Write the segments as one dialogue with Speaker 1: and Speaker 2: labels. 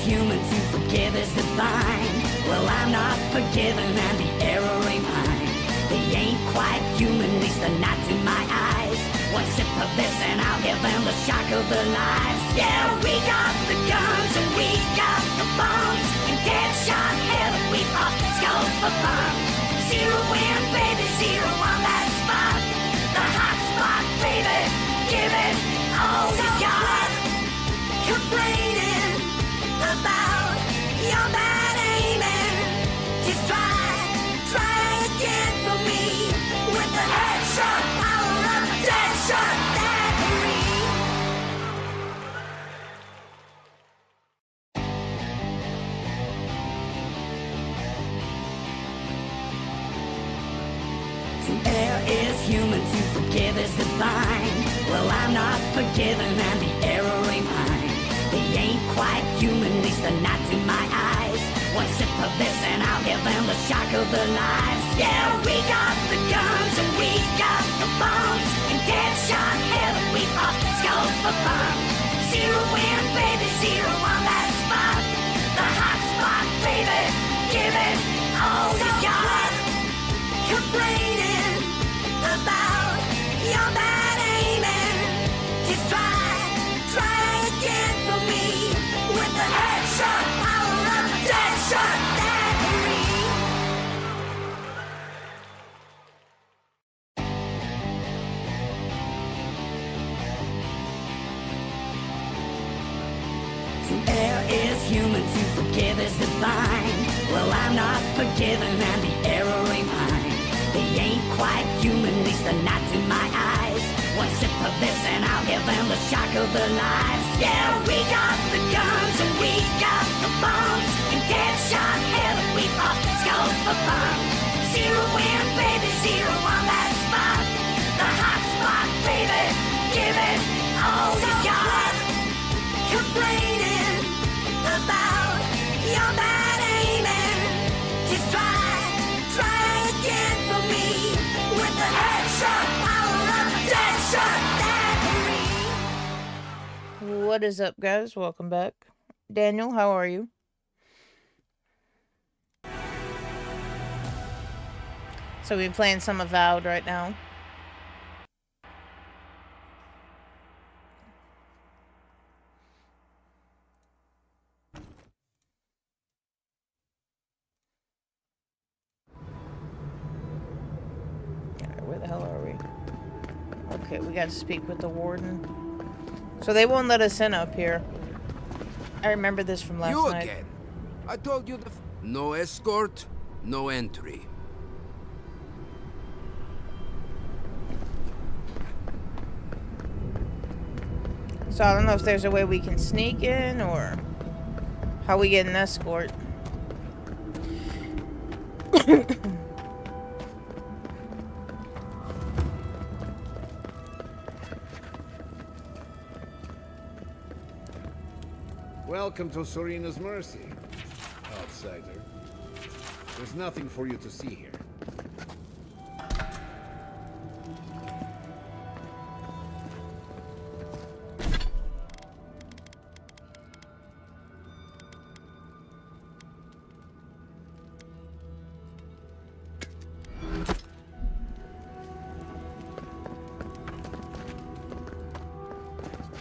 Speaker 1: human, to forgive is divine. Well, I'm not forgiven and the error ain't mine. They ain't quite human, at least they're not to my eyes. One sip of this and I'll give them the shock of their lives. Yeah, we got the guns and we got the bombs, and Deadshot heaven, we off skulls for fun. Zero win, baby, zero on that spot. The hot spot, baby, give it all we got. Complaining about your bad aiming. Just try again for me with the headshot power of the Deadshot battery. To err is human, to forgive is divine. Well, I'm not forgiven and the error ain't mine. They ain't quite human, at least they're not to my eyes. One sip of this and I'll give them the shock of their lives. Yeah, we got the guns and we got the bombs, and Deadshot heaven, we off skulls for fun. Zero win, baby, zero on that spot. The hot spot, baby, give it all we got. Complaining about your bad aiming. Just try again for me with the headshot power of the Deadshot battery. To err is human, to forgive is divine. Well, I'm not forgiven and the error ain't mine. They ain't quite human, at least they're not to my eyes. One sip of this and I'll give them the shock of their lives. Yeah, we got the guns and we got the bombs, and Deadshot heaven, we off skulls for fun. Zero win, baby, zero on that spot. The hot spot, baby, give it all we got. Complaining about your bad aiming. Just try again for me with the headshot power of the Deadshot battery.
Speaker 2: What is up, guys? Welcome back. Daniel, how are you? So we're playing some Avowed right now. Where the hell are we? Okay, we got to speak with the warden. So they won't let us in up here. I remember this from last night.
Speaker 3: You again? I told you no escort, no entry.
Speaker 2: So I don't know if there's a way we can sneak in or how we get an escort.
Speaker 4: Welcome to Serena's Mercy, outsider. There's nothing for you to see here.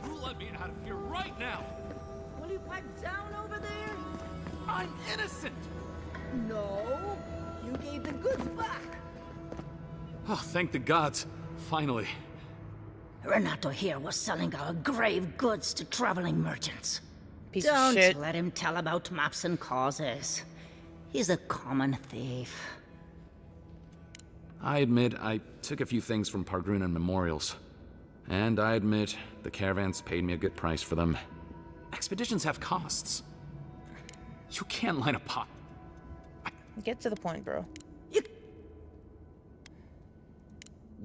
Speaker 5: You let me out of here right now!
Speaker 6: Will you pipe down over there?
Speaker 5: I'm innocent!
Speaker 6: No, you gave the goods back.
Speaker 5: Oh, thank the gods. Finally.
Speaker 6: Renato here was selling our grave goods to traveling merchants.
Speaker 2: Piece
Speaker 6: Don't
Speaker 2: of shit.
Speaker 6: let him tell about maps and causes. He's a common thief.
Speaker 5: I admit I took a few things from Pargruna Memorials. And I admit the caravans paid me a good price for them. Expeditions have costs. You can't line a pot.
Speaker 2: Get to the point, bro.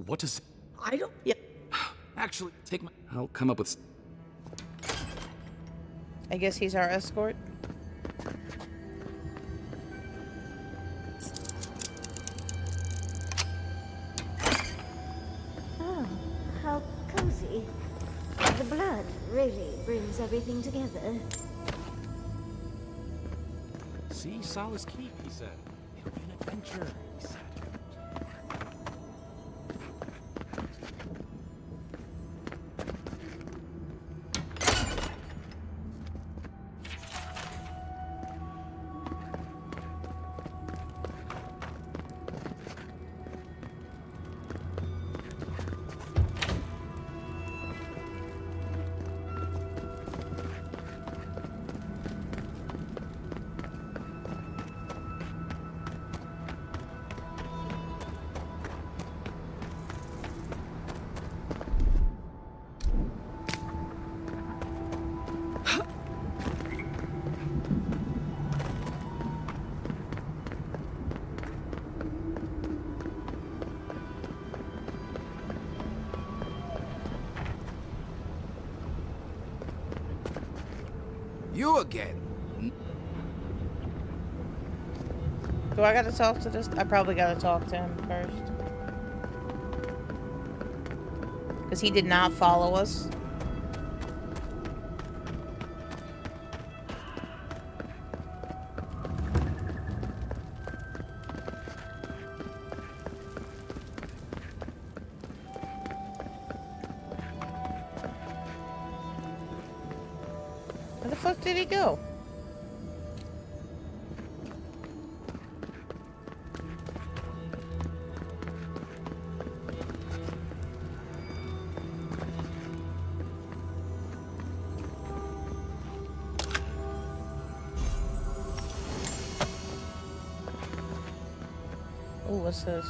Speaker 5: What does...
Speaker 6: I don't... Yeah.
Speaker 5: Actually, take my... I'll come up with...
Speaker 2: I guess he's our escort.
Speaker 7: Oh, how cozy. The blood really brings everything together.
Speaker 5: See, Solace Keep, he said. It'll be an adventure, he said.
Speaker 3: You again?
Speaker 2: Do I gotta talk to this? I probably gotta talk to him first. Because he did not follow us. Where the fuck did he go? Ooh, what's this?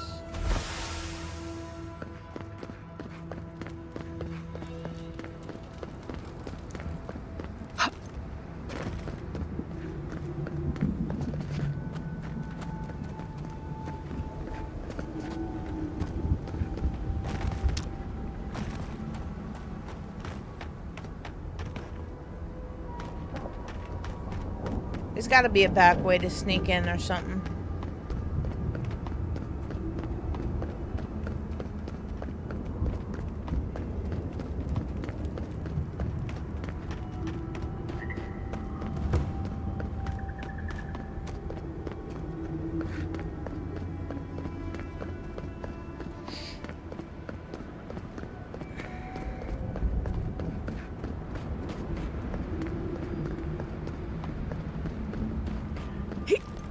Speaker 2: There's gotta be a back way to sneak in or something.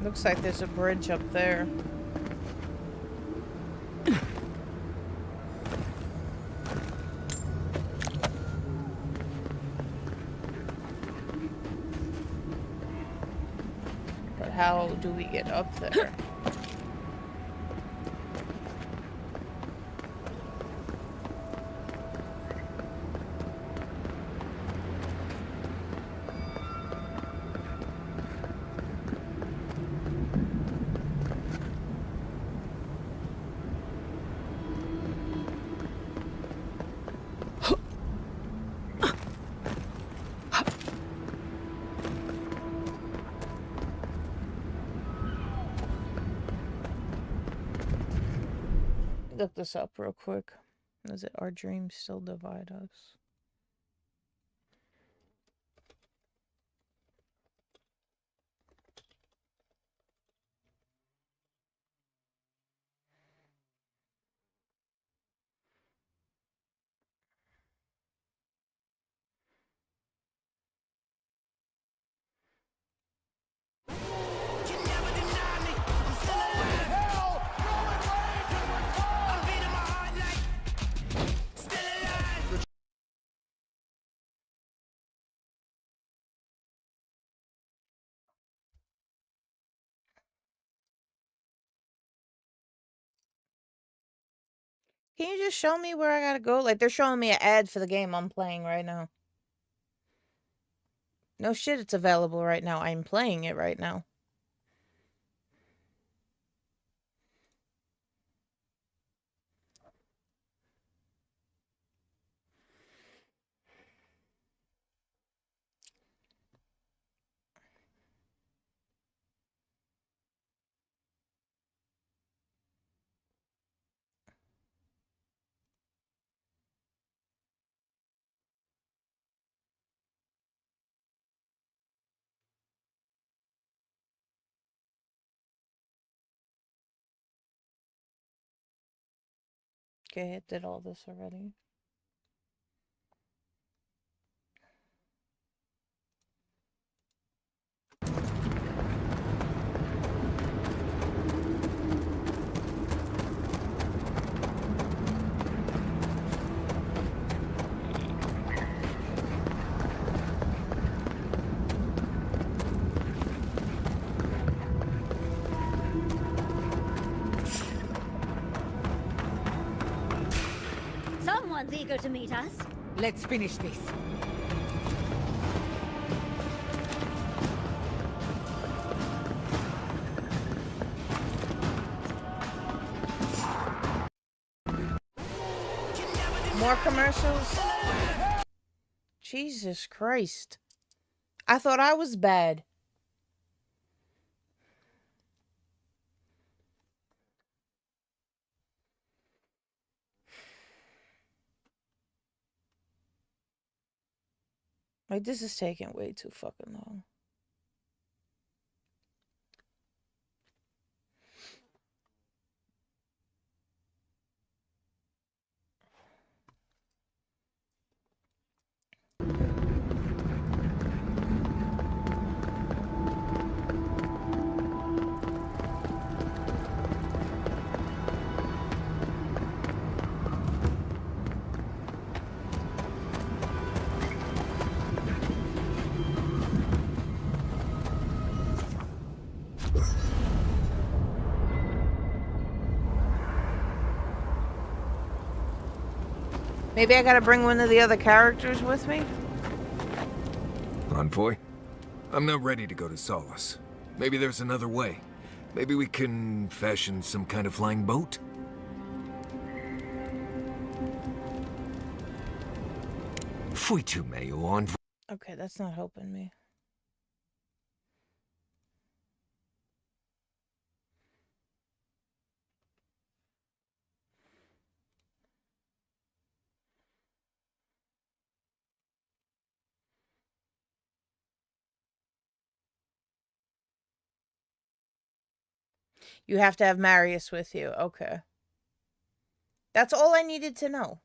Speaker 2: Looks like there's a bridge up there. But how do we get up there? Look this up real quick. Is it our dreams still divide us? Can you just show me where I gotta go? Like, they're showing me an ad for the game I'm playing right now. No shit, it's available right now. I'm playing it right now. Okay, it did all this already.
Speaker 7: Someone's eager to meet us.
Speaker 8: Let's finish this.
Speaker 2: More commercials? Jesus Christ. I thought I was bad. Like, this is taking way too fucking long. Maybe I gotta bring one of the other characters with me?
Speaker 9: Envoy? I'm not ready to go to Solace. Maybe there's another way. Maybe we can fashion some kind of flying boat? Fui tu meio, Envoy.
Speaker 2: Okay, that's not helping me. You have to have Marius with you. Okay. That's all I needed to know.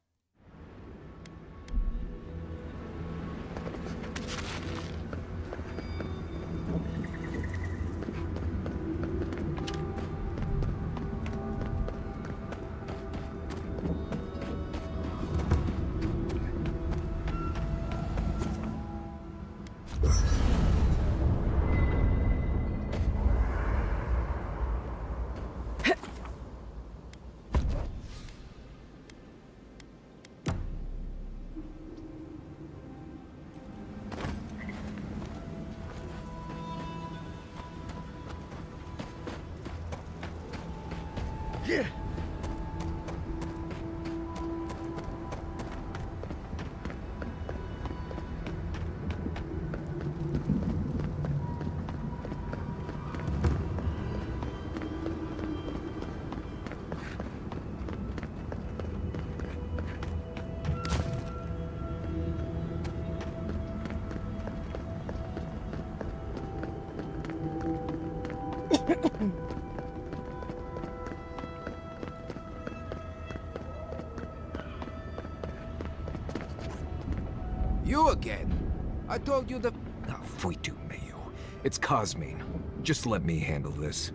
Speaker 3: You again? I told you the...
Speaker 9: Ah, fui tu meio. It's Cosmine. Just let me handle this.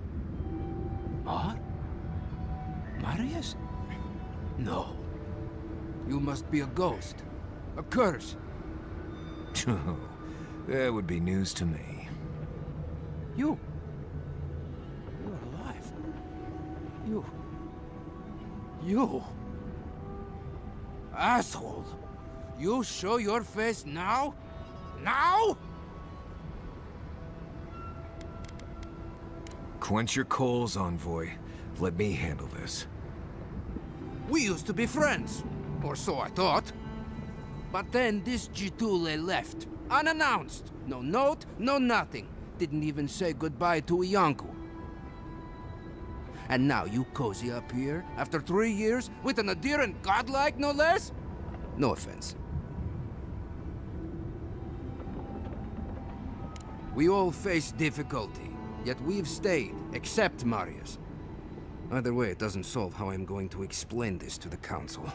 Speaker 3: What? Marius? No. You must be a ghost. A curse.
Speaker 9: Oh, that would be news to me.
Speaker 3: You're alive. You... Asshole! You show your face now? Now?
Speaker 9: Quench your coals, Envoy. Let me handle this.
Speaker 3: We used to be friends. Or so I thought. But then this Gitule left. Unannounced. No note, no nothing. Didn't even say goodbye to Iancu. And now you cozy up here, after 3 years, with an adherent godlike, no less? No offense. We all face difficulty, yet we've stayed, except Marius. Either way, it doesn't solve how I'm going to explain this to the Council.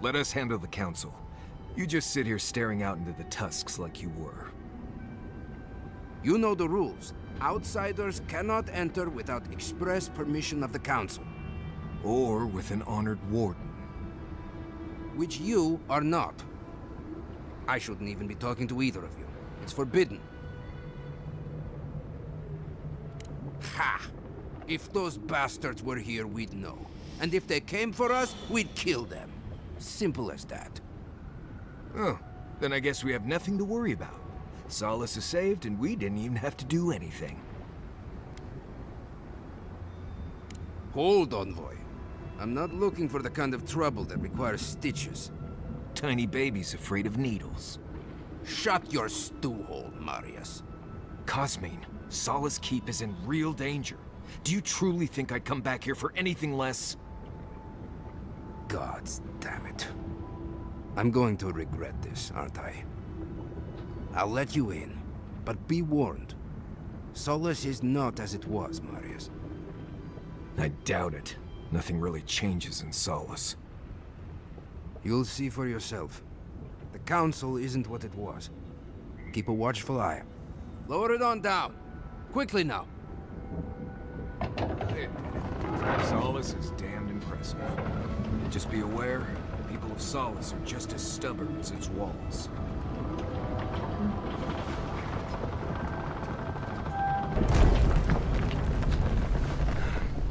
Speaker 9: Let us handle the council. You just sit here staring out into the tusks like you were.
Speaker 3: You know the rules. Outsiders cannot enter without express permission of the Council.
Speaker 9: Or with an honored warden.
Speaker 3: Which you are not. I shouldn't even be talking to either of you. It's forbidden. Ha! If those bastards were here, we'd know. And if they came for us, we'd kill them. Simple as that.
Speaker 9: Oh, then I guess we have nothing to worry about. Solace is saved, and we didn't even have to do anything.
Speaker 3: Hold, Envoy. I'm not looking for the kind of trouble that requires stitches.
Speaker 9: Tiny babies afraid of needles.
Speaker 3: Shut your stew hole, Marius.
Speaker 9: Cosmine, Solace Keep is in real danger. Do you truly think I'd come back here for anything less?
Speaker 3: Gods damn it. I'm going to regret this, aren't I? I'll let you in, but be warned. Solace is not as it was, Marius.
Speaker 9: I doubt it. Nothing really changes in Solace.
Speaker 3: You'll see for yourself. The Council isn't what it was. Keep a watchful eye. Lower it on down. Quickly now.
Speaker 9: Solace is damned impressive. Just be aware, the people of Solace are just as stubborn as its walls.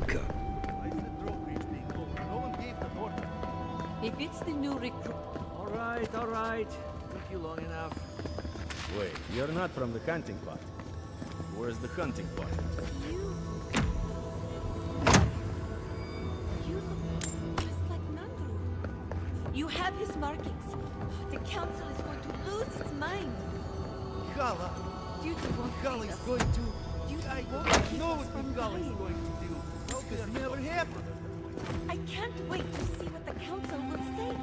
Speaker 9: God.
Speaker 8: If it's the new recruit...
Speaker 10: All right. Took you long enough. Wait, you're not from the hunting party. Where's the hunting party?
Speaker 8: You look just like Nandru. You have his markings. The council is going to lose its mind.
Speaker 10: Gala!
Speaker 8: Duty won't
Speaker 10: Gala
Speaker 8: leave
Speaker 10: is
Speaker 8: us.
Speaker 10: going to... I
Speaker 8: keep
Speaker 10: know
Speaker 8: us
Speaker 10: what
Speaker 8: from
Speaker 10: Gala is
Speaker 8: dying.
Speaker 10: going to do. Because it never happened.
Speaker 8: I can't wait to see what the council will say.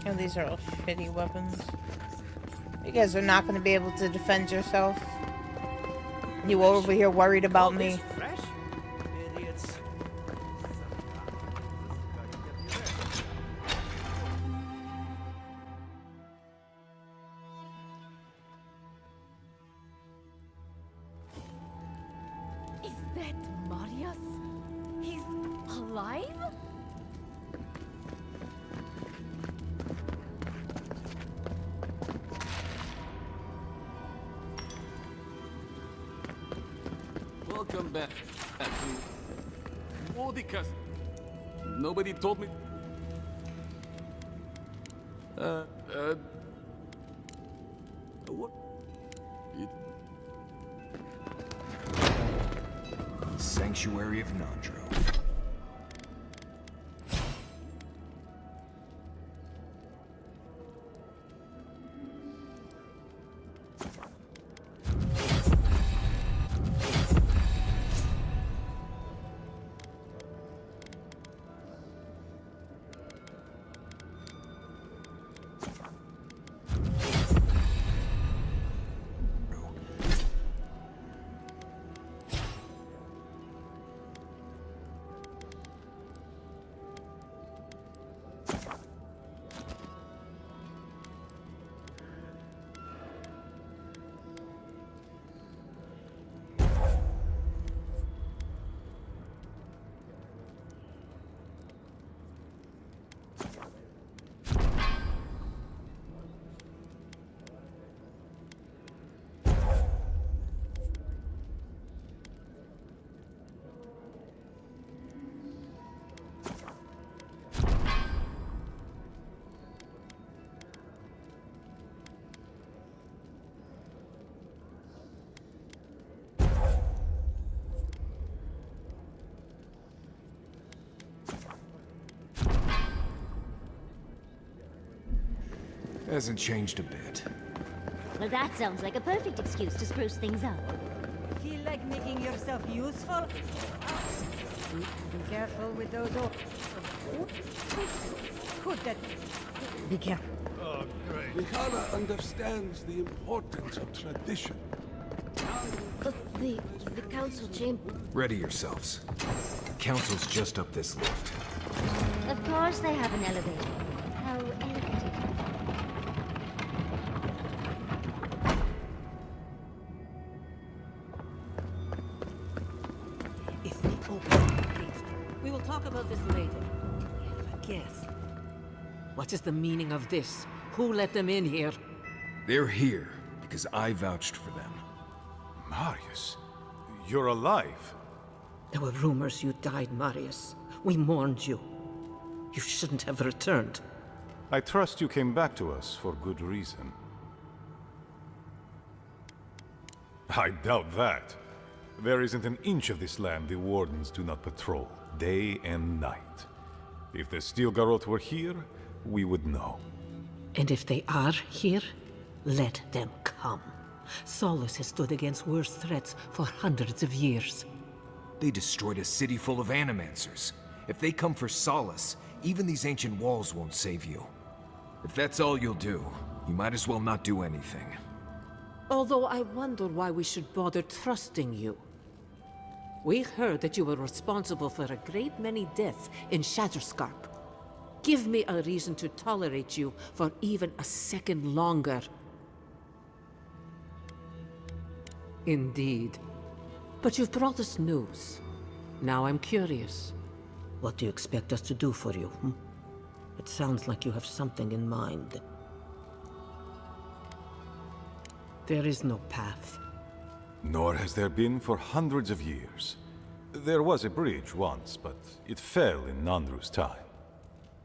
Speaker 2: And these are all shitty weapons. You guys are not going to be able to defend yourself. You over here worried about me.
Speaker 10: Fresh? Idiots.
Speaker 8: Is that Marius? He's alive?
Speaker 11: Welcome back. Mordicus. Nobody told me. What?
Speaker 9: Sanctuary of Nandro. Hasn't changed a bit.
Speaker 7: Well, that sounds like a perfect excuse to spruce things up.
Speaker 8: Feel like making yourself useful? Be careful with those. Could that? Be careful.
Speaker 11: Mihala understands the importance of tradition.
Speaker 7: The council chamber.
Speaker 9: Ready yourselves. The council's just up this lift.
Speaker 7: Of course they have an elevator. How elevated.
Speaker 12: If they open the gates, we will talk about this later. I have a guess. What is the meaning of this? Who let them in here?
Speaker 9: They're here because I vouched for them.
Speaker 13: Marius, you're alive.
Speaker 12: There were rumors you died, Marius. We mourned you. You shouldn't have returned.
Speaker 13: I trust you came back to us for good reason. I doubt that. There isn't an inch of this land the Wardens do not patrol, day and night. If the Steel Garrote were here, we would know.
Speaker 12: And if they are here, let them come. Solus has stood against worse threats for hundreds of years.
Speaker 9: They destroyed a city full of animancers. If they come for Solace, even these ancient walls won't save you. If that's all you'll do, you might as well not do anything.
Speaker 12: Although I wonder why we should bother trusting you. We heard that you were responsible for a great many deaths in Shatterscarp. Give me a reason to tolerate you for even a second longer. Indeed. But you've brought us news. Now I'm curious. What do you expect us to do for you? It sounds like you have something in mind. There is no path.
Speaker 13: Nor has there been for hundreds of years. There was a bridge once, but it fell in Nandru's time.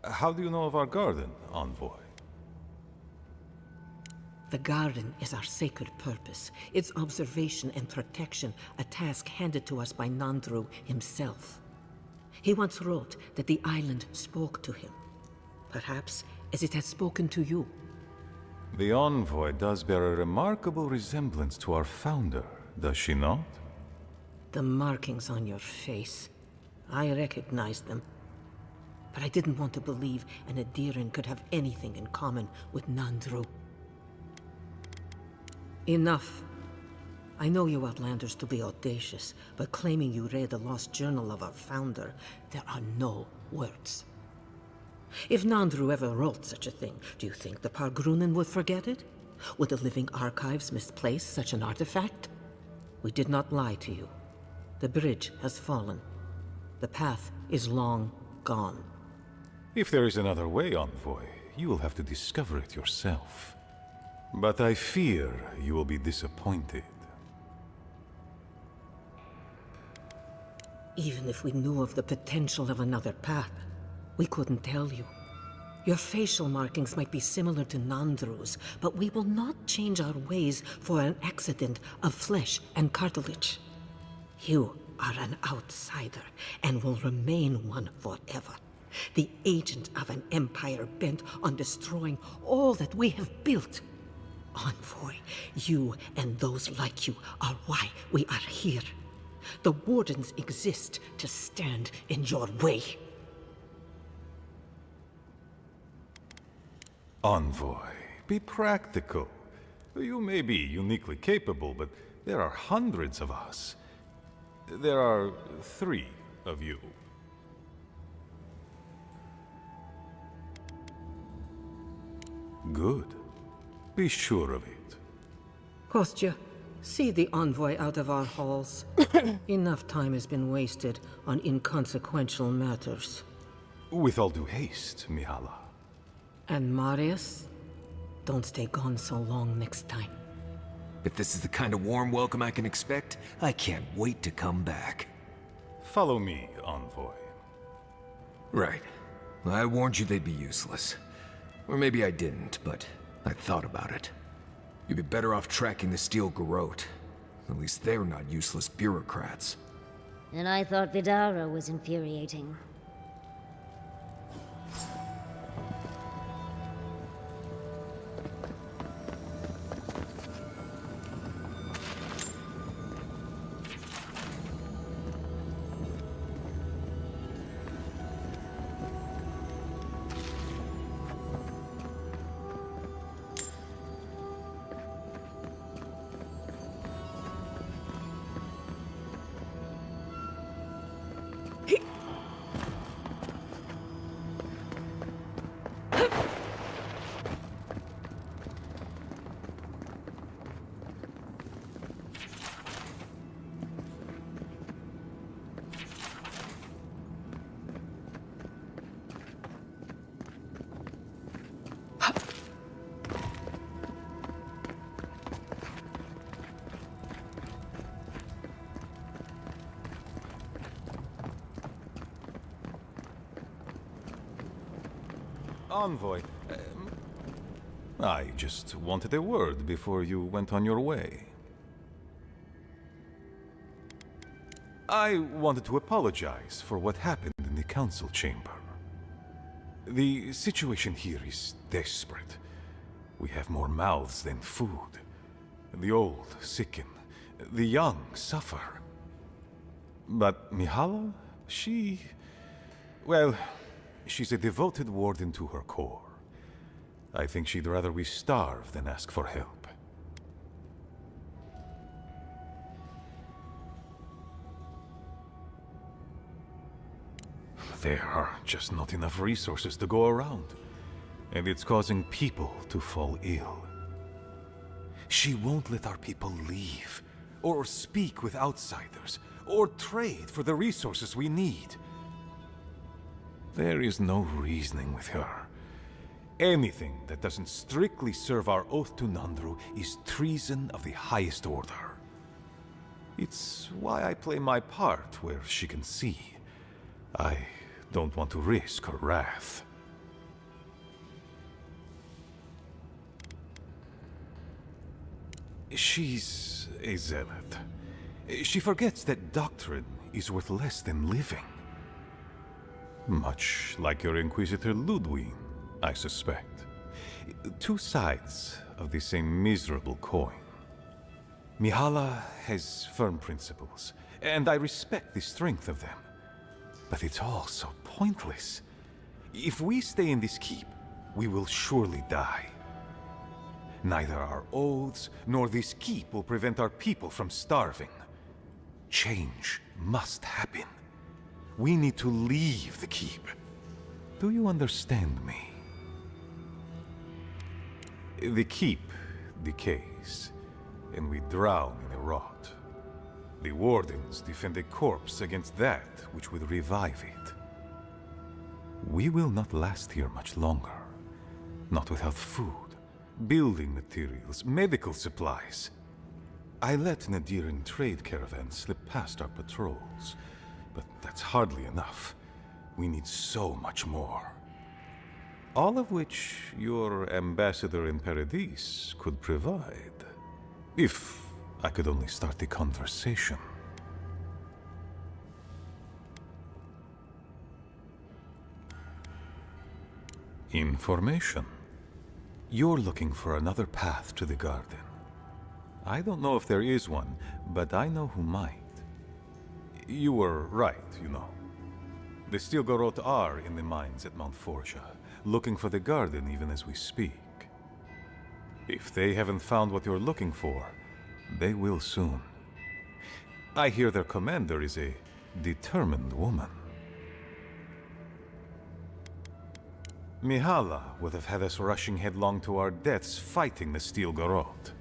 Speaker 13: How do you know of our garden, Envoy?
Speaker 12: The garden is our sacred purpose. Its observation and protection, a task handed to us by Nandru himself. He once wrote that the island spoke to him. Perhaps as it has spoken to you.
Speaker 13: The Envoy does bear a remarkable resemblance to our founder, does she not?
Speaker 12: The markings on your face. I recognized them. But I didn't want to believe an Adiran could have anything in common with Nandru. Enough. I know you Outlanders to be audacious, but claiming you read the lost journal of our founder, there are no words. If Nandru ever wrote such a thing, do you think the Pargrunen would forget it? Would the living archives misplace such an artifact? We did not lie to you. The bridge has fallen. The path is long gone.
Speaker 13: If there is another way, Envoy, you will have to discover it yourself. But I fear you will be disappointed.
Speaker 12: Even if we knew of the potential of another path, we couldn't tell you. Your facial markings might be similar to Nandru's, but we will not change our ways for an accident of flesh and cartilage. You are an outsider, and will remain one forever. The agent of an empire bent on destroying all that we have built. Envoy, you and those like you are why we are here. The Wardens exist to stand in your way.
Speaker 13: Envoy, be practical. You may be uniquely capable, but there are hundreds of us. There are 3 of you. Good. Be sure of it.
Speaker 12: Kostya, see the Envoy out of our halls. Enough time has been wasted on inconsequential matters.
Speaker 13: With all due haste, Mihala.
Speaker 12: And Marius, don't stay gone so long next time.
Speaker 9: If this is the kind of warm welcome I can expect, I can't wait to come back.
Speaker 13: Follow me, Envoy.
Speaker 9: Right. I warned you they'd be useless. Or maybe I didn't, but I thought about it. You'd be better off tracking the Steel Garrote. At least they're not useless bureaucrats.
Speaker 7: And I thought Vidara was infuriating.
Speaker 13: Envoy, I just wanted a word before you went on your way. I wanted to apologize for what happened in the council chamber. The situation here is desperate. We have more mouths than food. The old sicken, the young suffer. But Mihala, well, she's a devoted warden to her core. I think she'd rather we starve than ask for help. There are just not enough resources to go around, and it's causing people to fall ill. She won't let our people leave, or speak with outsiders, or trade for the resources we need. There is no reasoning with her. Anything that doesn't strictly serve our oath to Nandru is treason of the highest order. It's why I play my part where she can see. I don't want to risk her wrath. She's a zealot. She forgets that doctrine is worth less than living. Much like your Inquisitor Ludwig, I suspect. Two sides of the same miserable coin. Mihala has firm principles, and I respect the strength of them. But it's all so pointless. If we stay in this keep, we will surely die. Neither our oaths nor this keep will prevent our people from starving. Change must happen. We need to leave the keep. Do you understand me? The keep decays, and we drown in a rot. The wardens defend a corpse against that which would revive it. We will not last here much longer. Not without food, building materials, medical supplies. I let Nadiran trade caravans slip past our patrols, but that's hardly enough. We need so much more. All of which your ambassador in Paradis could provide. If I could only start the conversation. Information. You're looking for another path to the garden. I don't know if there is one, but I know who might. You were right, you know. The Stilgarot are in the mines at Mount Forja, looking for the garden even as we speak. If they haven't found what you're looking for, they will soon. I hear their commander is a determined woman. Mihala would have had us rushing headlong to our deaths fighting the Stilgarot.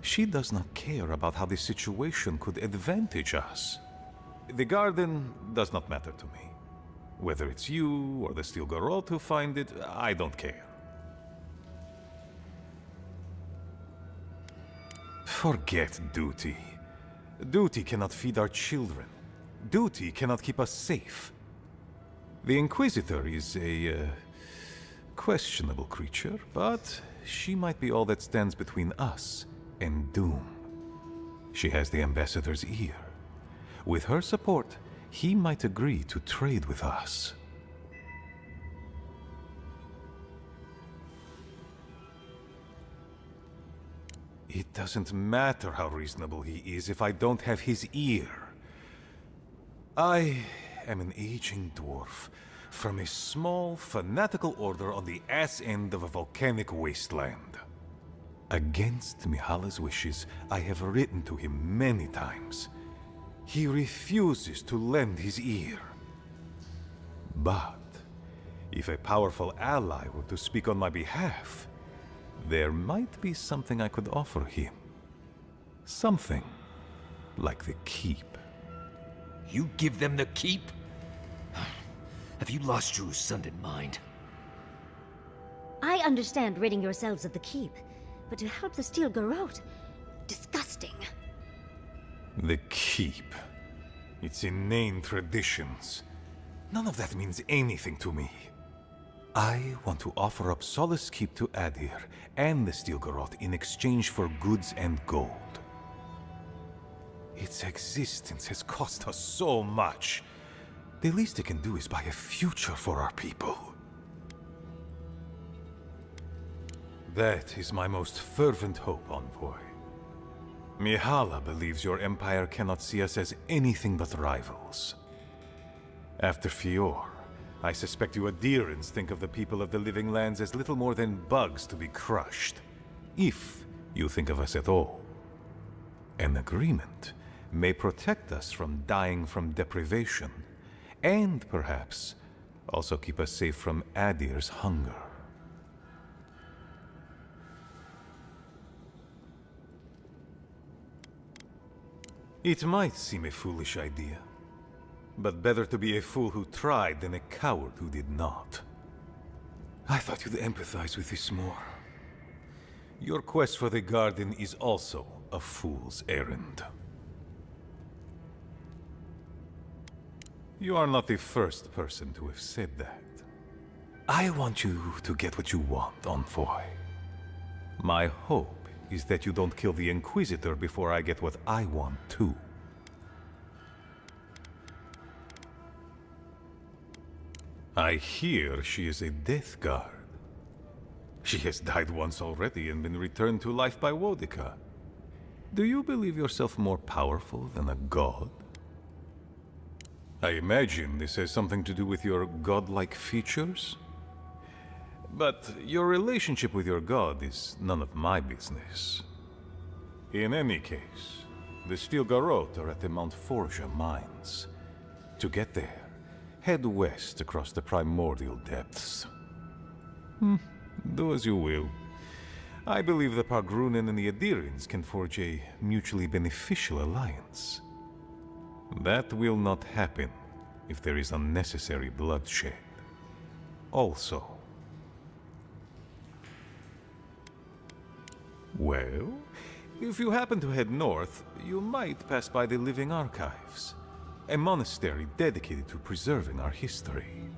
Speaker 13: She does not care about how the situation could advantage us. The garden does not matter to me. Whether it's you or the Stilgarot who find it, I don't care. Forget duty. Duty cannot feed our children. Duty cannot keep us safe. The Inquisitor is a questionable creature, but she might be all that stands between us and doom. She has the Ambassador's ear. With her support, he might agree to trade with us. It doesn't matter how reasonable he is if I don't have his ear. I am an aging dwarf from a small, fanatical order on the ass end of a volcanic wasteland. Against Mihala's wishes, I have written to him many times. He refuses to lend his ear. But if a powerful ally were to speak on my behalf, there might be something I could offer him. Something like the keep.
Speaker 9: You give them the keep? Have you lost your Sundan mind?
Speaker 7: I understand ridding yourselves of the keep, but to help the Stilgarot, disgusting.
Speaker 13: The keep. Its inane traditions. None of that means anything to me. I want to offer up Solace Keep to Adir and the Steel Garrote in exchange for goods and gold. Its existence has cost us so much. The least it can do is buy a future for our people. That is my most fervent hope, Envoy. Mihala believes your empire cannot see us as anything but rivals. After Fior, I suspect you Adirans think of the people of the Living Lands as little more than bugs to be crushed. If you think of us at all. An agreement may protect us from dying from deprivation, and perhaps also keep us safe from Adir's hunger. It might seem a foolish idea, but better to be a fool who tried than a coward who did not. I thought you'd empathize with this more. Your quest for the garden is also a fool's errand. You are not the first person to have said that. I want you to get what you want, Envoy. My hope is that you don't kill the Inquisitor before I get what I want too. I hear she is a Death Guard. She has died once already and been returned to life by Wodica. Do you believe yourself more powerful than a god? I imagine this has something to do with your godlike features? But your relationship with your god is none of my business. In any case, the Steel Garrote are at the Mount Forja mines. To get there, head west across the primordial depths. Do as you will. I believe the Pargrunen and the Adirans can forge a mutually beneficial alliance. That will not happen if there is unnecessary bloodshed. Also, well, if you happen to head north, you might pass by the Living Archives, a monastery dedicated to preserving our history.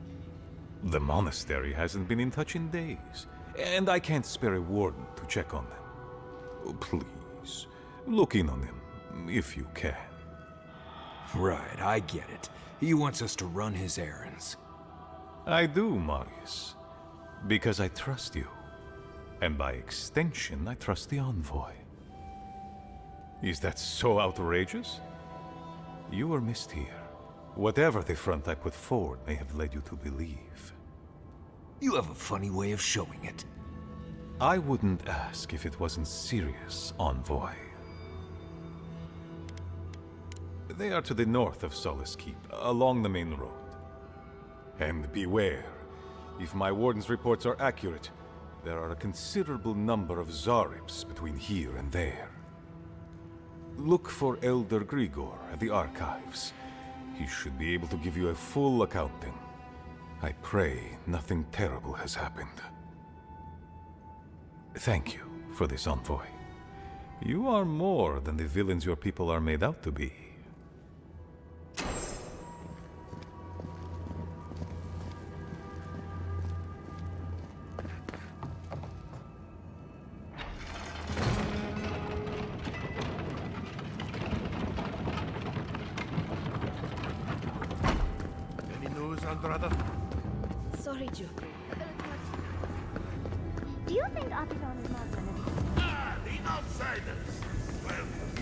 Speaker 13: The monastery hasn't been in touch in days, and I can't spare a warden to check on them. Please, look in on them, if you can.
Speaker 9: Right, I get it. He wants us to run his errands.
Speaker 13: I do, Marius, because I trust you. And by extension, I trust the Envoy. Is that so outrageous? You were missed here. Whatever the front I put forward may have led you to believe.
Speaker 9: You have a funny way of showing it.
Speaker 13: I wouldn't ask if it wasn't serious, Envoy. They are to the north of Solace Keep, along the main road. And beware, if my warden's reports are accurate, there are a considerable number of Zarips between here and there. Look for Elder Grigor at the archives. He should be able to give you a full accounting. I pray nothing terrible has happened. Thank you for this, Envoy. You are more than the villains your people are made out to be.
Speaker 8: Sorry, Joe.
Speaker 7: Do you think Apiton is not gonna be...
Speaker 11: The outsiders! Welcome.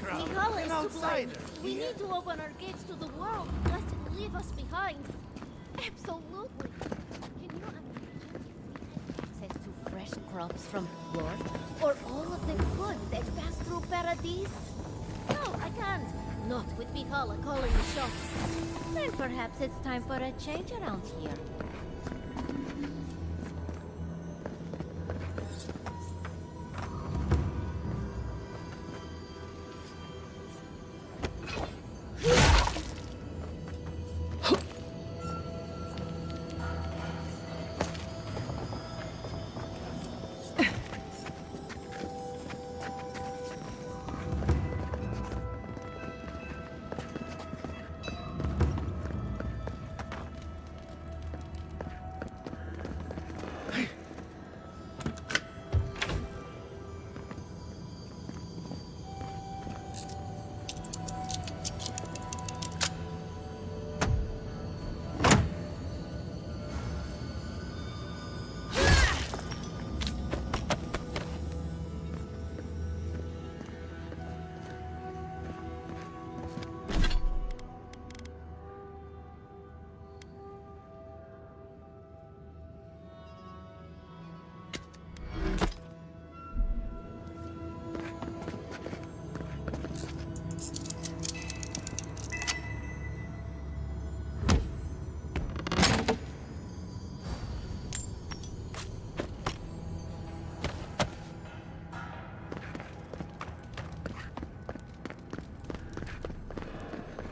Speaker 11: background.
Speaker 14: Mihala
Speaker 11: An
Speaker 14: is to
Speaker 11: outsider.
Speaker 14: blame. We need to open our gates to the world, lest it leave us behind. Absolutely. Can you imagine if we had access to fresh crops from Lord? Or all of the goods that pass through Paradise? No, I can't. Not with Mihala calling the shots. Then perhaps it's time for a change around here.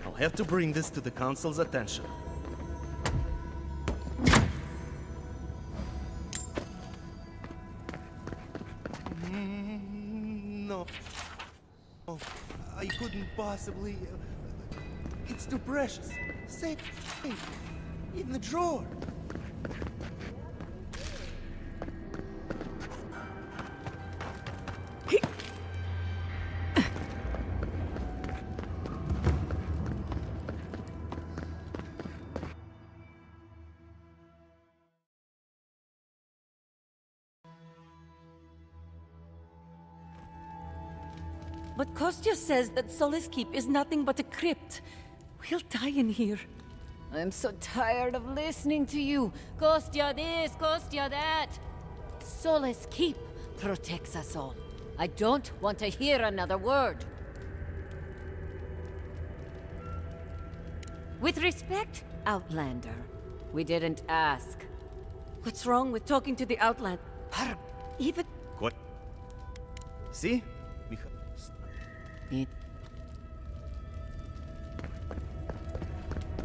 Speaker 10: I'll have to bring this to the Council's attention. No. Oh, I couldn't possibly... It's too precious. Safe. In the drawer.
Speaker 8: But Kostya says that Solace Keep is nothing but a crypt. We'll die in here.
Speaker 15: I'm so tired of listening to you. Kostya this, Kostya that. Solace Keep protects us all. I don't want to hear another word. With respect, Outlander, we didn't ask.
Speaker 8: What's wrong with talking to the Outland? Even...
Speaker 10: What? See?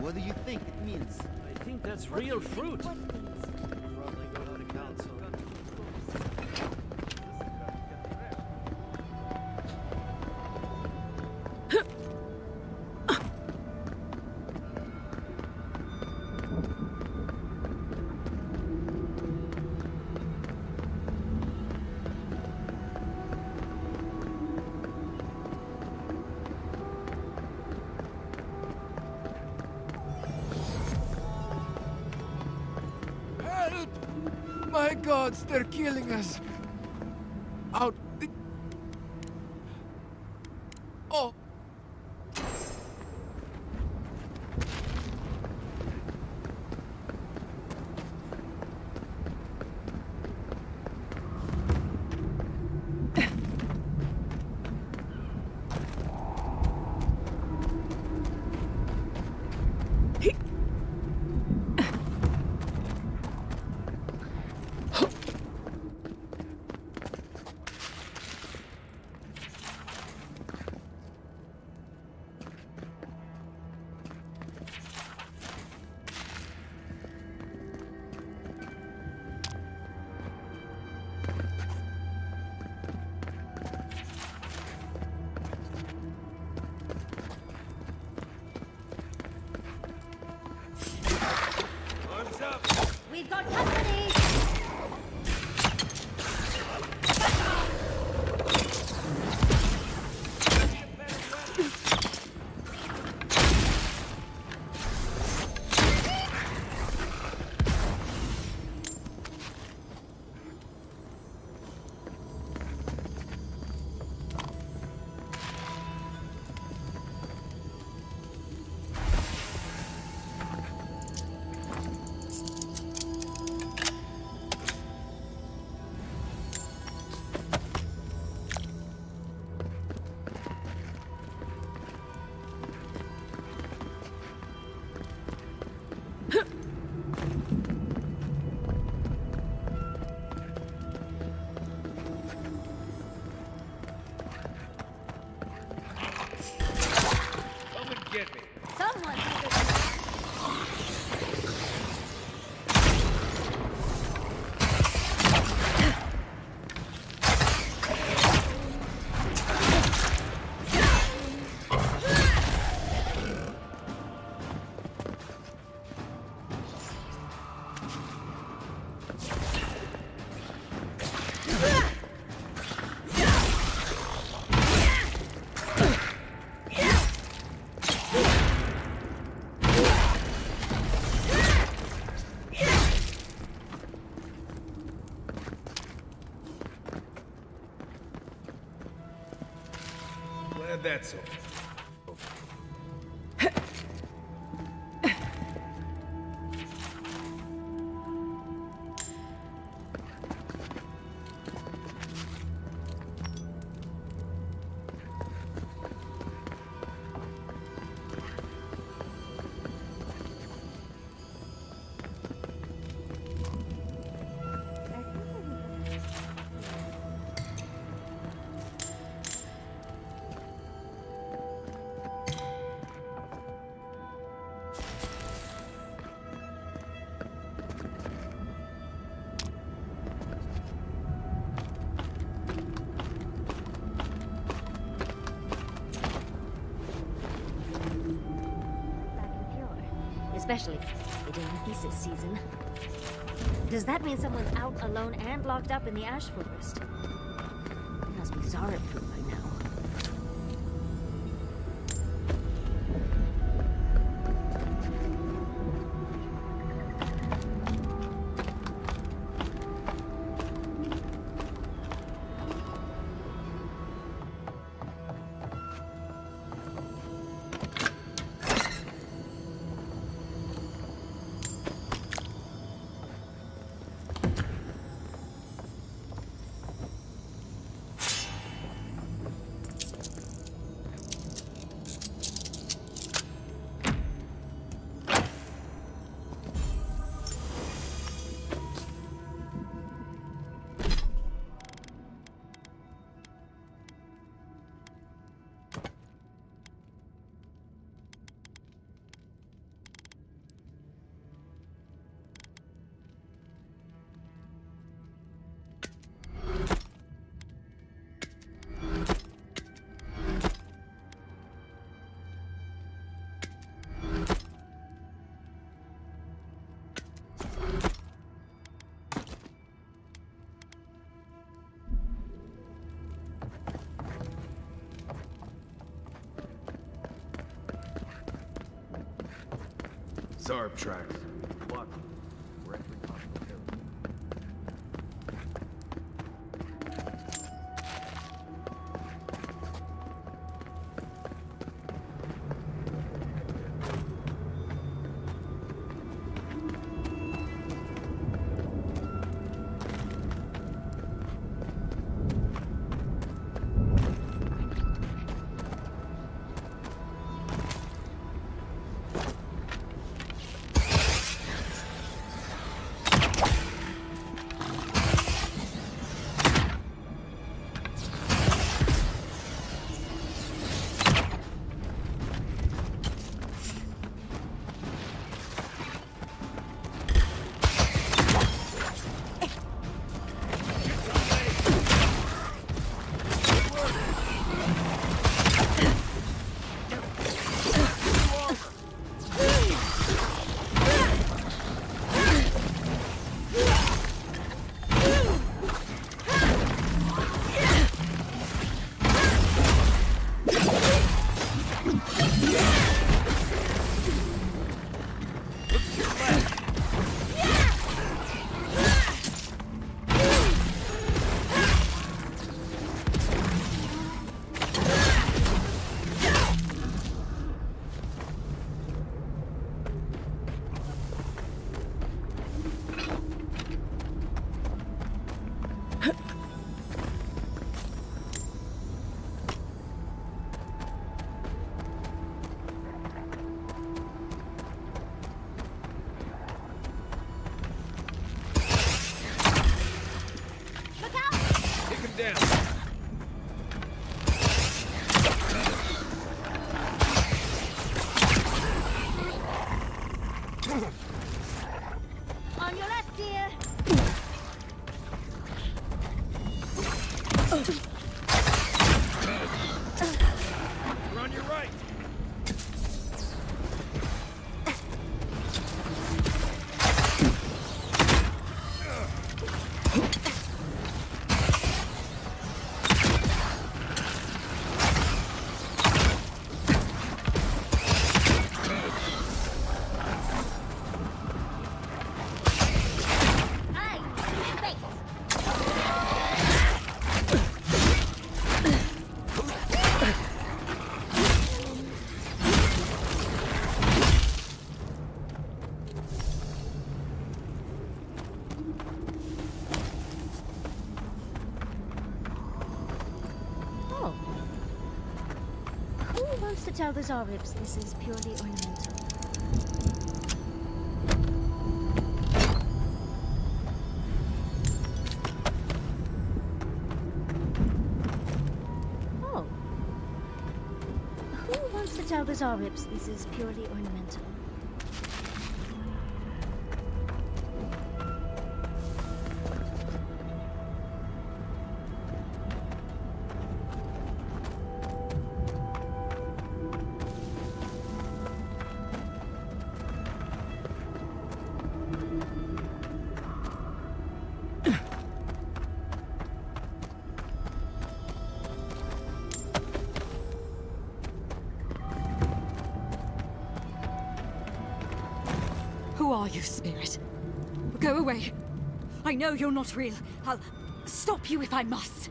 Speaker 16: What do you think it means?
Speaker 10: I think that's real fruit.
Speaker 16: Probably go to the council.
Speaker 3: My gods, they're killing us. Out. Oh.
Speaker 4: get me.
Speaker 14: Someone
Speaker 4: Glad that's over.
Speaker 7: Especially during Thesis season. Does that mean someone's out alone and locked up in the ash forest? It must be Zarek food by now.
Speaker 9: Zarb tracks.
Speaker 16: What? We're entering hostile territory.
Speaker 7: Oh. Who wants to tell the Zaribs this is purely ornamental? Oh. Who wants to tell the Zaribs this is purely ornamental?
Speaker 17: Who are you, spirit? Go away. I know you're not real. I'll stop you if I must.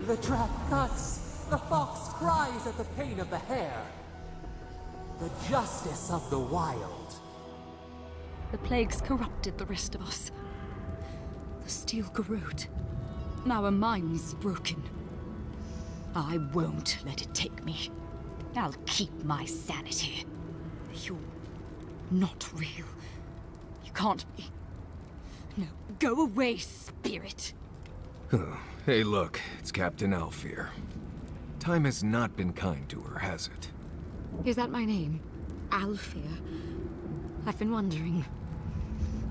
Speaker 18: The trap cuts. The fox cries at the pain of the hare. The justice of the wild.
Speaker 17: The plague's corrupted the rest of us. The steel garrote. Our minds broken. I won't let it take me. I'll keep my sanity. You're not real. You can't be. No, go away, spirit.
Speaker 9: Hey, look, it's Captain Alfear. Time has not been kind to her, has it?
Speaker 17: Is that my name? Alfear? I've been wondering.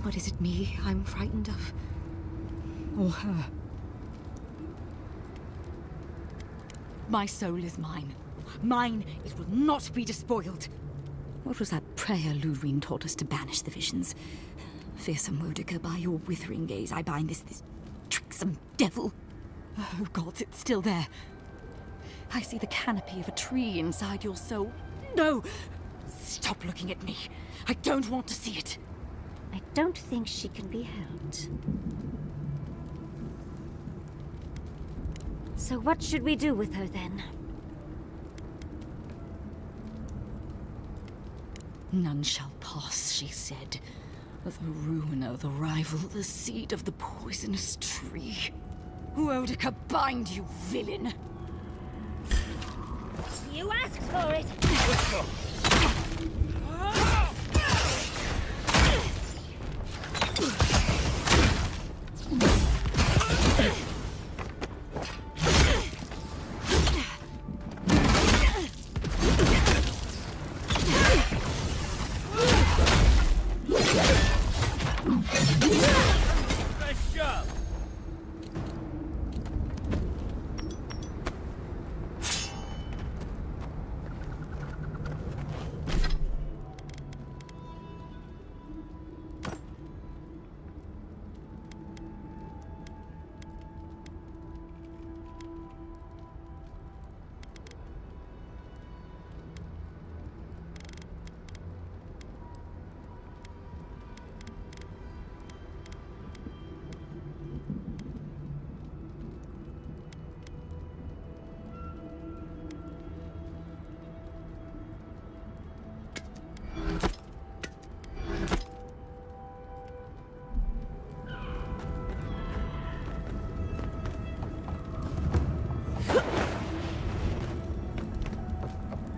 Speaker 17: What is it me I'm frightened of? Or her? My soul is mine. Mine, it will not be despoiled. What was that prayer Lureen taught us to banish the visions? Fearsome Modica, by your withering gaze, I bind this tricksome devil. Oh, gods, it's still there. I see the canopy of a tree inside your soul. No! Stop looking at me. I don't want to see it.
Speaker 7: I don't think she can be helped. So what should we do with her, then?
Speaker 17: None shall pass, she said. The ruiner, the rival, the seed of the poisonous tree. Wodica, bind, you villain!
Speaker 7: You asked for it!
Speaker 18: Let's go!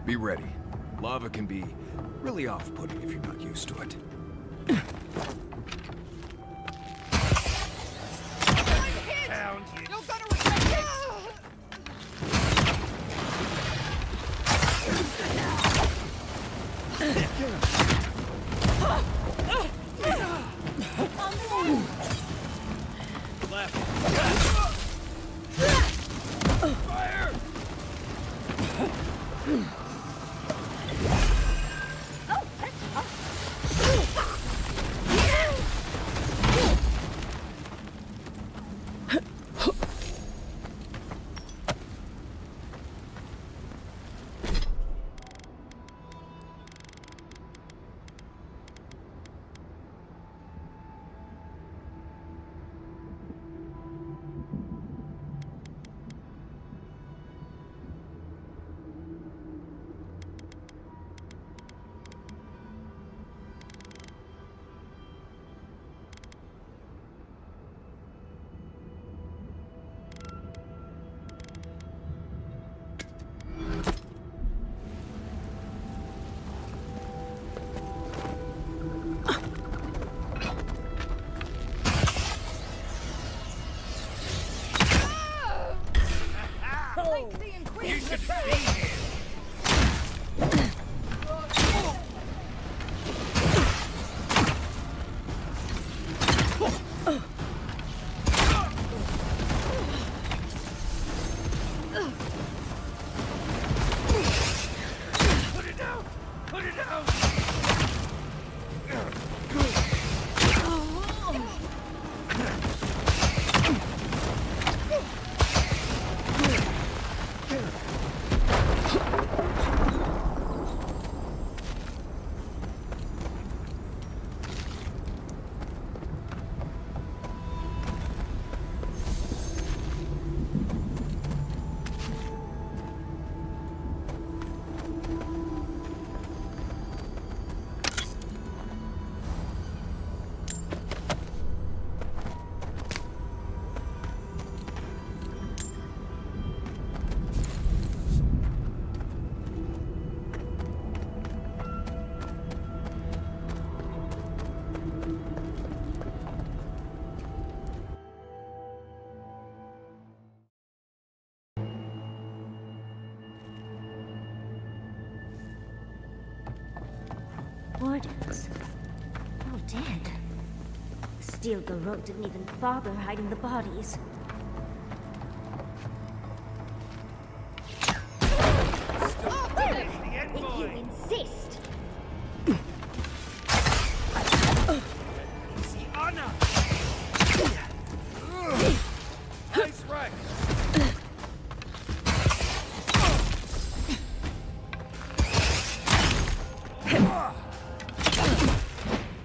Speaker 9: Be ready. Lava can be really off-putting if you're not used to it.
Speaker 11: should be here. Put it down! Put it down!
Speaker 7: Wardens. All dead. The steel garrote didn't even bother hiding the bodies. If you insist.
Speaker 11: Easy, Anna! Nice right!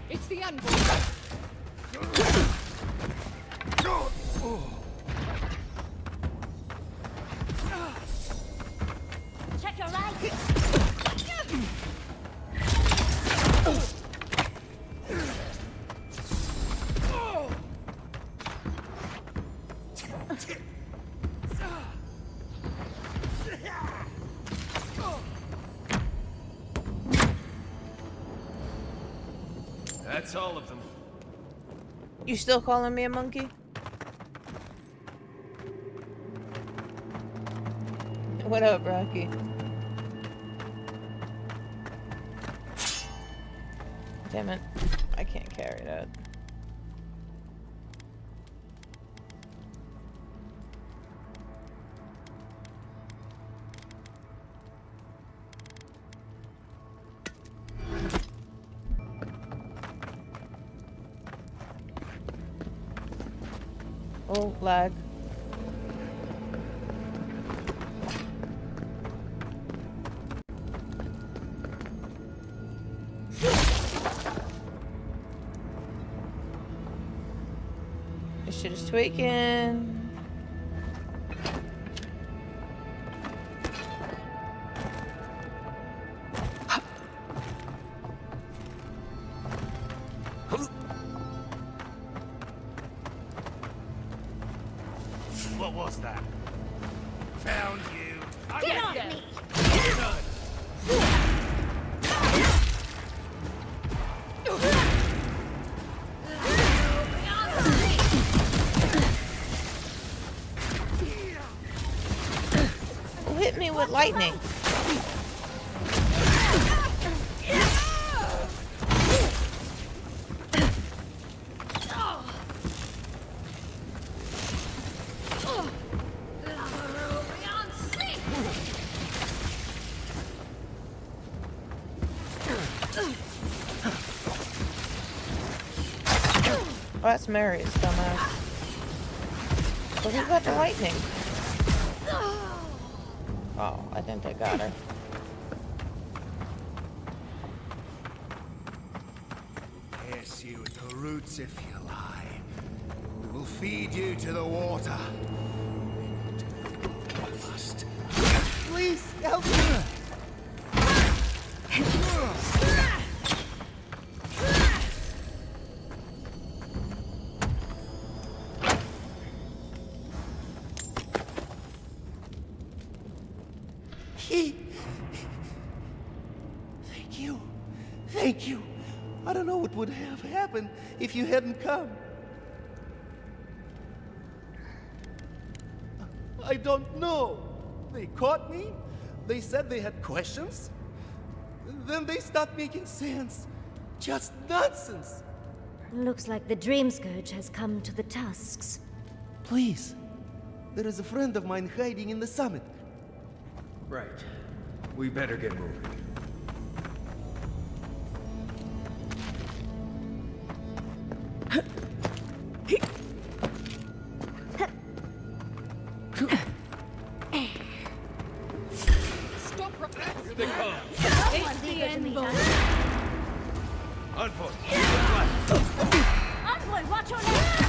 Speaker 17: It's the envoy.
Speaker 7: Check your right.
Speaker 10: That's all of them.
Speaker 2: You still calling me a monkey? What up, Rocky? Damn it. I can't carry that. Oh, lag. This shit is tweaking.
Speaker 11: What was that? Found you.
Speaker 7: Get on me!
Speaker 2: Who hit me with lightning? Oh, that's Mary's dumbass. But who got the lightning? Oh, I think they got her.
Speaker 4: Pierce you at the roots if you lie. We will feed you to the water. Must. Please help me!
Speaker 19: Thank you. Thank you. I don't know what would have happened if you hadn't come. I don't know. They caught me. They said they had questions. Then they stopped making sense. Just nonsense.
Speaker 7: Looks like the Dream Scourge has come to the Tusks.
Speaker 19: Please. There is a friend of mine hiding in the summit.
Speaker 9: Right. We better get moving.
Speaker 11: Here they come.
Speaker 7: It's the end, boy.
Speaker 11: Envoy,
Speaker 7: Envoy, watch your left!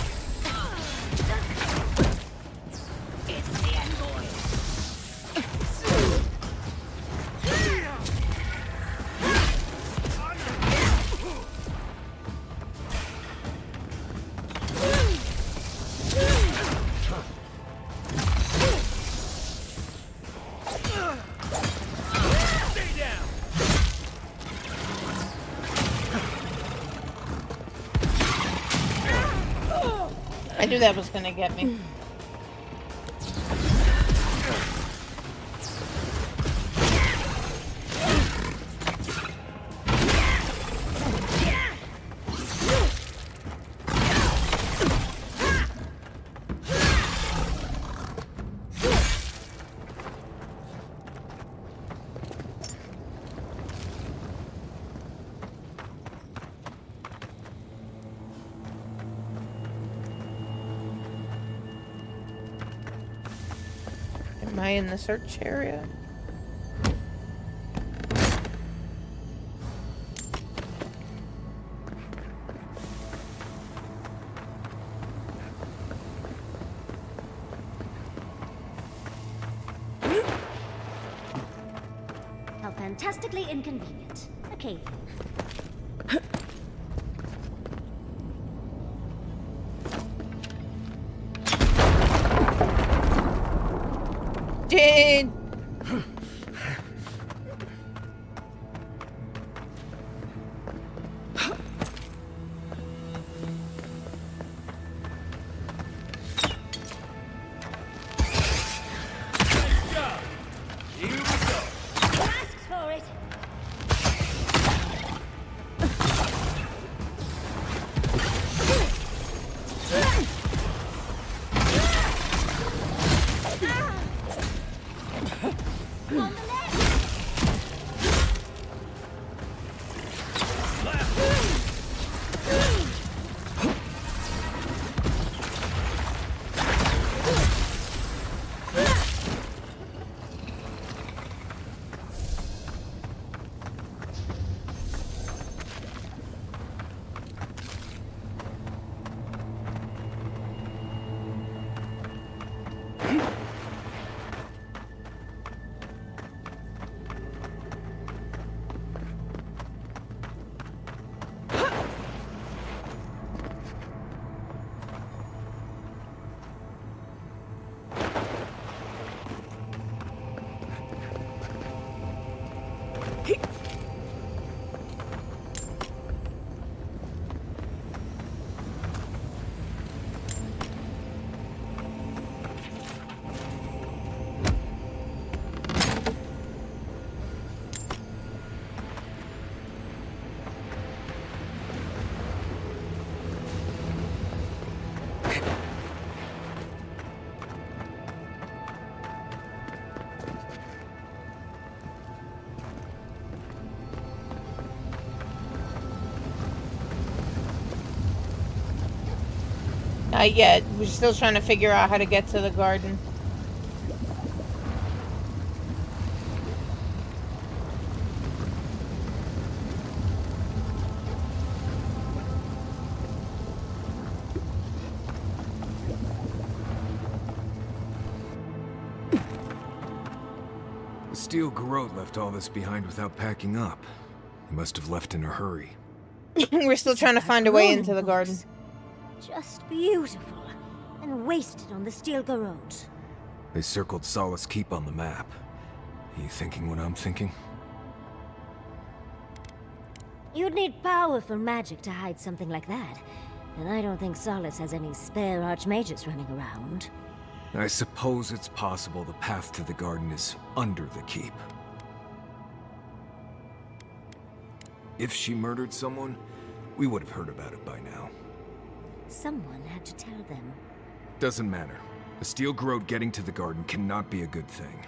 Speaker 7: It's the Envoy.
Speaker 11: stay down.
Speaker 2: I knew that was gonna get me. Am I in the search area?
Speaker 7: How fantastically inconvenient. A cave.
Speaker 2: Jane!
Speaker 11: Here we go.
Speaker 7: Asks for it. On the left.
Speaker 2: Not yet. We're still trying to figure out how to get to the garden.
Speaker 9: The steel garrote left all this behind without packing up. He must have left in a hurry.
Speaker 2: We're still trying to find a way into the garden.
Speaker 7: Just beautiful. And wasted on the steel garrote.
Speaker 9: They circled Solace Keep on the map. Are you thinking what I'm thinking?
Speaker 7: You'd need powerful magic to hide something like that. And I don't think Solace has any spare archmages running around.
Speaker 9: I suppose it's possible the path to the garden is under the keep. If she murdered someone, we would have heard about it by now.
Speaker 7: Someone had to tell them.
Speaker 9: Doesn't matter. A steel garrote getting to the garden cannot be a good thing.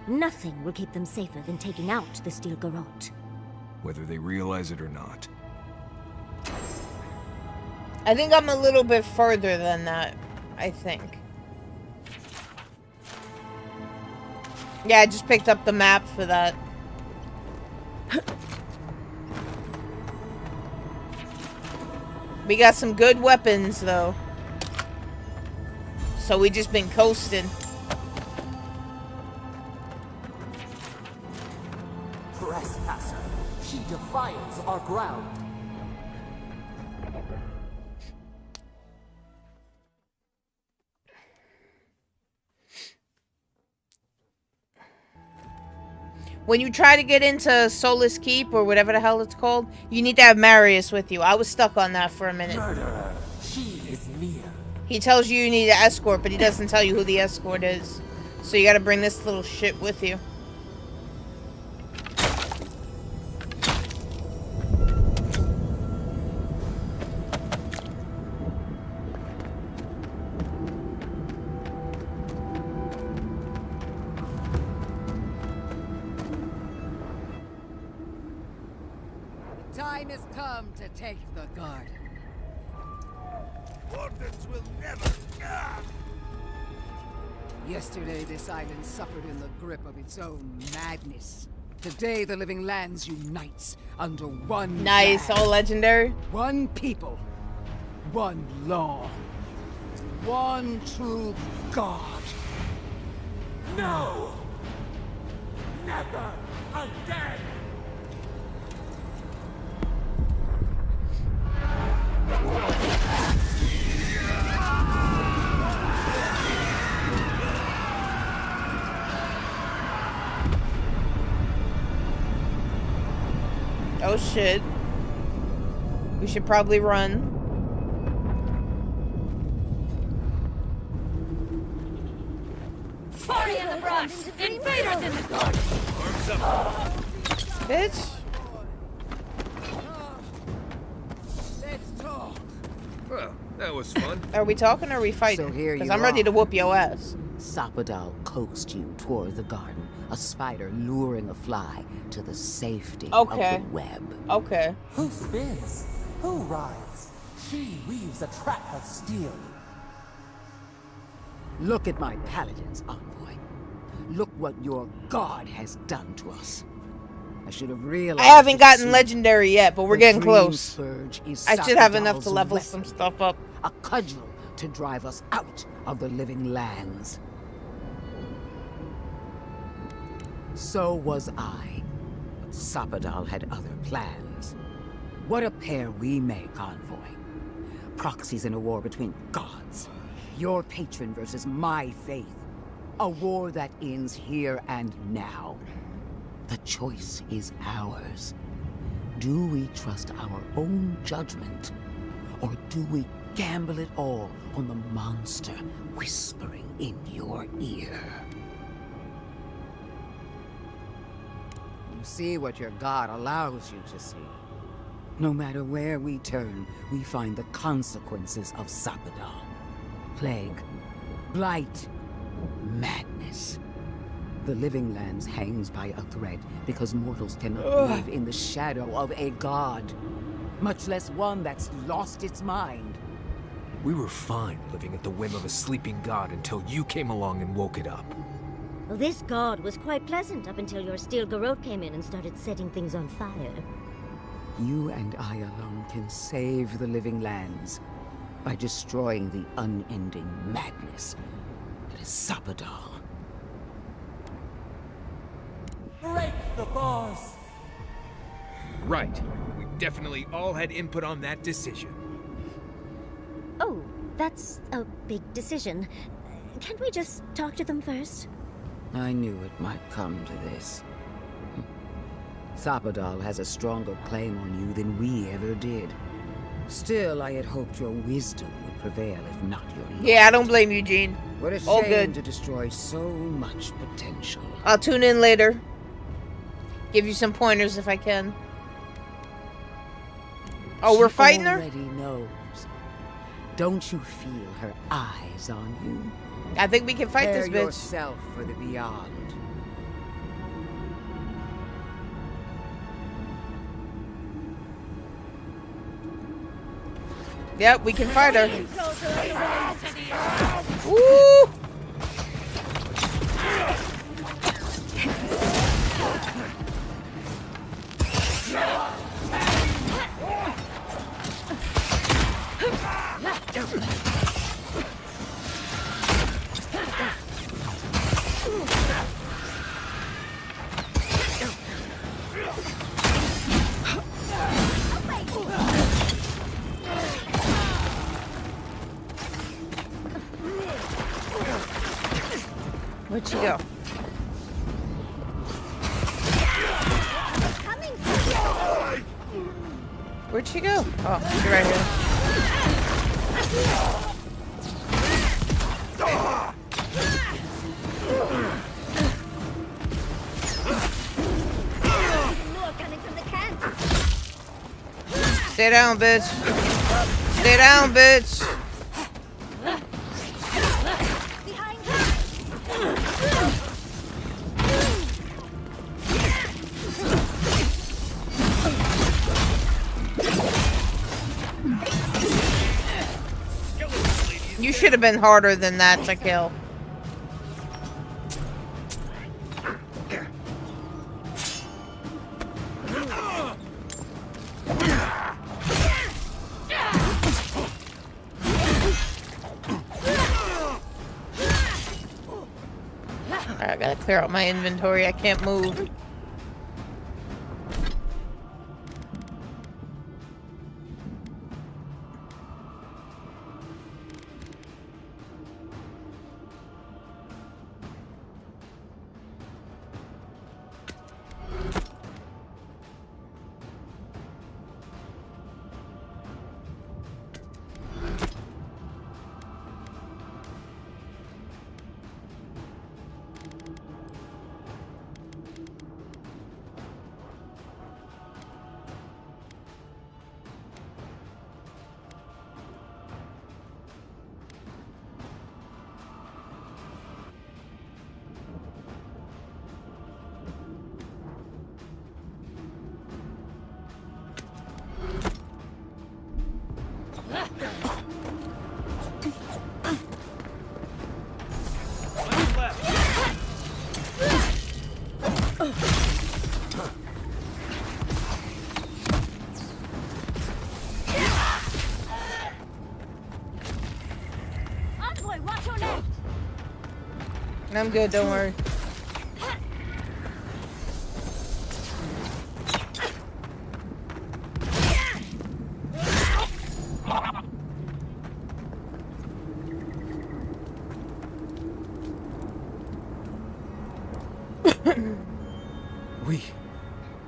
Speaker 7: Nothing will keep them safer than taking out the steel garrote.
Speaker 9: Whether they realize it or not.
Speaker 2: I think I'm a little bit further than that, I think. Yeah, I just picked up the map for that. We got some good weapons, though. So we just been coasting.
Speaker 18: Trespasser, she defiles our ground.
Speaker 2: When you try to get into Soulless Keep, or whatever the hell it's called, you need to have Marius with you. I was stuck on that for a minute.
Speaker 18: Murderer, she is near.
Speaker 2: He tells you need an escort, but he doesn't tell you who the escort is. So you gotta bring this little shit with you.
Speaker 15: Time has come to take the garden.
Speaker 3: Wardens will never.
Speaker 15: Yesterday, this island suffered in the grip of its own madness. Today, the living lands unites under one
Speaker 2: Nice,
Speaker 15: flag.
Speaker 2: all legendary.
Speaker 15: One people, one law, one true God.
Speaker 18: No! Never again!
Speaker 2: Oh shit. We should probably run.
Speaker 8: Party in the brush! Invaders in the garden!
Speaker 2: Bitch.
Speaker 15: Let's talk.
Speaker 9: Well, that was fun.
Speaker 2: Are we talking or are we fighting?
Speaker 15: So here
Speaker 2: Because
Speaker 15: you
Speaker 2: I'm ready
Speaker 15: are.
Speaker 2: to whoop your ass.
Speaker 15: Sapadal coaxed you toward the garden, a spider luring a fly to the safety
Speaker 2: Okay.
Speaker 15: of the web.
Speaker 2: Okay.
Speaker 18: Who spins? Who rides? She weaves a trap of steel.
Speaker 15: Look at my paladins, envoy. Look what your god has done to us. I should have realized.
Speaker 2: I haven't
Speaker 15: it
Speaker 2: gotten
Speaker 15: soon.
Speaker 2: legendary yet, but we're
Speaker 15: The
Speaker 2: getting
Speaker 15: Dream
Speaker 2: close.
Speaker 15: Scourge is
Speaker 2: I should have enough
Speaker 15: Sapadal's
Speaker 2: to level
Speaker 15: weapon,
Speaker 2: some stuff up.
Speaker 15: a cudgel to drive us out of the living lands. So was I. But Sapadal had other plans. What a pair we make, envoy. Proxies in a war between gods. Your patron versus my faith. A war that ends here and now. The choice is ours. Do we trust our own judgment? Or do we gamble it all on the monster whispering in your ear? You see what your god allows you to see. No matter where we turn, we find the consequences of Sapadal. Plague, blight, madness. The living lands hangs by a thread because mortals cannot live in the shadow of a god. Much less one that's lost its mind.
Speaker 9: We were fine living at the whim of a sleeping god until you came along and woke it up.
Speaker 7: Well, this god was quite pleasant up until your steel garrote came in and started setting things on fire.
Speaker 15: You and I alone can save the living lands by destroying the unending madness that is Sapadal.
Speaker 18: Break the bars!
Speaker 9: Right. We definitely all had input on that decision.
Speaker 7: Oh, that's a big decision. Can't we just talk to them first?
Speaker 15: I knew it might come to this. Sapadal has a stronger claim on you than we ever did. Still, I had hoped your wisdom would prevail, if not your logic.
Speaker 2: Yeah, I don't blame you, Gene.
Speaker 15: What a
Speaker 2: All
Speaker 15: shame
Speaker 2: good.
Speaker 15: to destroy so much potential.
Speaker 2: I'll tune in later. Give you some pointers if I can. Oh, we're fighting her?
Speaker 15: She already knows. Don't you feel her eyes on you?
Speaker 2: I think we can fight
Speaker 15: Prepare
Speaker 2: this bitch.
Speaker 15: yourself for the beyond.
Speaker 2: Yep, we can fight her. Woo! Where'd she go? Where'd she go? Oh, she's right here. Stay down, bitch. Stay down, bitch. You should have been harder than that to kill. Alright, I gotta clear out my inventory. I can't move. I'm good, don't worry.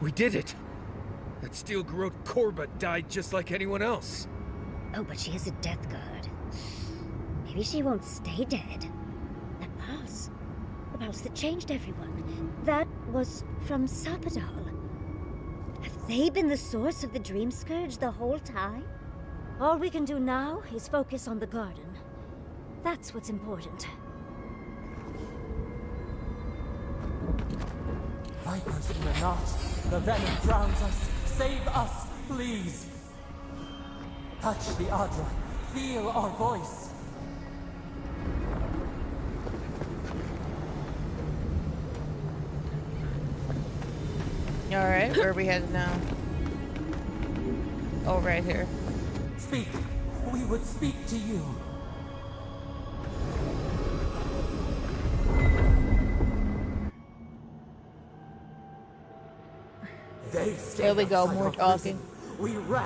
Speaker 9: We did it! That steel garrote Korba died just like anyone else.
Speaker 7: Oh, but she is a death guard. Maybe she won't stay dead. That pulse. The pulse that changed everyone. That was from Sapadal. Have they been the source of the Dream Scourge the whole time? All we can do now is focus on the garden. That's what's important.
Speaker 18: Vipers in the knot. The venom drowns us. Save us, please. Touch the Adra. Feel our voice.
Speaker 2: Alright, where are we headed now? Oh, right here.
Speaker 18: Speak. We would speak to you.
Speaker 2: There we go, more talking.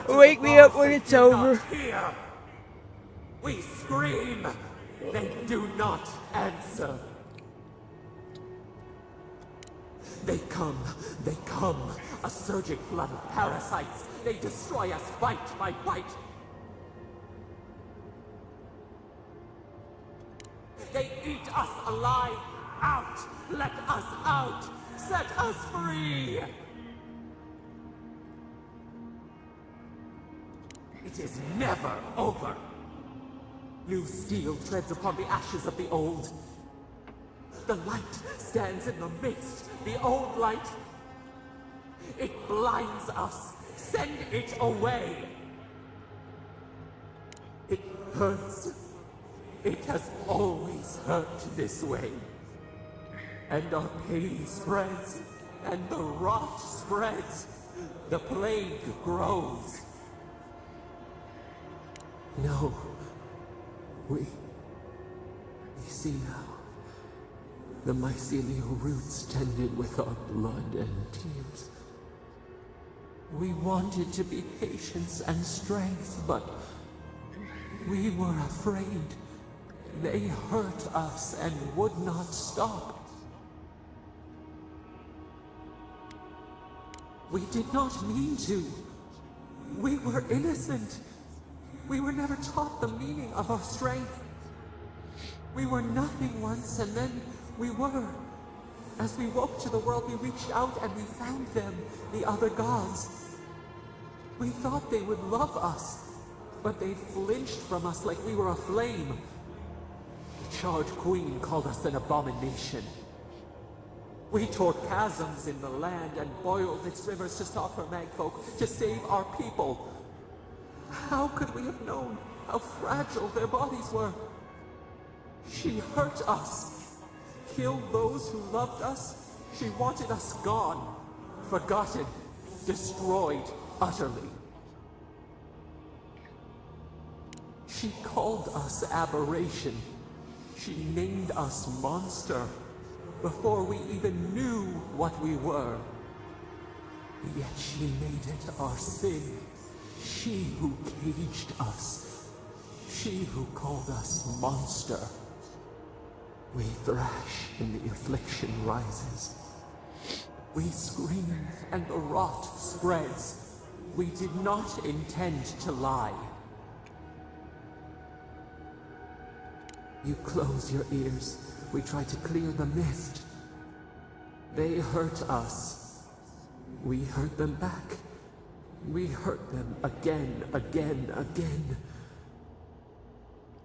Speaker 18: Wake me up when it's over. We scream. They do not answer. They come. A surging flood of parasites. They destroy us bite by bite. They eat us alive! Out! Let us out! Set us free! It is never over! New steel treads upon the ashes of the old. The light stands in the midst, the old light. It blinds us. Send it away! It hurts. It has always hurt this way. And our pain spreads, and the rot spreads. The plague grows. No. We see now. The mycelial roots tended with our blood and tears. We wanted to be patience and strength, but we were afraid. They hurt us and would not stop. We did not mean to. We were innocent. We were never taught the meaning of our strength. We were nothing once, and then we were. As we woke to the world, we reached out and we found them, the other gods. We thought they would love us, but they flinched from us like we were a flame. The charred queen called us an abomination. We tore chasms in the land and boiled its rivers to stop her magfolk, to save our people. How could we have known how fragile their bodies were? She hurt us, killed those who loved us. She wanted us gone, forgotten, destroyed utterly. She called us aberration. She named us monster before we even knew what we were. Yet she made it our sin. She who caged us. She who called us monster. We thrash and the affliction rises. We scream and the rot spreads. We did not intend to lie. You close your ears. We try to clear the mist. They hurt us. We hurt them back. We hurt them again, again, again.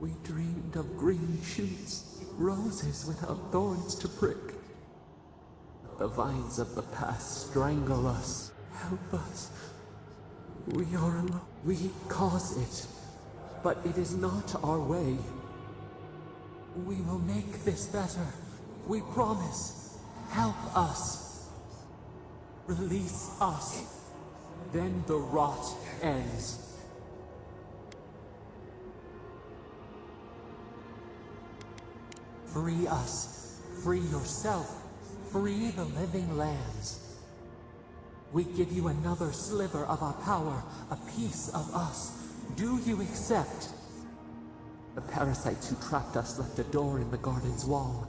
Speaker 18: We dreamed of green shoots, roses without thorns to prick. The vines of the past strangle us. Help us. We are alone. We cause it, but it is not our way. We will make this better. We promise. Help us. Release us. Then the rot ends. Free us. Free yourself. Free the living lands. We give you another sliver of our power, a piece of us. Do you accept? The parasites who trapped us left a door in the garden's wall.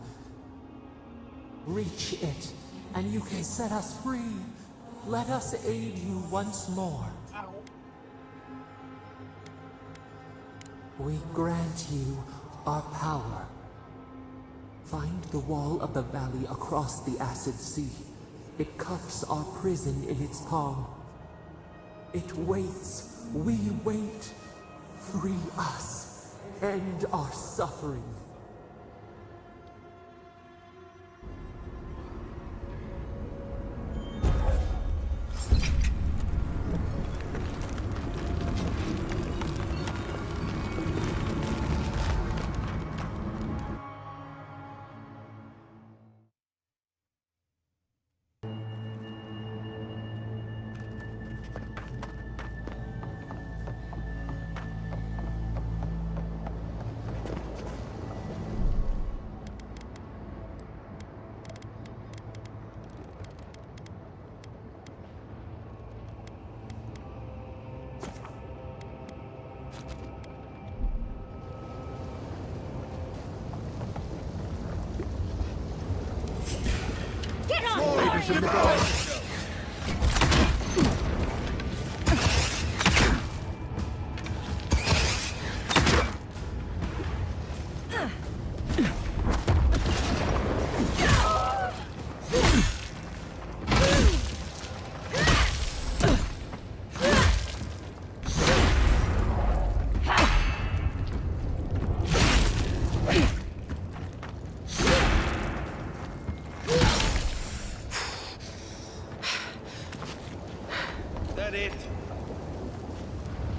Speaker 18: Reach it, and you can set us free. Let us aid you once more. We grant you our power. Find the wall of the valley across the acid sea. It cups our prison in its palm. It waits. We wait. Free us. End our suffering.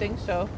Speaker 2: think so.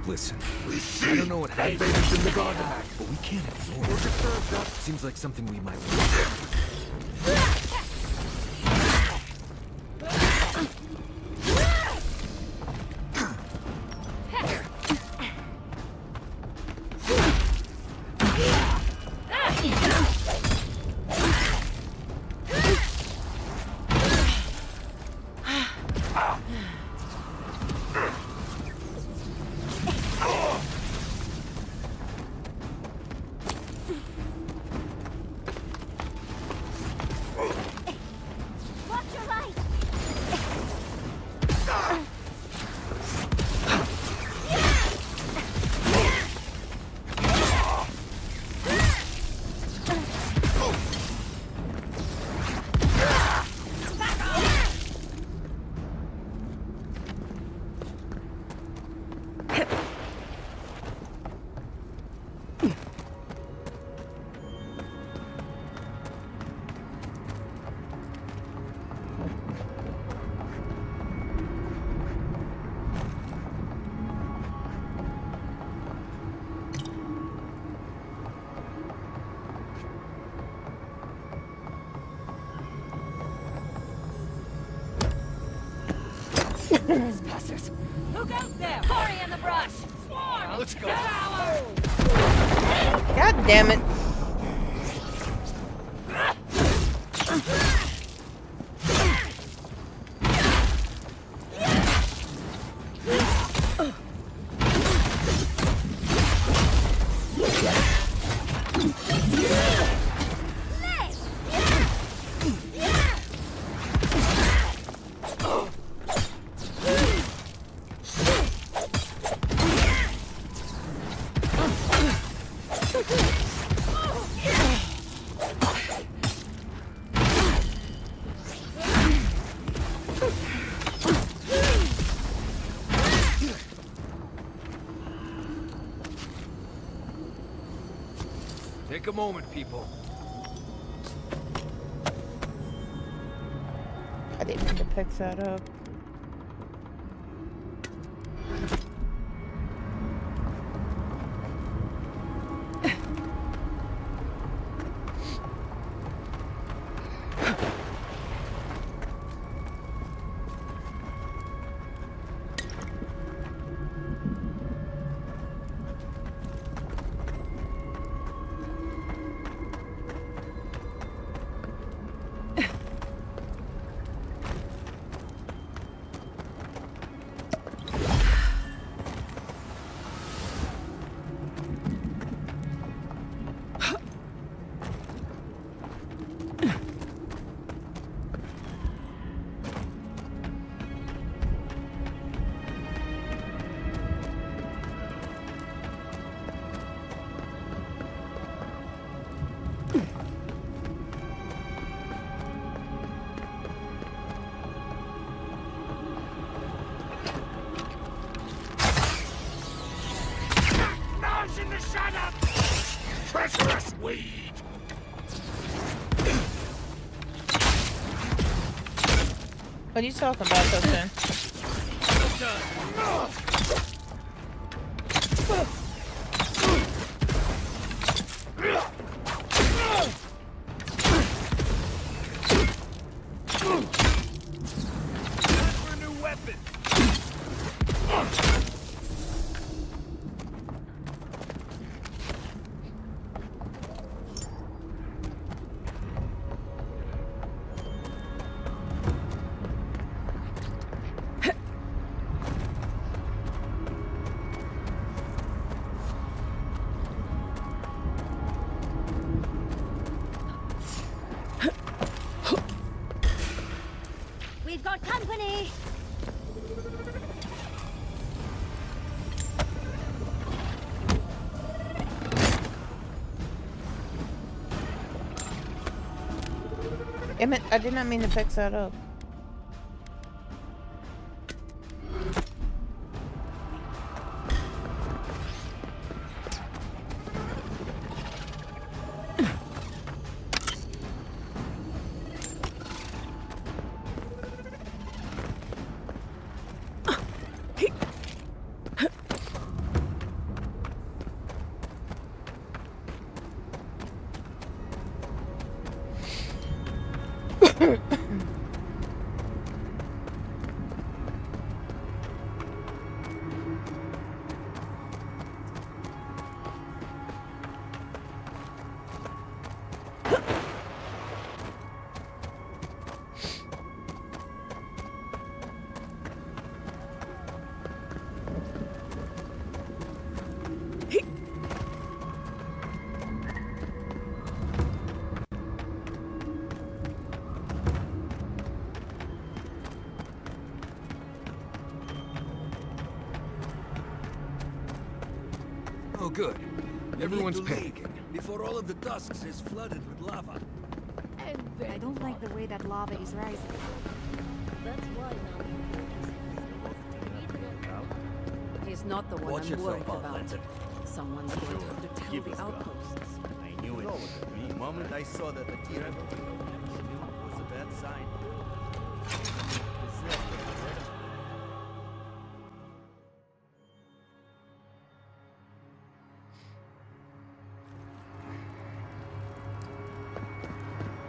Speaker 9: Listen, I don't know what happened in the GODLIKE, but we can't ignore it. Seems like something we might want.
Speaker 8: Trespassers! Look out there! Hurry in the brush! Swarm!
Speaker 19: Let's go!
Speaker 2: God damn it.
Speaker 9: Take a moment, people.
Speaker 2: I didn't mean to pick that up.
Speaker 11: treacherous weed!
Speaker 2: What are you talking about, Tosin?
Speaker 7: We've got company!
Speaker 2: I did not mean to fix that up.
Speaker 9: Oh, good. Everyone's panicking.
Speaker 11: Before all of the tusks is flooded with lava.
Speaker 17: I don't like the way that lava is rising.
Speaker 14: That's why now.
Speaker 17: He's not the one
Speaker 11: Watch
Speaker 17: I'm
Speaker 11: yourself,
Speaker 17: worried about.
Speaker 11: Outlander.
Speaker 17: Someone's going to have to tell
Speaker 11: Give
Speaker 17: the
Speaker 11: us God.
Speaker 17: outposts.
Speaker 11: I knew it. The moment I saw that the kid was a bad sign.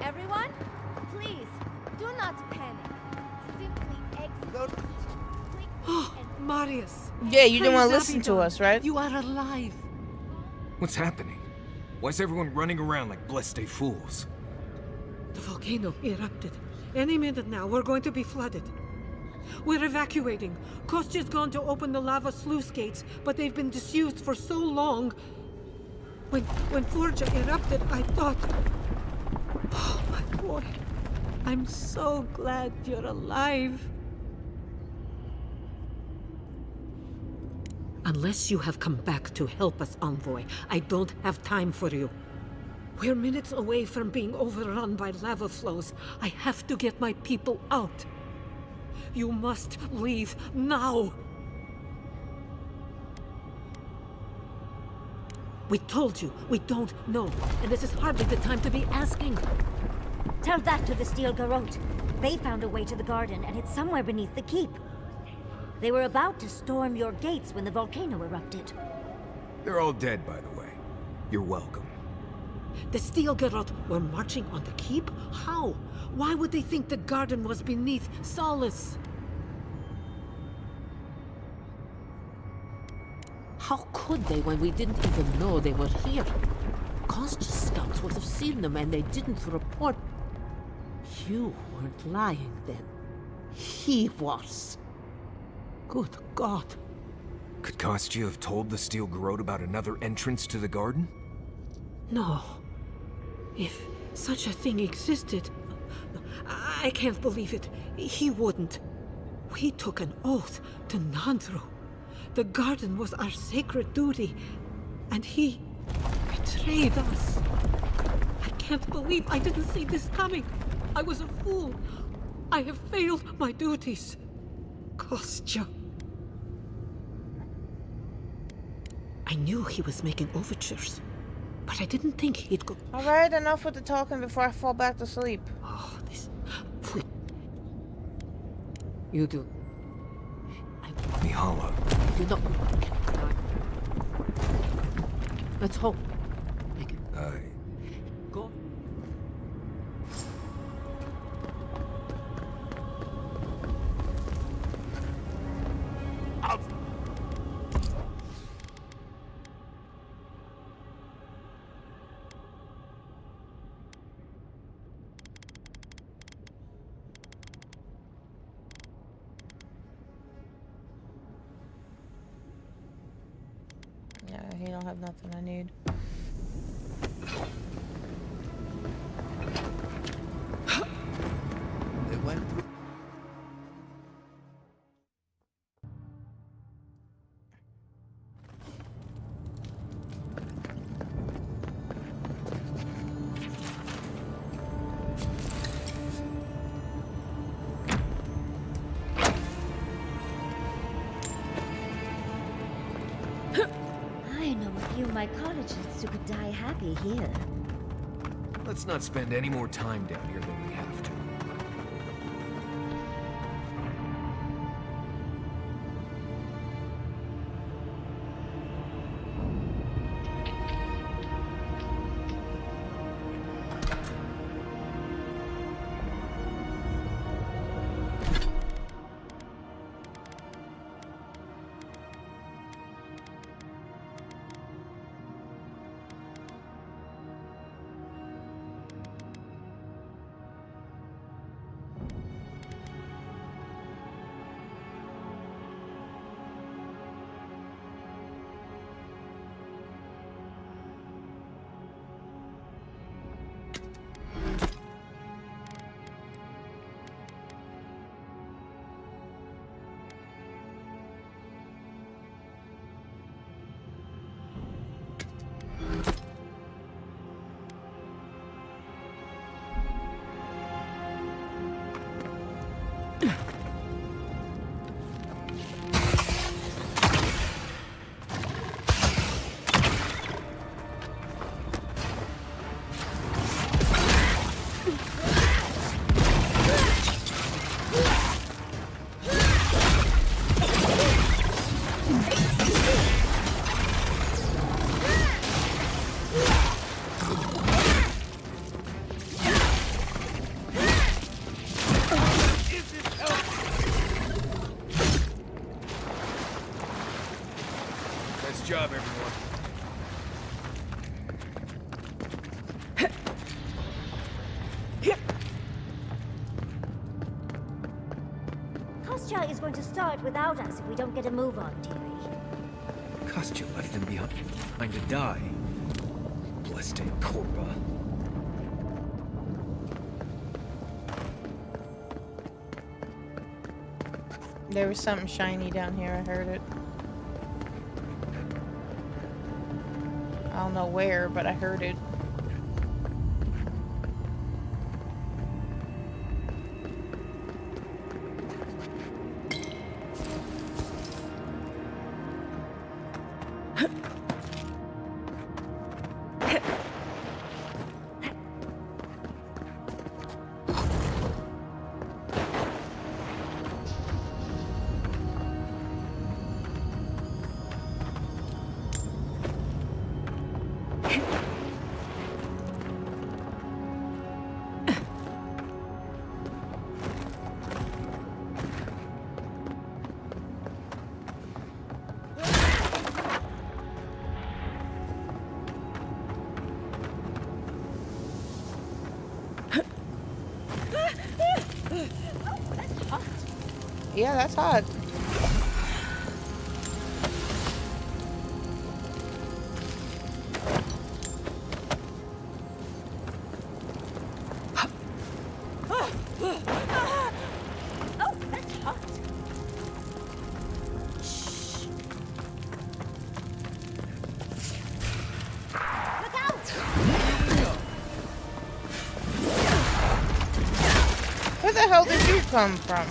Speaker 14: Everyone, please, do not panic. Simply exit.
Speaker 12: Oh, Marius.
Speaker 2: Yeah, you didn't want to
Speaker 12: Praise
Speaker 2: listen to
Speaker 12: Abaddon.
Speaker 2: us, right?
Speaker 12: You are alive.
Speaker 9: What's happening? Why is everyone running around like blessed fools?
Speaker 12: The volcano erupted. Any minute now, we're going to be flooded. We're evacuating. Kostya's gone to open the lava sluice gates, but they've been disused for so long. When Forja erupted, I thought... Oh, my boy. I'm so glad you're alive. Unless you have come back to help us, Envoy, I don't have time for you. We're minutes away from being overrun by lava flows. I have to get my people out. You must leave now. We told you, we don't know, and this is hardly the time to be asking.
Speaker 7: Tell that to the Steel Garrote. They found a way to the garden, and it's somewhere beneath the keep. They were about to storm your gates when the volcano erupted.
Speaker 9: They're all dead, by the way. You're welcome.
Speaker 12: The Steel Garrote were marching on the keep? How? Why would they think the garden was beneath Solace?
Speaker 20: How could they when we didn't even know they were here? Kostya's scouts would have seen them and they didn't report. You weren't lying then. He was. Good God.
Speaker 9: Could Kostya have told the Steel Garrote about another entrance to the garden?
Speaker 12: No. If such a thing existed, I can't believe it. He wouldn't. We took an oath to Nandru. The garden was our sacred duty, and he betrayed us. I can't believe I didn't see this coming. I was a fool. I have failed my duties. Kostya. I knew he was making overtures. But I didn't think he'd go.
Speaker 2: Alright, enough with the talking before I fall back to sleep.
Speaker 12: Oh, this. You do.
Speaker 9: Mihala.
Speaker 20: You know. Let's hope. Go.
Speaker 2: Yeah, he don't have nothing I need.
Speaker 3: They went through.
Speaker 7: I know a few of my collegists who could die happy here.
Speaker 9: Let's not spend any more time down here than we have to. Nice job, everyone.
Speaker 7: Kostya is going to start without us if we don't get a move on, dearie.
Speaker 9: Kostya left them behind to die. Blessed Korba.
Speaker 2: There was something shiny down here, I heard it. I don't know where, but I heard it. Yeah, that's hot.
Speaker 14: Oh, that's hot. Look out!
Speaker 2: Where the hell did you come from?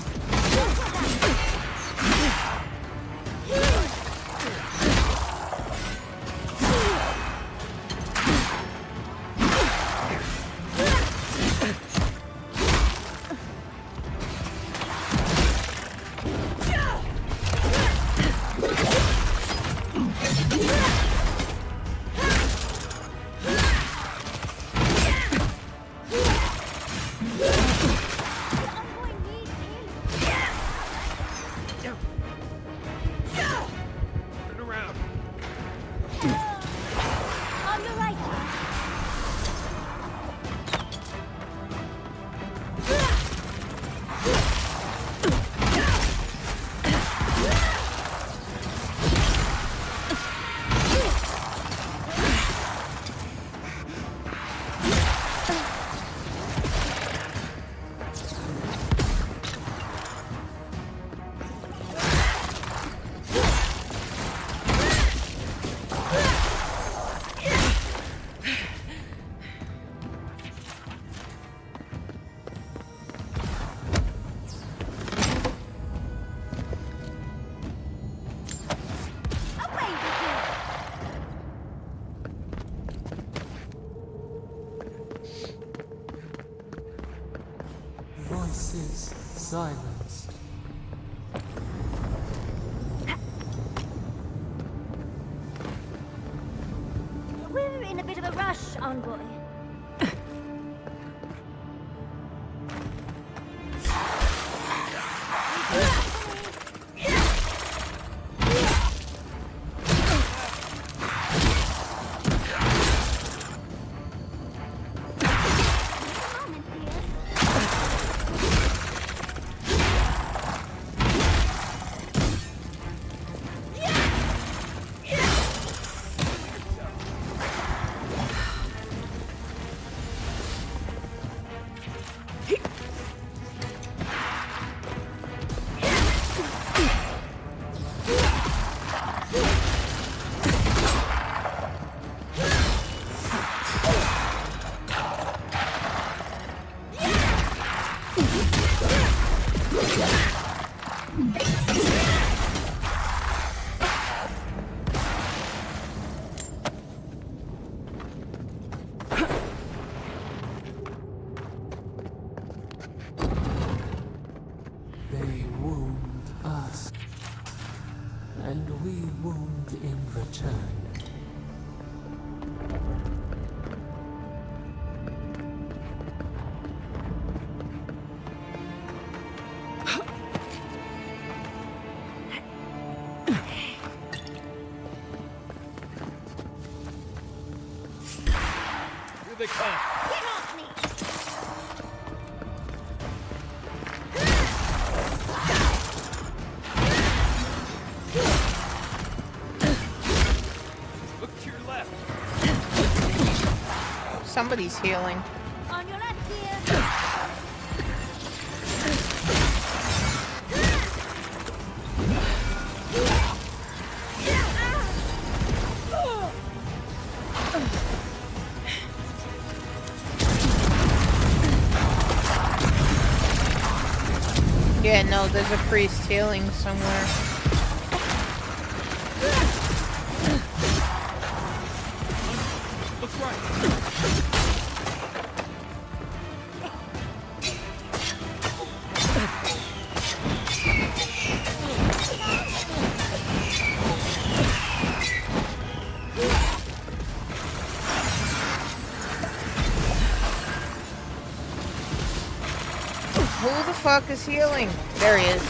Speaker 18: is silence.
Speaker 7: We're in a bit of a rush, Envoy.
Speaker 18: They wound us, and we wound in return.
Speaker 11: Here they come.
Speaker 7: Get off me!
Speaker 11: Look to your left.
Speaker 2: Somebody's healing.
Speaker 7: On your left, dear.
Speaker 2: Yeah, no, there's a priest healing somewhere.
Speaker 11: Looks right.
Speaker 2: Who the fuck is healing? There he is.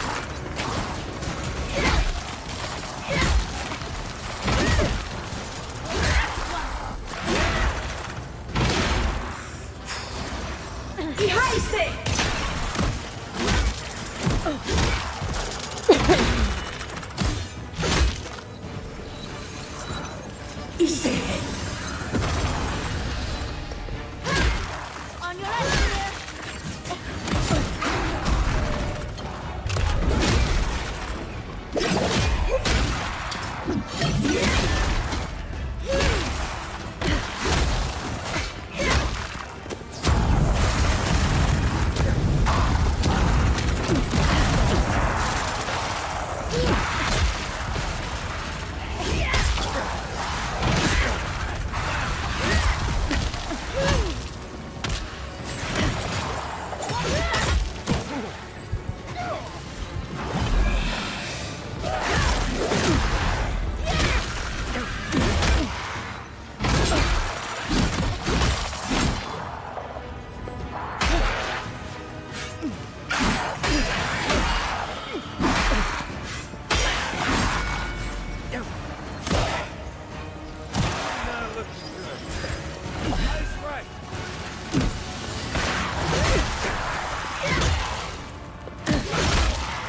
Speaker 7: On your left, dear.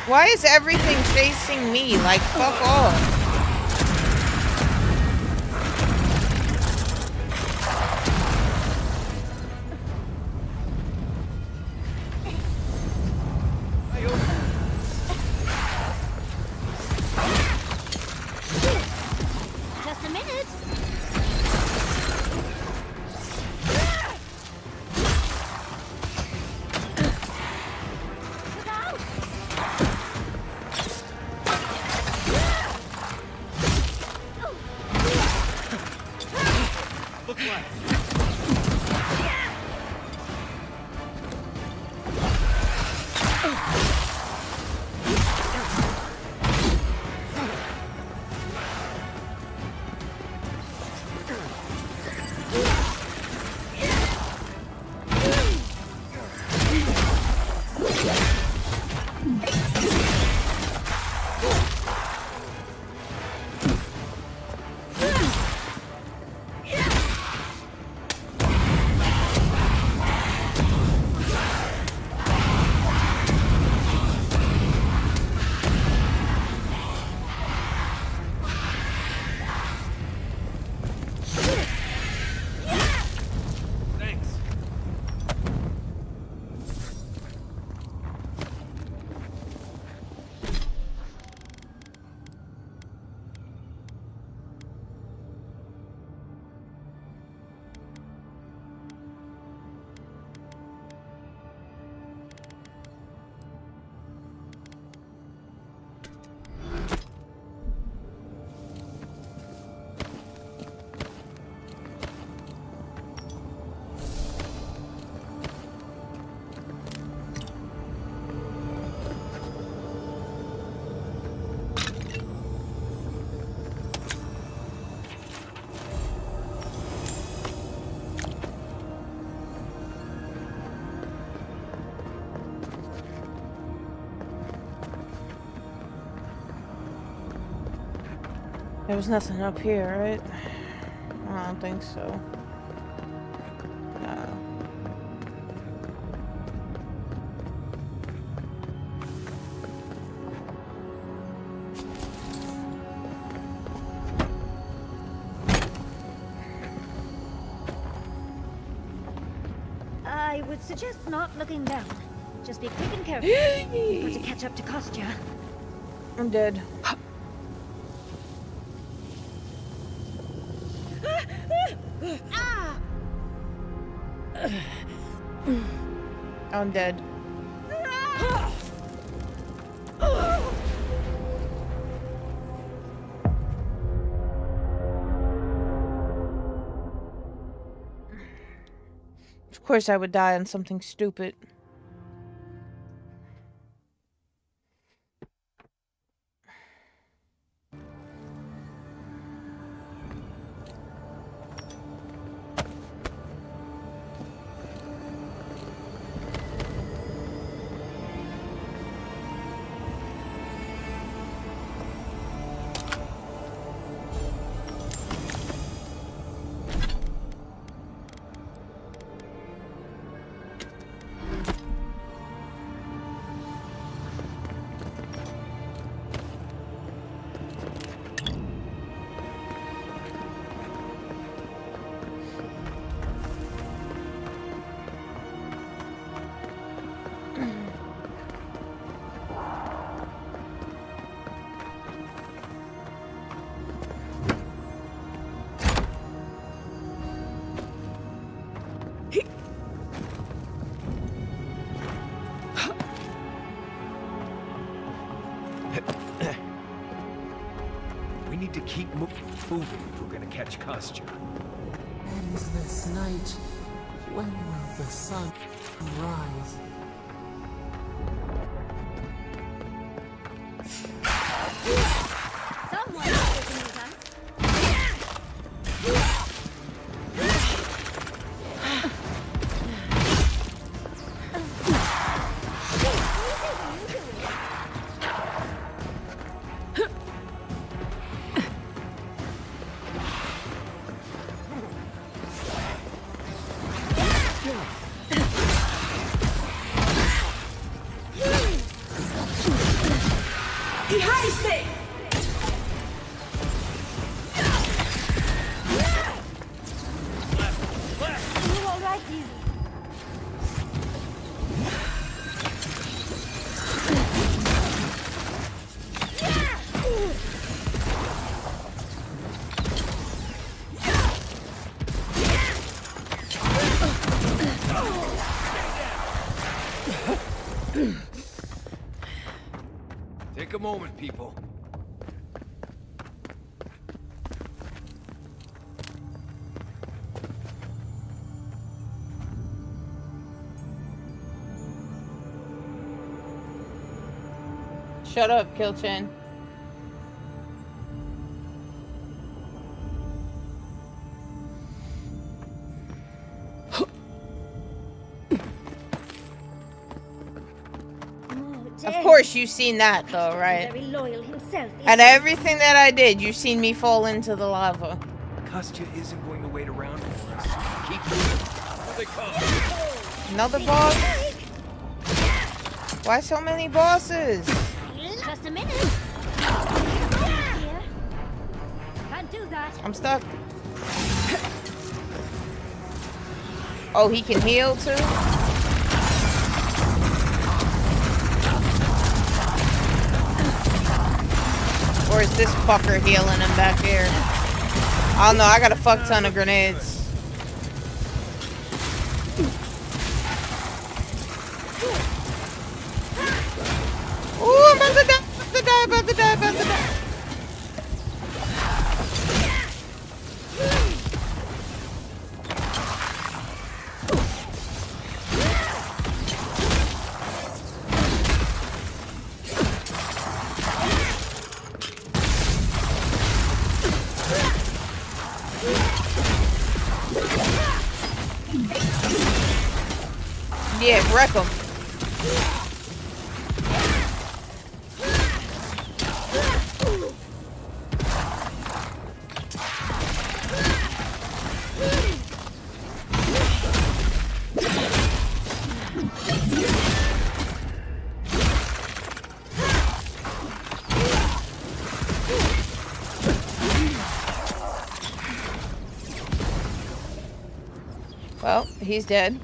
Speaker 2: Why is everything chasing me? Like, fuck off.
Speaker 7: Just a minute. Look out!
Speaker 2: There was nothing up here, right? I don't think so. No.
Speaker 7: I would suggest not looking down. Just be quick and careful. You've got to catch up to Kostya.
Speaker 2: I'm dead. I'm dead. Of course I would die on something stupid.
Speaker 9: We need to keep moving if we're gonna catch Kostya.
Speaker 18: Ends this night. When will the sun rise?
Speaker 7: Someone is taking his time.
Speaker 9: Take a moment, people.
Speaker 2: Shut up, Kilchin. Of course you've seen that though, right?
Speaker 7: Very loyal himself.
Speaker 2: And everything that I did, you've seen me fall into the lava.
Speaker 9: Kostya isn't going to wait around for us. Keep moving. Here they come.
Speaker 2: Another boss? Why so many bosses?
Speaker 7: Just a minute. Can't do that.
Speaker 2: I'm stuck. Oh, he can heal too? Or is this fucker healing him back here? I don't know, I got a fuck ton of grenades. Ooh, I'm about to die, about to die, about to die. Yeah, wreck him. He's dead.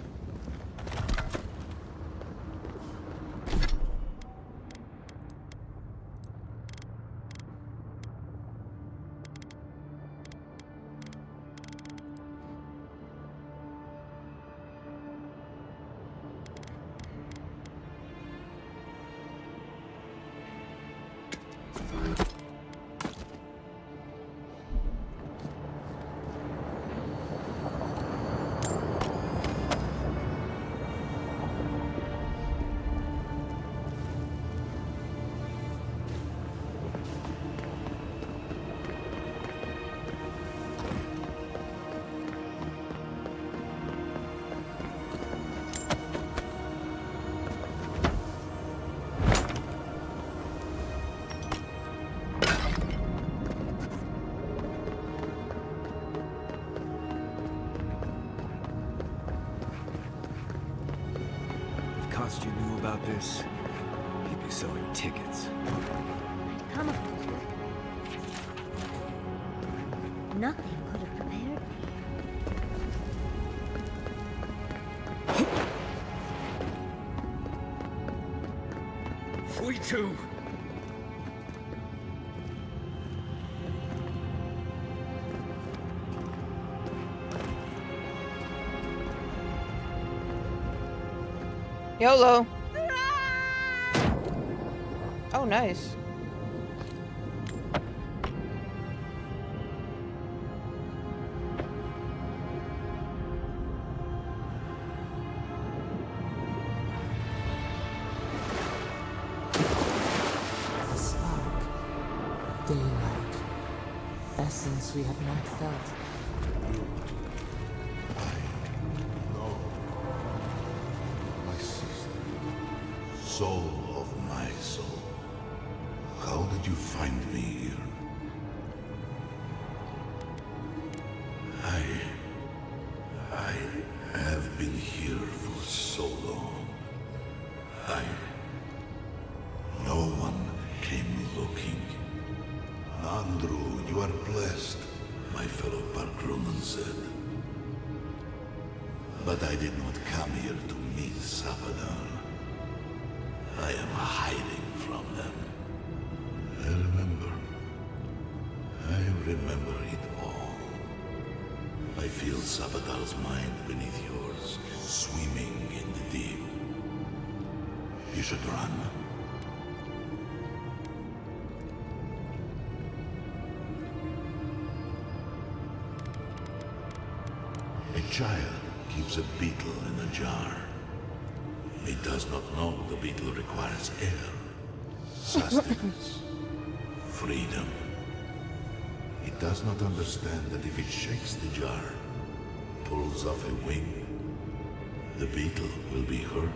Speaker 9: If Kostya knew about this, he'd be selling tickets.
Speaker 7: Come on. Nothing could have prepared me.
Speaker 9: We too.
Speaker 2: YOLO. Oh, nice.
Speaker 18: A spark. Daylight. Essence we have not felt.
Speaker 21: My sister, soul of my soul, how did you find me here? I have been here for so long. No one came looking. Andrew, you are blessed, my fellow Parkrunan said. But I did not come here to meet Sapadar. I am hiding from them. I remember it all. I feel Sapadar's mind beneath yours, swimming in the deep. You should run. A child keeps a beetle in a jar. It does not know the beetle requires air, sustenance, freedom. It does not understand that if it shakes the jar, pulls off a wing, the beetle will be hurt.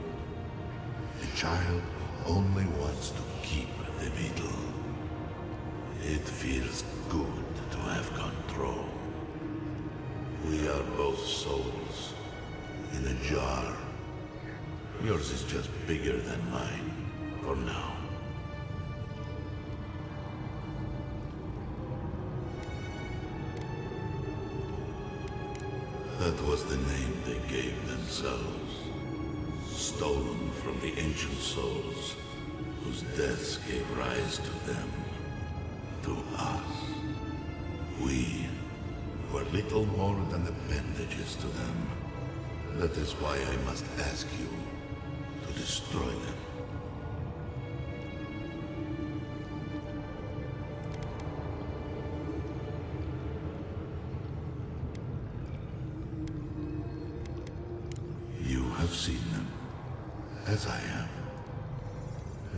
Speaker 21: The child only wants to keep the beetle. It feels good to have control. We are both souls in a jar. Yours is just bigger than mine, for now. That was the name they gave themselves. Stolen from the ancient souls, whose deaths gave rise to them, to us. We were little more than appendages to them. That is why I must ask you to destroy them. You have seen them, as I have.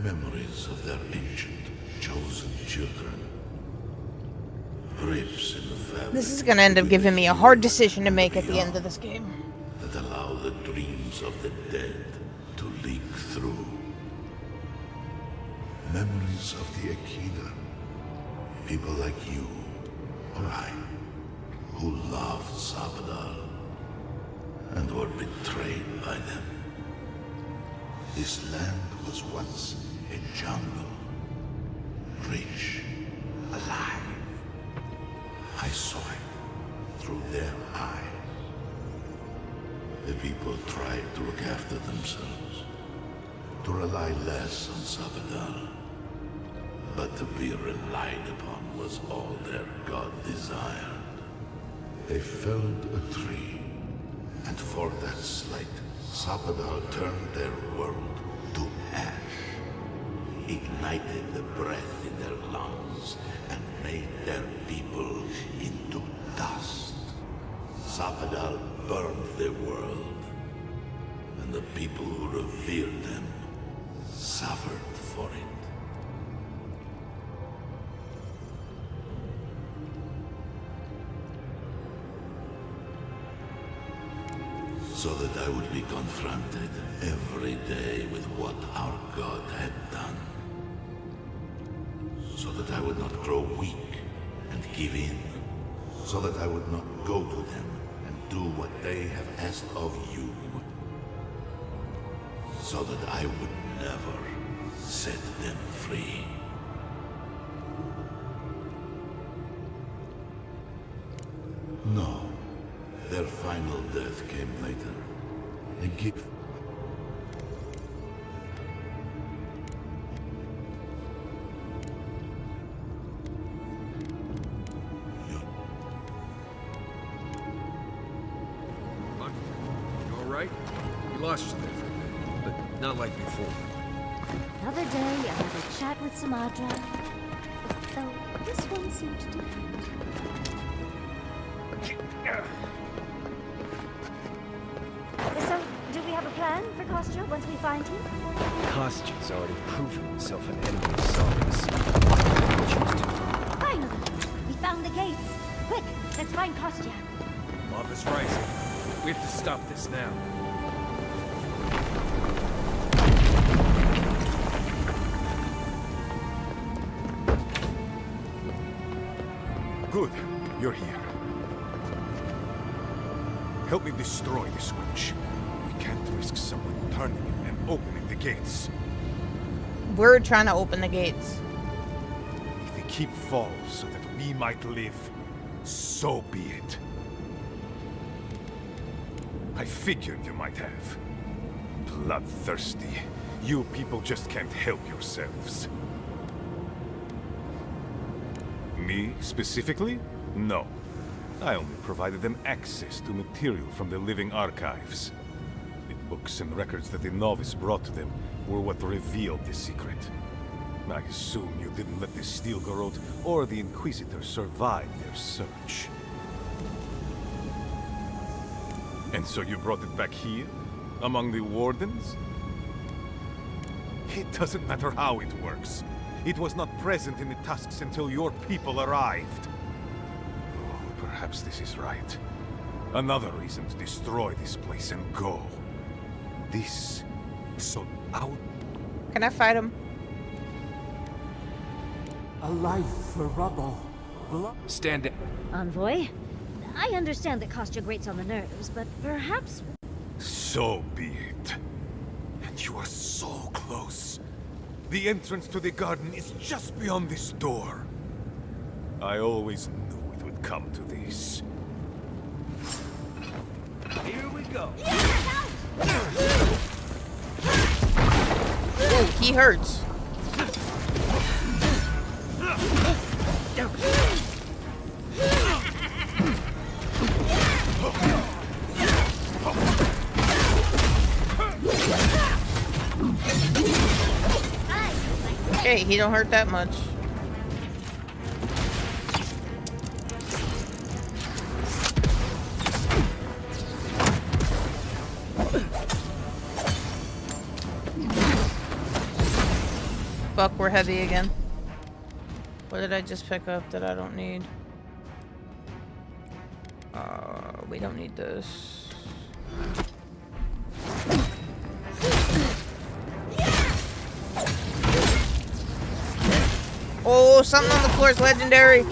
Speaker 21: Memories of their ancient, chosen children. Rips in the fabric.
Speaker 2: This is gonna end up giving me a hard decision to make at the end of this game.
Speaker 21: That allow the dreams of the dead to leak through. Memories of the Akida. People like you, or I, who loved Sapadal and were betrayed by them. This land was once a jungle, rich, alive. I saw it through their eyes. the people tried to look after themselves, to rely less on Sabadal. But to be relied upon was all their god desired. They felled a tree, and for that slight, Sabadal turned their world to ash, ignited the breath in their lungs, and made their people into dust. Sabadal burned the world, and the people who revered them suffered for it. So that I would be confronted every day with what our God had done. So that I would not grow weak and give in. So that I would not go to them and do what they have asked of you. So that I would never set them free. No. Their final death came later. A gift.
Speaker 9: You alright? We lost you there for a bit, but not like before.
Speaker 7: Another day, another chat with Samadra. Though this one seemed different. So, do we have a plan for Kostya once we find him?
Speaker 16: Kostya's already proven himself an enemy of Solomon's.
Speaker 7: Finally! We found the gates! Quick, let's find Kostya.
Speaker 9: Mob is rising. We have to stop this now.
Speaker 13: Good, you're here. Help me destroy this witch. We can't risk someone turning it and opening the gates.
Speaker 2: We're trying to open the gates.
Speaker 13: If the keep falls so that we might live, so be it. I figured you might have. Bloodthirsty. You people just can't help yourselves. Me, specifically? No. I only provided them access to material from the living archives. The books and records that the novice brought to them were what revealed the secret. I assume you didn't let the Steel Garrote or the Inquisitor survive their search. And so you brought it back here? Among the Wardens? It doesn't matter how it works. It was not present in the tusks until your people arrived. Oh, perhaps this is right. Another reason to destroy this place and go. This so out.
Speaker 2: Can I fight him?
Speaker 18: A life for rubble.
Speaker 9: Stand down.
Speaker 7: Envoy? I understand that Kostya grates on the nerves, but perhaps...
Speaker 13: So be it. And you are so close. The entrance to the garden is just beyond this door. I always knew it would come to this.
Speaker 11: Here we go.
Speaker 2: Whoa, he hurts. Hey, he don't hurt that much. Fuck, we're heavy again. What did I just pick up that I don't need? We don't need this. Oh, something on the floor is legendary.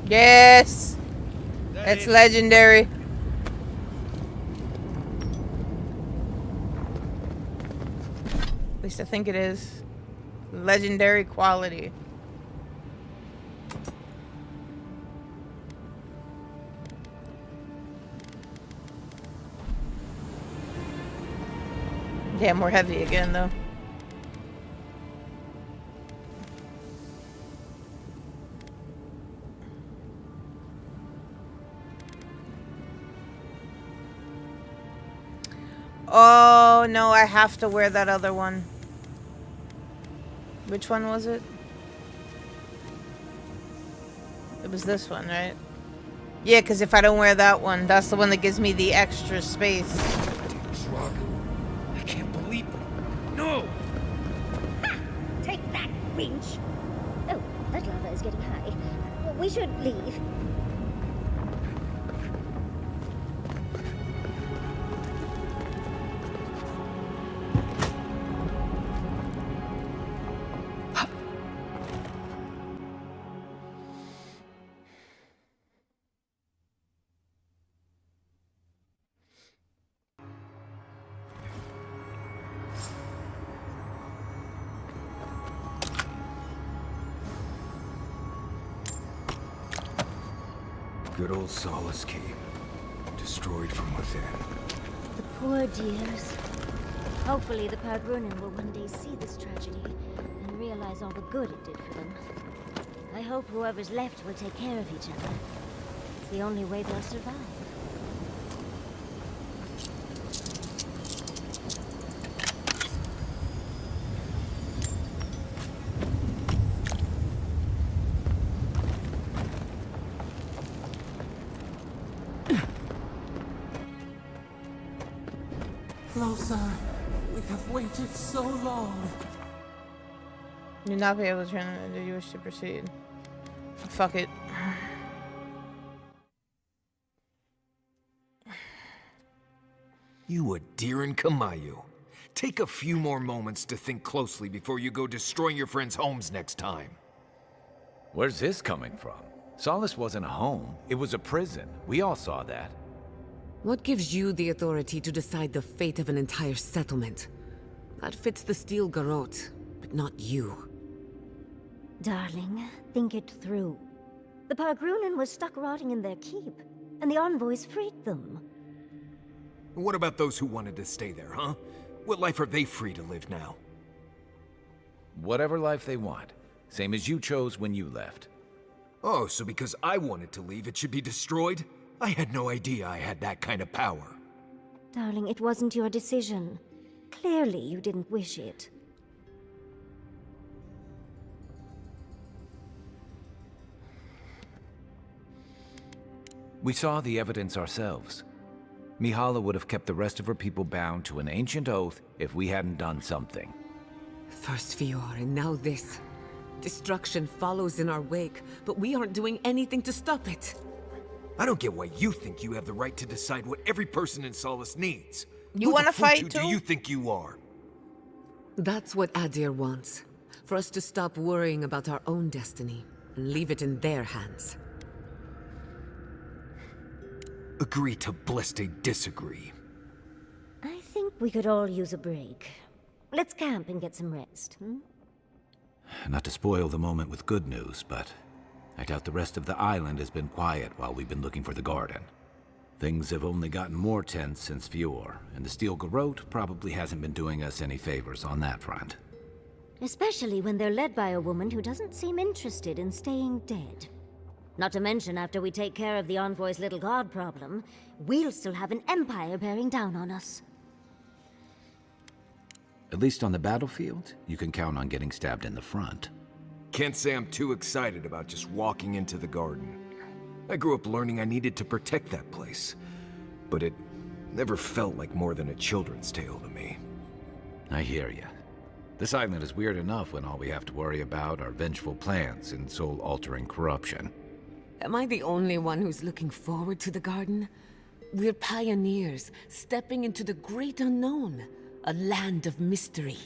Speaker 2: Yes, it's legendary. least I think it is. Legendary quality. Damn, we're heavy again, though. Oh, no, I have to wear that other one. Which one was it? It was this one, right? Yeah, because if I don't wear that one, that's the one that gives me the extra space.
Speaker 9: I can't believe it. No!
Speaker 7: Ha! Take that, winch! Oh, that lava is getting high. We should leave.
Speaker 9: Good old Solace Keep. Destroyed from within.
Speaker 7: The poor dears. Hopefully the Pargrunin will one day see this tragedy and realize all the good it did for them. I hope whoever's left will take care of each other. It's the only way they'll survive.
Speaker 18: Closer. We have waited so long.
Speaker 2: You'll not be able to turn it. Do you wish to proceed? Fuck it.
Speaker 9: You Adiran Kamayu. Take a few more moments to think closely before you go destroying your friends' homes next time.
Speaker 1: Where's this coming from? Solace wasn't a home. It was a prison. We all saw that.
Speaker 12: What gives you the authority to decide the fate of an entire settlement? That fits the Steel Garrote, but not you.
Speaker 7: Darling, think it through. The Pargrunin was stuck rotting in their keep, and the envoys freed them.
Speaker 9: What about those who wanted to stay there, huh? What life are they free to live now?
Speaker 1: Whatever life they want. Same as you chose when you left.
Speaker 9: Oh, so because I wanted to leave, it should be destroyed? I had no idea I had that kind of power.
Speaker 7: Darling, it wasn't your decision. Clearly, you didn't wish it.
Speaker 1: We saw the evidence ourselves. Mihala would have kept the rest of her people bound to an ancient oath if we hadn't done something.
Speaker 12: First Fior, and now this. Destruction follows in our wake, but we aren't doing anything to stop it.
Speaker 9: I don't get why you think you have the right to decide what every person in Solace needs.
Speaker 2: You want to fight too?
Speaker 9: Who do you think you are?
Speaker 12: That's what Adir wants. For us to stop worrying about our own destiny and leave it in their hands.
Speaker 9: Agree to bliste disagree.
Speaker 7: I think we could all use a break. Let's camp and get some rest, hmm?
Speaker 1: Not to spoil the moment with good news, but I doubt the rest of the island has been quiet while we've been looking for the garden. Things have only gotten more tense since Fior, and the Steel Garrote probably hasn't been doing us any favors on that front.
Speaker 7: Especially when they're led by a woman who doesn't seem interested in staying dead. Not to mention, after we take care of the Envoy's little god problem, we'll still have an empire bearing down on us.
Speaker 1: At least on the battlefield, you can count on getting stabbed in the front.
Speaker 9: Can't say I'm too excited about just walking into the garden. I grew up learning I needed to protect that place, but it never felt like more than a children's tale to me.
Speaker 1: I hear ya. This island is weird enough when all we have to worry about are vengeful plans and soul-altering corruption.
Speaker 12: Am I the only one who's looking forward to the garden? We're pioneers, stepping into the great unknown, a land of mystery.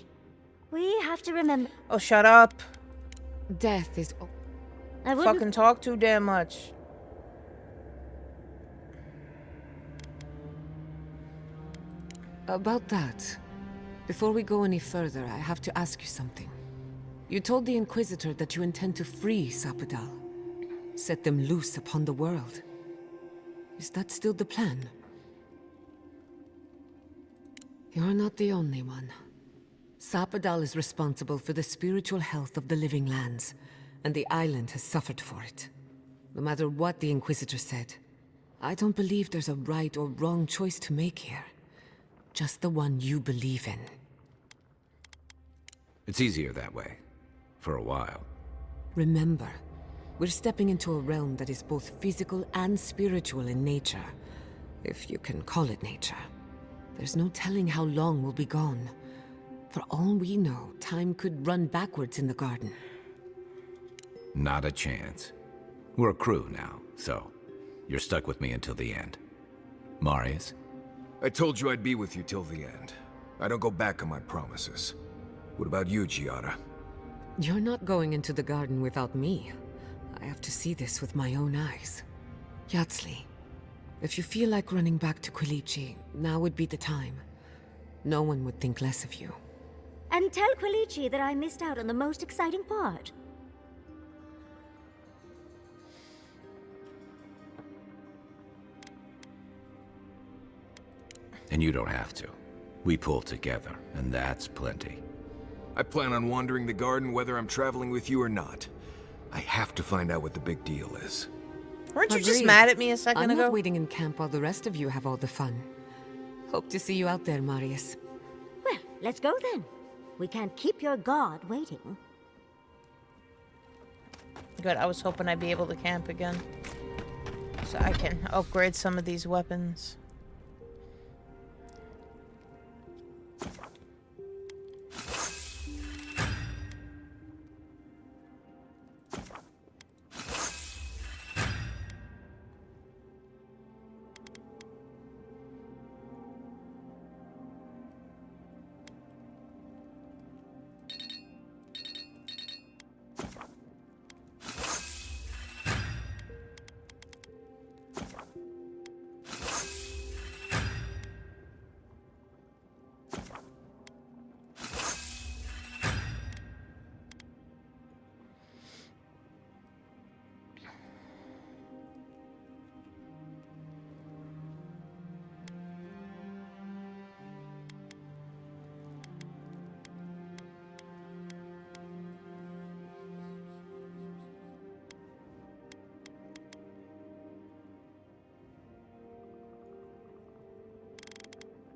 Speaker 7: We have to remember...
Speaker 2: Oh, shut up.
Speaker 12: Death is...
Speaker 7: I wouldn't...
Speaker 2: Fucking talk too damn much.
Speaker 12: About that,
Speaker 20: Before we go any further, I have to ask you something. You told the Inquisitor that you intend to free Sapadal, set them loose upon the world. Is that still the plan? You're not the only one. Sapadal is responsible for the spiritual health of the living lands, and the island has suffered for it. No matter what the Inquisitor said, I don't believe there's a right or wrong choice to make here. Just the one you believe in.
Speaker 1: It's easier that way. For a while.
Speaker 20: Remember, we're stepping into a realm that is both physical and spiritual in nature. If you can call it nature. There's no telling how long we'll be gone. For all we know, time could run backwards in the garden.
Speaker 1: Not a chance. We're a crew now, so you're stuck with me until the end. Marius?
Speaker 9: I told you I'd be with you till the end. I don't go back on my promises. What about you, Giada?
Speaker 20: You're not going into the garden without me. I have to see this with my own eyes. Yatsli, if you feel like running back to Quilichi, now would be the time. No one would think less of you.
Speaker 7: And tell Quilichi that I missed out on the most exciting part.
Speaker 1: And you don't have to. We pull together, and that's plenty.
Speaker 9: I plan on wandering the garden whether I'm traveling with you or not. I have to find out what the big deal is.
Speaker 2: Weren't you just mad at me a second
Speaker 20: I'm
Speaker 2: ago?
Speaker 20: not waiting in camp while the rest of you have all the fun. Hope to see you out there, Marius.
Speaker 7: Well, let's go then. We can't keep your god waiting.
Speaker 2: Good, I was hoping I'd be able to camp again. So I can upgrade some of these weapons.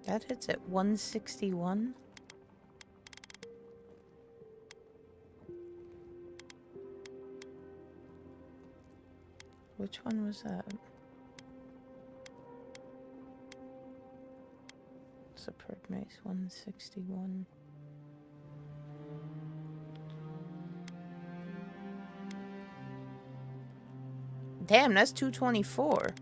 Speaker 2: That hits at 161. Which one was that? Superb Mace 161. Damn, that's 224.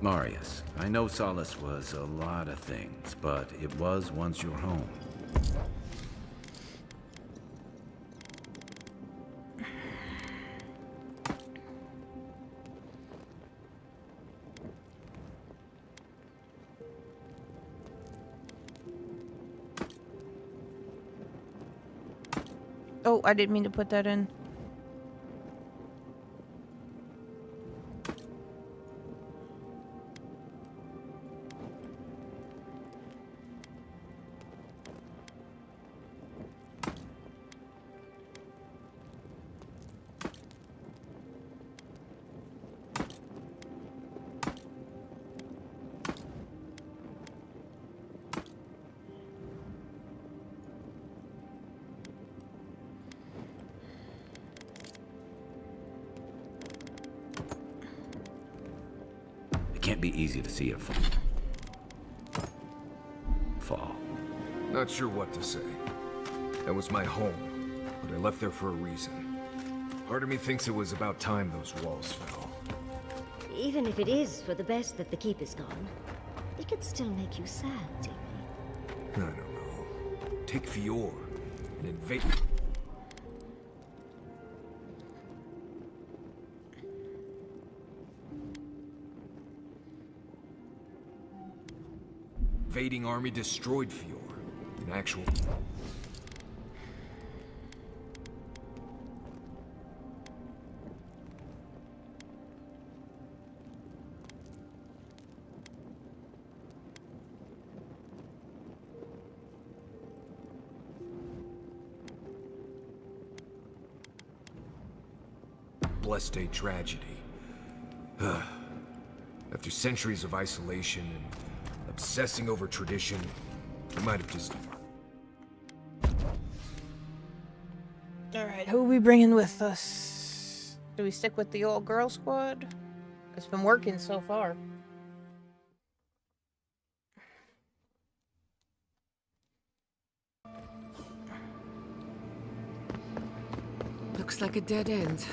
Speaker 1: Marius, I know Solace was a lot of things, but it was once your home.
Speaker 2: Oh, I didn't mean to put that in.
Speaker 1: Can't be easy to see it fall.
Speaker 9: Not sure what to say. That was my home, but I left there for a reason. Part of me thinks it was about time those walls fell.
Speaker 7: Even if it is for the best that the keep is gone, it could still make you sad, Timmy.
Speaker 9: I don't know. Take Fior and invade... Invading army destroyed Fior. An actual... blessed a tragedy. After centuries of isolation and obsessing over tradition, I might have just...
Speaker 2: Alright, who are we bringing with us? Do we stick with the old girl squad? It's been working so far.
Speaker 15: Looks like a dead end.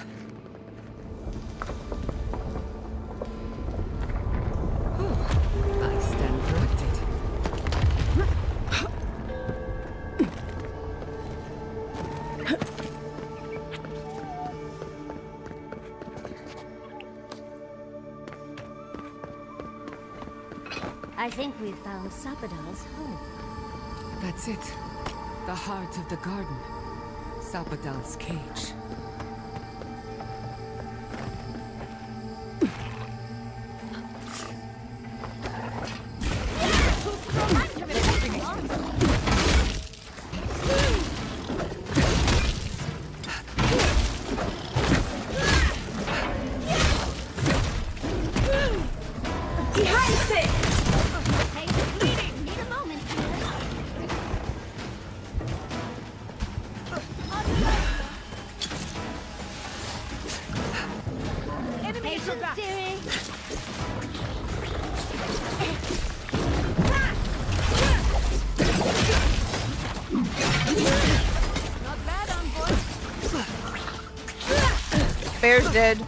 Speaker 15: I stand corrected.
Speaker 7: I think we've found Sapadal's home.
Speaker 15: That's it. The heart of the garden. Sapadal's cage.
Speaker 2: Bear's dead.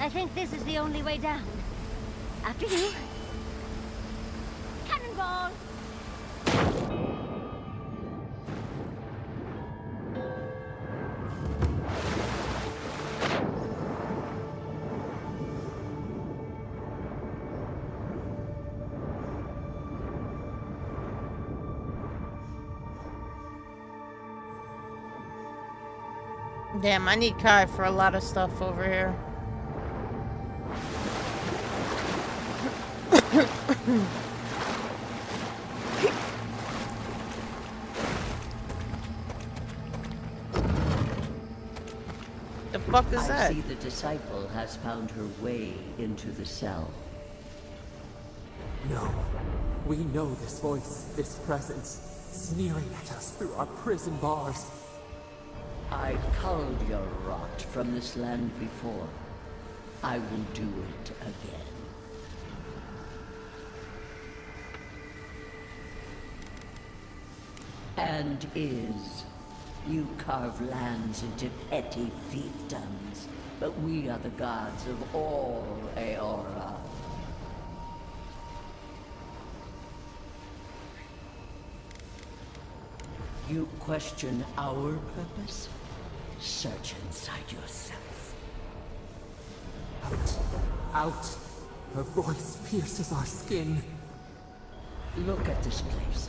Speaker 7: I think this is the only way down. After you. Cannonball!
Speaker 2: Damn, I need Kai for a lot of stuff over here. The fuck is that?
Speaker 6: I see the disciple has found her way into the cell.
Speaker 18: No. We know this voice, this presence, sneering at us through our prison bars.
Speaker 6: I culled your rot from this land before. I will do it again. And you carve lands into petty fiefdoms, but we are the gods of all Eora. You question our purpose? Search inside yourself.
Speaker 18: Out. Out. Her voice pierces our skin.
Speaker 6: Look at this place.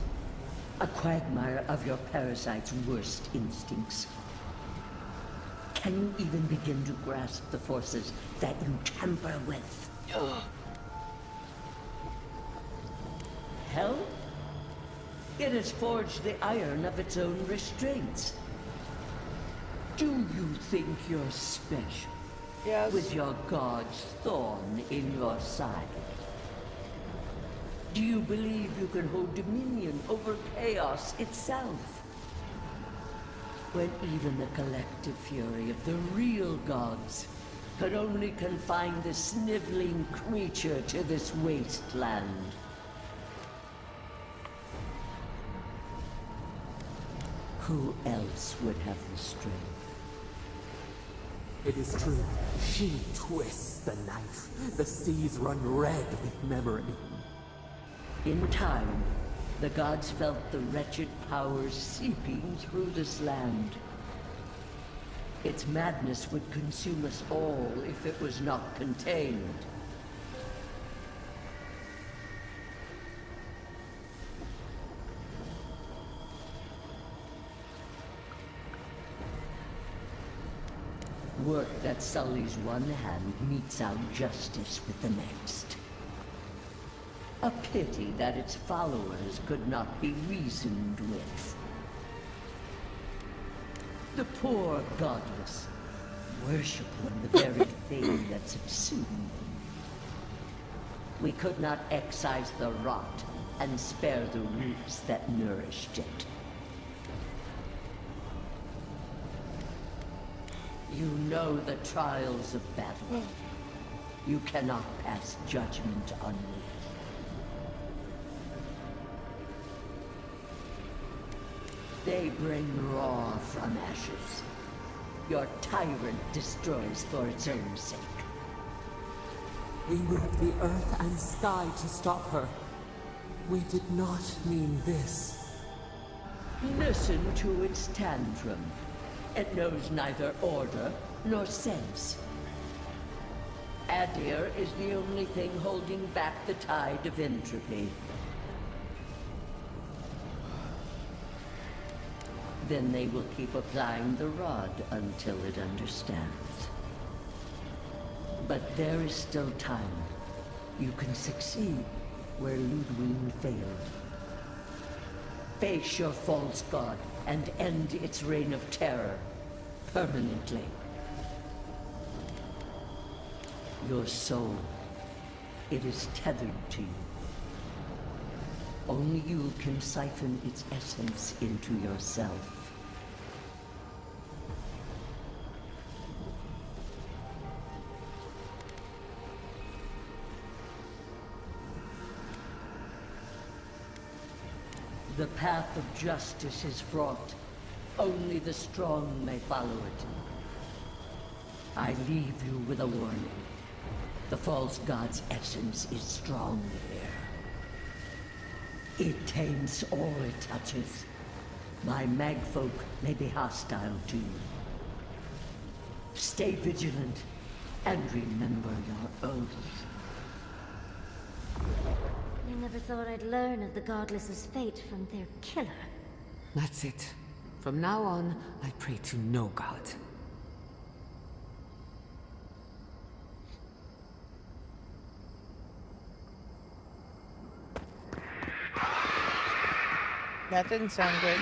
Speaker 6: A quagmire of your parasite's worst instincts. Can you even begin to grasp the forces that you tamper with? Hell? It has forged the iron of its own restraints. Do you think you're special?
Speaker 2: Yes.
Speaker 6: With your god's thorn in your side? Do you believe you can hold dominion over chaos itself? When even the collective fury of the real gods could only confine the sniveling creature to this wasteland. Who else would have the strength?
Speaker 18: It is true. She twists the knife. The seas run red with memory.
Speaker 6: In time, the gods felt the wretched powers seeping through this land. Its madness would consume us all if it was not contained. Work that sullies one hand meets out justice with the next. A pity that its followers could not be reasoned with. The poor godless, worshipping the very thing that subsumed them. We could not excise the rot and spare the roots that nourished it. You know the trials of battle. You cannot pass judgment on me. They bring raw from ashes. Your tyrant destroys for its own sake.
Speaker 18: We moved the earth and sky to stop her. We did not mean this.
Speaker 6: Listen to its tantrum. It knows neither order nor sense. Adir is the only thing holding back the tide of entropy. Then they will keep applying the rod until it understands. But there is still time. You can succeed where Ludwig failed. Face your false god and end its reign of terror permanently. Your soul, it is tethered to you. Only you can siphon its essence into yourself. The path of justice is fraught. Only the strong may follow it. I leave you with a warning. The false god's essence is strong here. It taints all it touches. My magfolk may be hostile to you. Stay vigilant and remember your oath.
Speaker 7: I never thought I'd learn of the Godless's fate from their killer.
Speaker 18: That's it. From now on, I pray to no god.
Speaker 2: That didn't sound good.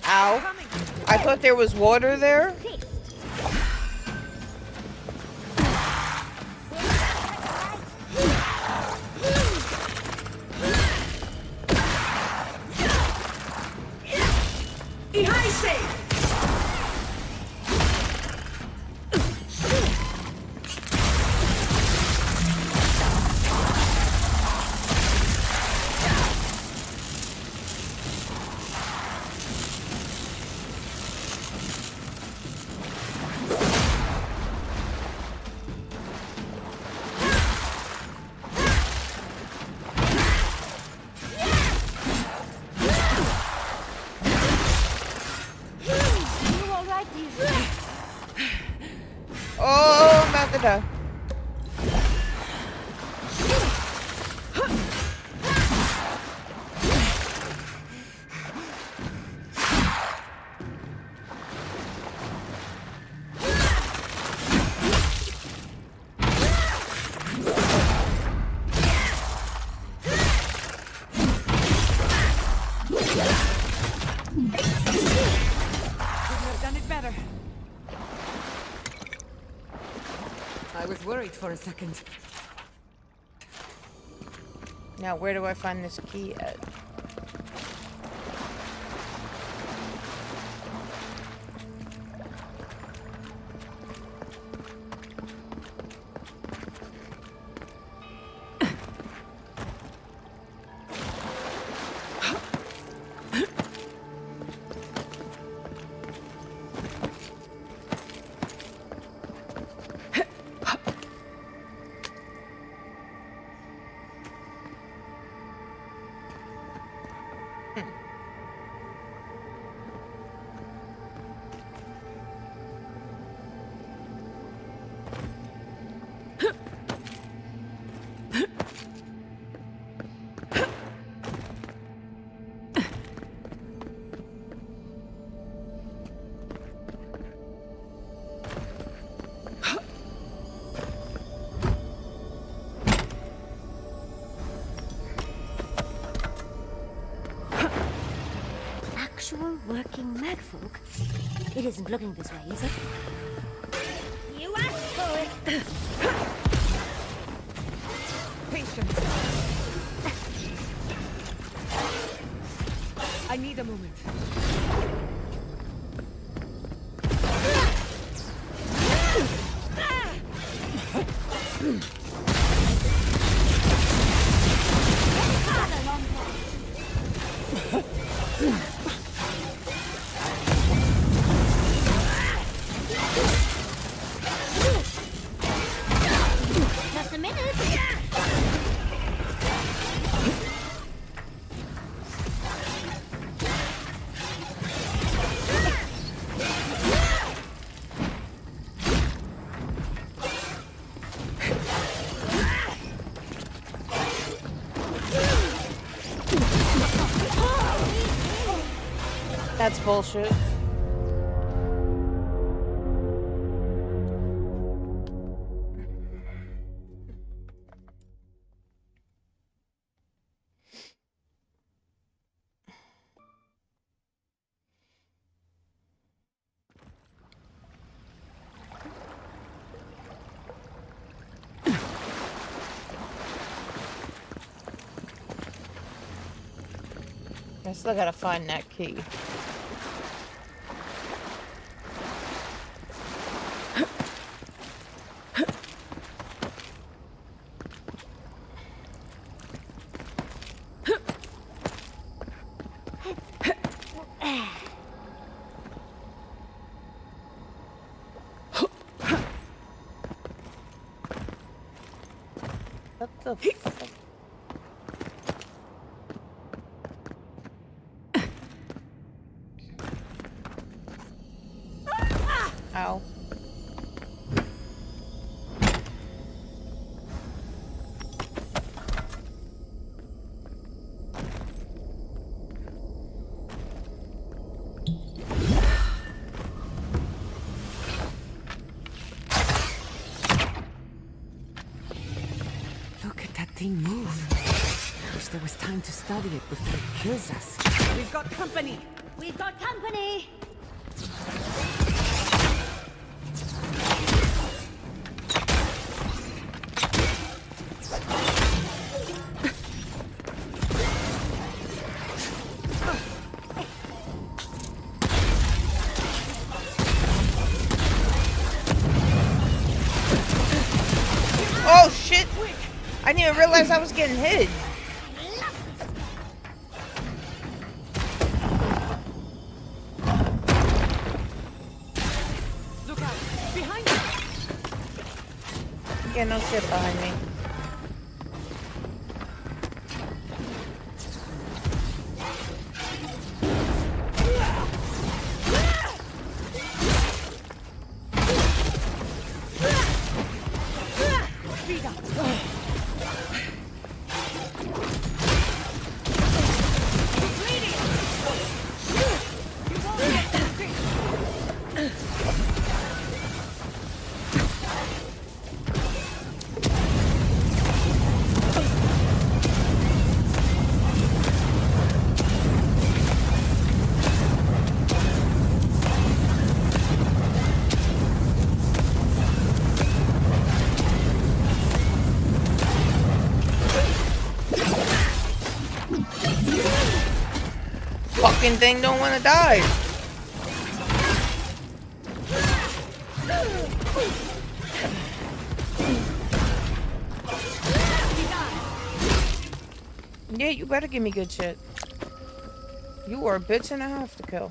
Speaker 2: Ow. I thought there was water there.
Speaker 17: for a second.
Speaker 2: Now, where do I find this key at?
Speaker 7: Actual working magfolk? It isn't looking this way, is it? You asked for it!
Speaker 17: Patience. I need a moment.
Speaker 7: Just a minute!
Speaker 2: That's bullshit. I still gotta find that key. What the fuck? Ow.
Speaker 17: Look at that thing move. Wish there was time to study it before it kills us. We've got company!
Speaker 7: We've got company!
Speaker 2: Oh shit! I didn't even realize I was getting hit.
Speaker 17: Look out! Behind you!
Speaker 2: Yeah, no shit behind me.
Speaker 17: Speed up!
Speaker 2: fucking thing don't want to die. Yeah, you better give me good shit. You are a bitch and a half to kill.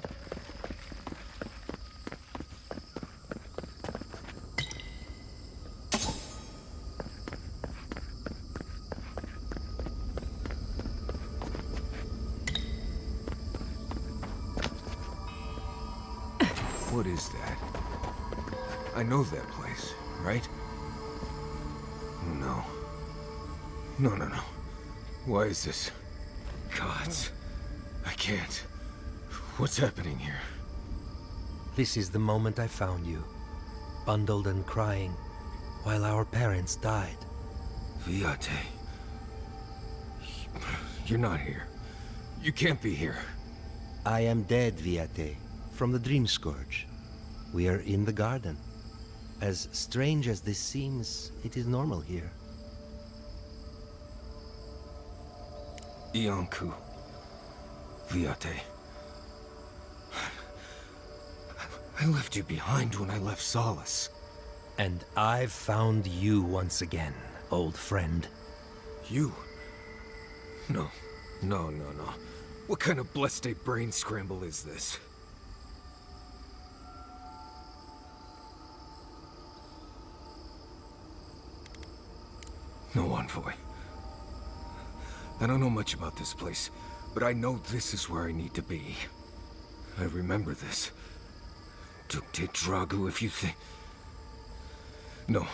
Speaker 9: What is that? I know that place, right? Oh, no. No, no, no. Why is this? Gods. I can't. What's happening here?
Speaker 5: This is the moment I found you, bundled and crying, while our parents died.
Speaker 9: Viate. You're not here. You can't be here.
Speaker 5: I am dead, Viate, from the Dream Scourge. We are in the garden. As strange as this seems, it is normal here.
Speaker 9: Iancu. Viate. I left you behind when I left Solace.
Speaker 5: And I've found you once again, old friend.
Speaker 9: You? No. No, no, no. What kind of blessed brain scramble is this? No, Envoy. I don't know much about this place, but I know this is where I need to be. I remember this. Dukte Dragu, if you think... No,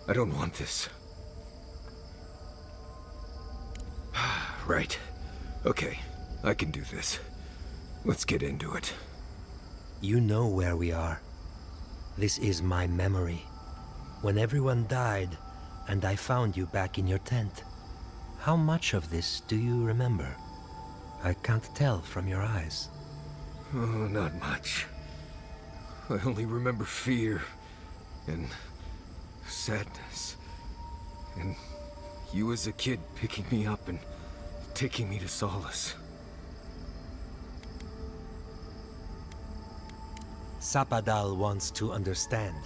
Speaker 9: I don't want this. Right. Okay, I can do this. Let's get into it.
Speaker 5: You know where we are. This is my memory. When everyone died, and I found you back in your tent. How much of this do you remember? I can't tell from your eyes.
Speaker 9: Oh, not much. I only remember fear, and sadness, and you as a kid picking me up and taking me to Solace.
Speaker 5: Sapadal wants to understand.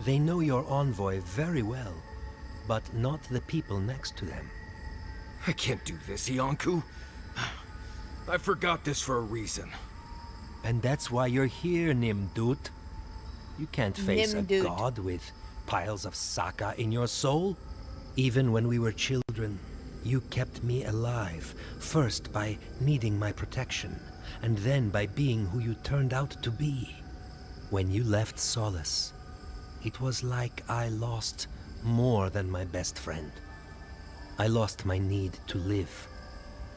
Speaker 5: They know your envoy very well, but not the people next to them.
Speaker 9: I can't do this, Iancu. I forgot this for a reason.
Speaker 5: And that's why you're here, Nimdut. You can't face
Speaker 2: Nimdut.
Speaker 5: a god with piles of Saka in your soul. Even when we were children, you kept me alive, first by needing my protection, and then by being who you turned out to be. When you left Solace, it was like I lost more than my best friend. I lost my need to live.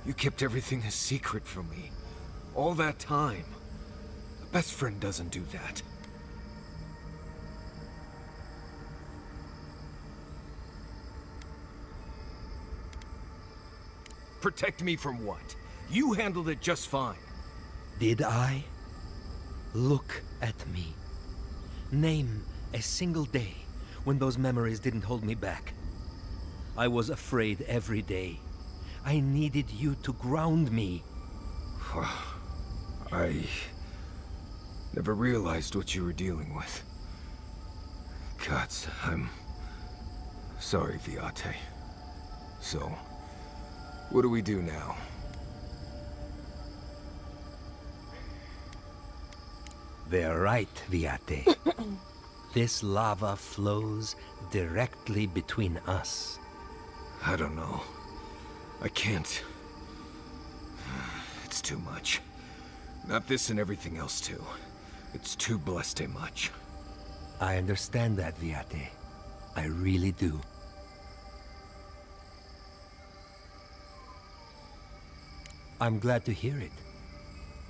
Speaker 9: You kept everything a secret from me. All that time. A best friend doesn't do that. Protect me from what? You handled it just fine.
Speaker 5: Did I? Look at me. Name a single day when those memories didn't hold me back. I was afraid every day. I needed you to ground me.
Speaker 9: I never realized what you were dealing with. Gods, I'm sorry, Viate. So, what do we do now?
Speaker 5: They're right, Viate. This lava flows directly between us.
Speaker 9: I don't know. I can't. It's too much. Not this and everything else too. It's too blessed much.
Speaker 5: I understand that, Viate. I really do. I'm glad to hear it.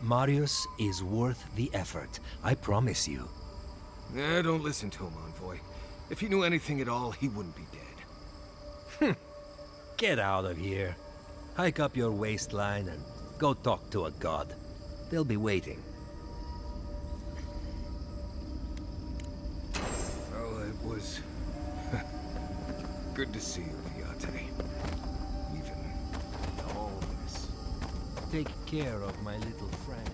Speaker 5: Marius is worth the effort, I promise you.
Speaker 9: Don't listen to him, Envoy. If he knew anything at all, he wouldn't be dead.
Speaker 5: Get out of here. Hike up your waistline and go talk to a god. They'll be waiting.
Speaker 9: Well, it was good to see you, Viate. Even all this.
Speaker 5: take care of my little friend.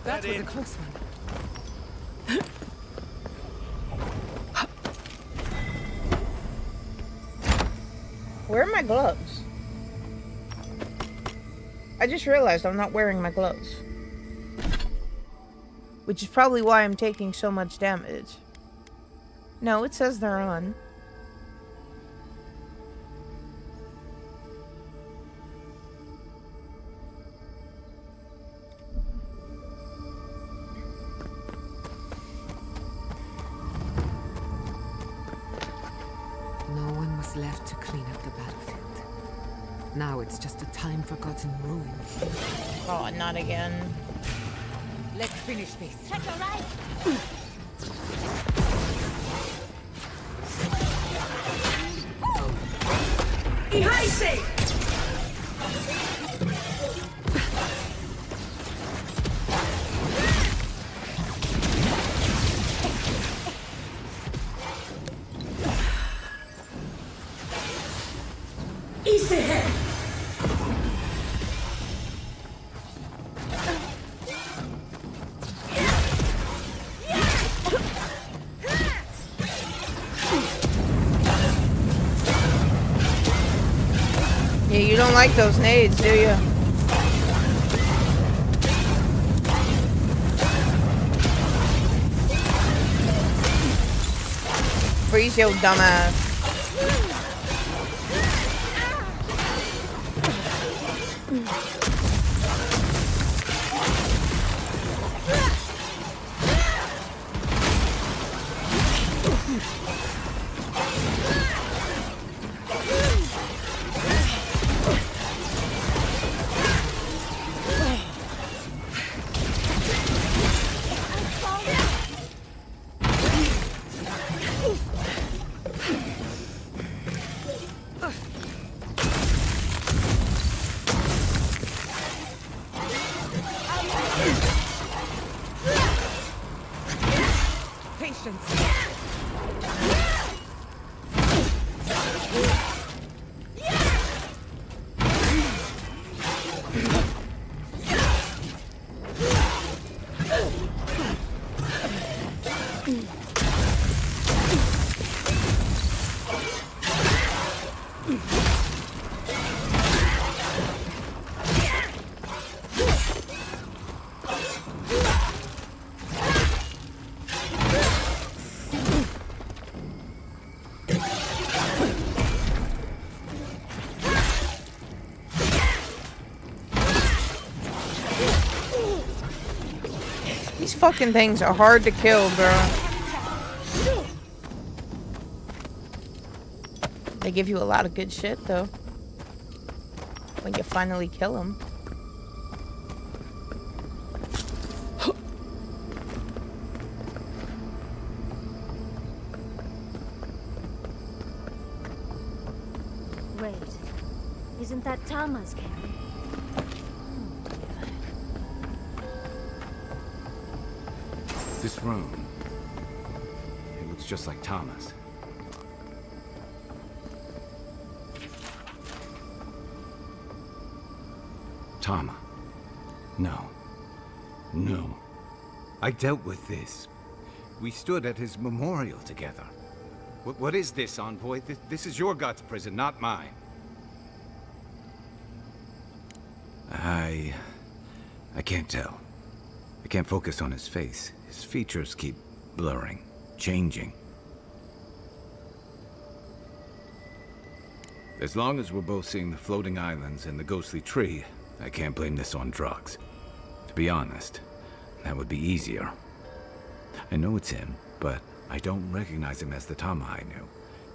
Speaker 15: That was a close one.
Speaker 2: Where are my gloves? I just realized I'm not wearing my gloves. Which is probably why I'm taking so much damage. No, it says they're on.
Speaker 15: No one was left to clean up the battlefield. Now it's just a time-forgotten ruin.
Speaker 2: Oh, not again.
Speaker 15: Let's finish this.
Speaker 14: Check your right.
Speaker 12: Ihaise!
Speaker 2: Yeah, you don't like those nades, do you? Freeze your dumbass. These fucking things are hard to kill, bro. They give you a lot of good shit, though. When you finally kill them.
Speaker 7: Wait, isn't that Tama's camp?
Speaker 1: This room. It looks just like Tama's. Tama. No. No. I dealt with this. We stood at his memorial together. What is this, Envoy? This is your God's prison, not mine. I can't tell. I can't focus on his face. His features keep blurring, changing. As long as we're both seeing the floating islands and the ghostly tree, I can't blame this on drugs. To be honest, that would be easier. I know it's him, but I don't recognize him as the Tama I knew.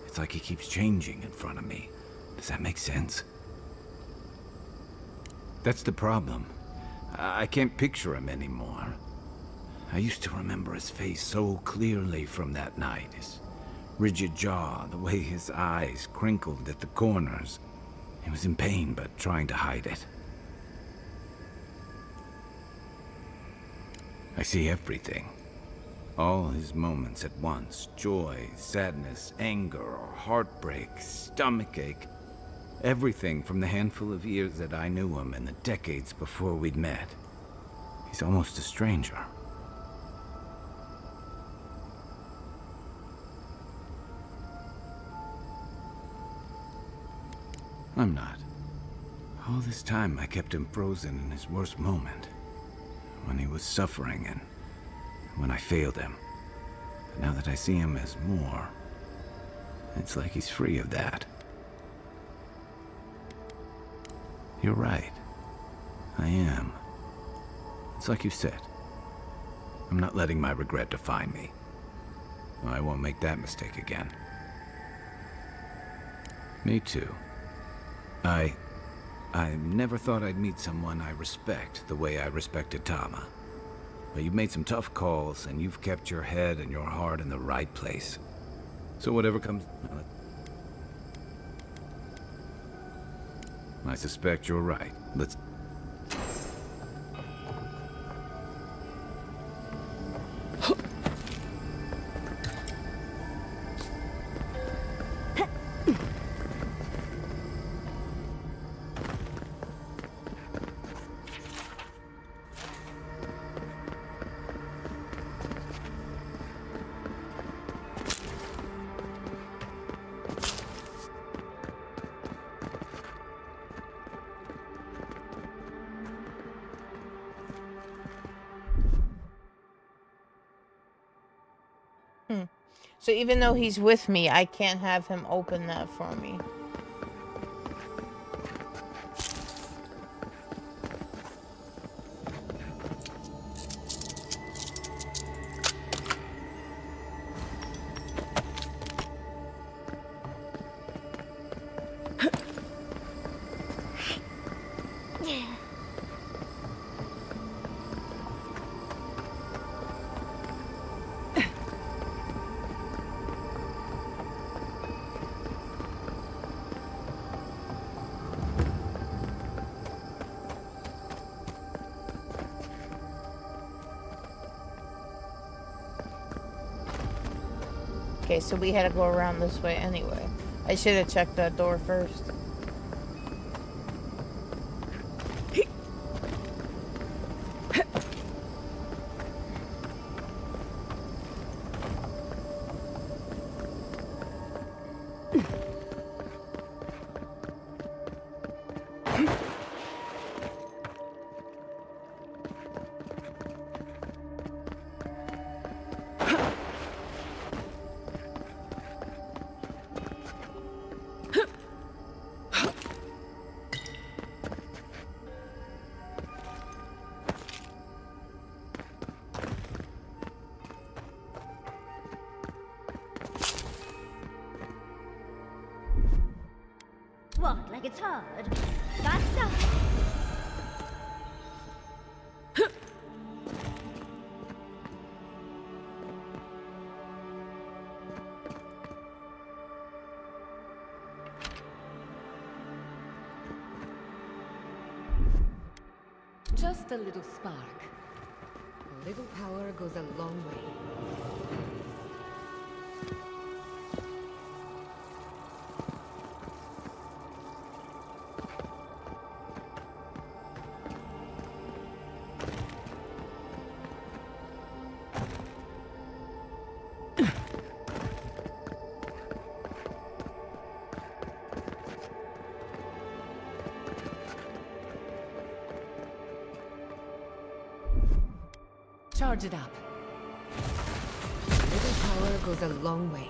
Speaker 1: It's like he keeps changing in front of me. Does that make sense? That's the problem. I can't picture him anymore. I used to remember his face so clearly from that night. His rigid jaw, the way his eyes crinkled at the corners. He was in pain, but trying to hide it. I see everything. All his moments at once. Joy, sadness, anger, or heartbreak, stomachache. Everything from the handful of years that I knew him and the decades before we'd met. He's almost a stranger. I'm not. All this time I kept him frozen in his worst moment. When he was suffering and when I failed him. But now that I see him as more, it's like he's free of that. You're right. I am. It's like you said. I'm not letting my regret define me. I won't make that mistake again. Me too. I never thought I'd meet someone I respect the way I respected Tama. But you've made some tough calls, and you've kept your head and your heart in the right place. So whatever comes... I suspect you're right. Let's...
Speaker 2: So even though he's with me, I can't have him open that for me. Okay, so we had to go around this way anyway. I should have checked that door first.
Speaker 7: What, like it's hard? That's not...
Speaker 10: Just a little spark. A little power goes a long way. Charge it up. A little power goes a long way.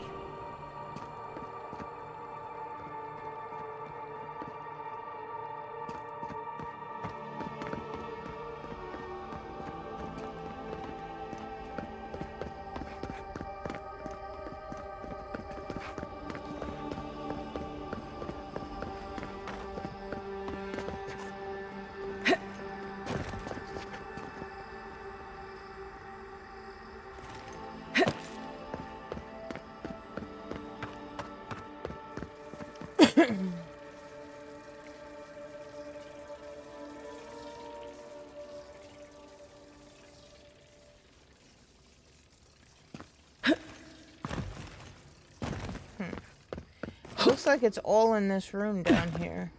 Speaker 2: Looks like it's all in this room down here.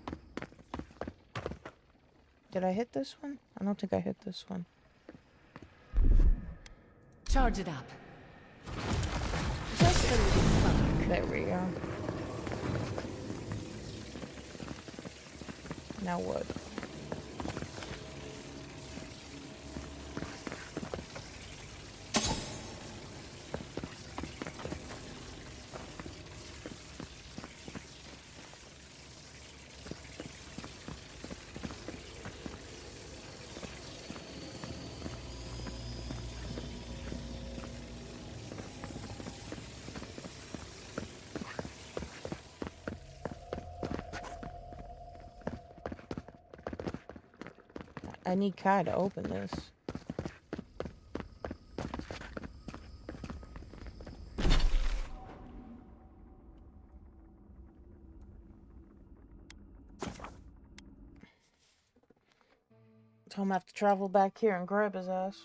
Speaker 2: Did I hit this one? I don't think I hit this one.
Speaker 10: Charge it up.
Speaker 2: Just a little spark. There we go. Now what? I need Kai to open this. So I'm gonna have to travel back here and grab his ass.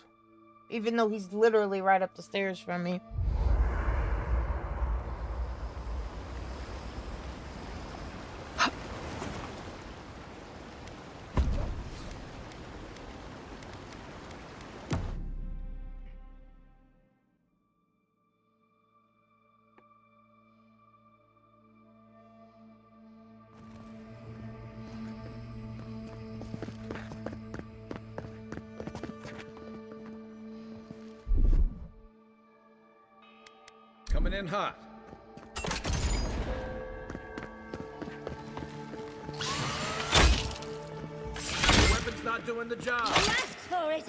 Speaker 2: Even though he's literally right up the stairs from me.
Speaker 1: Coming in hot. The weapon's not doing the job.
Speaker 14: You asked for it.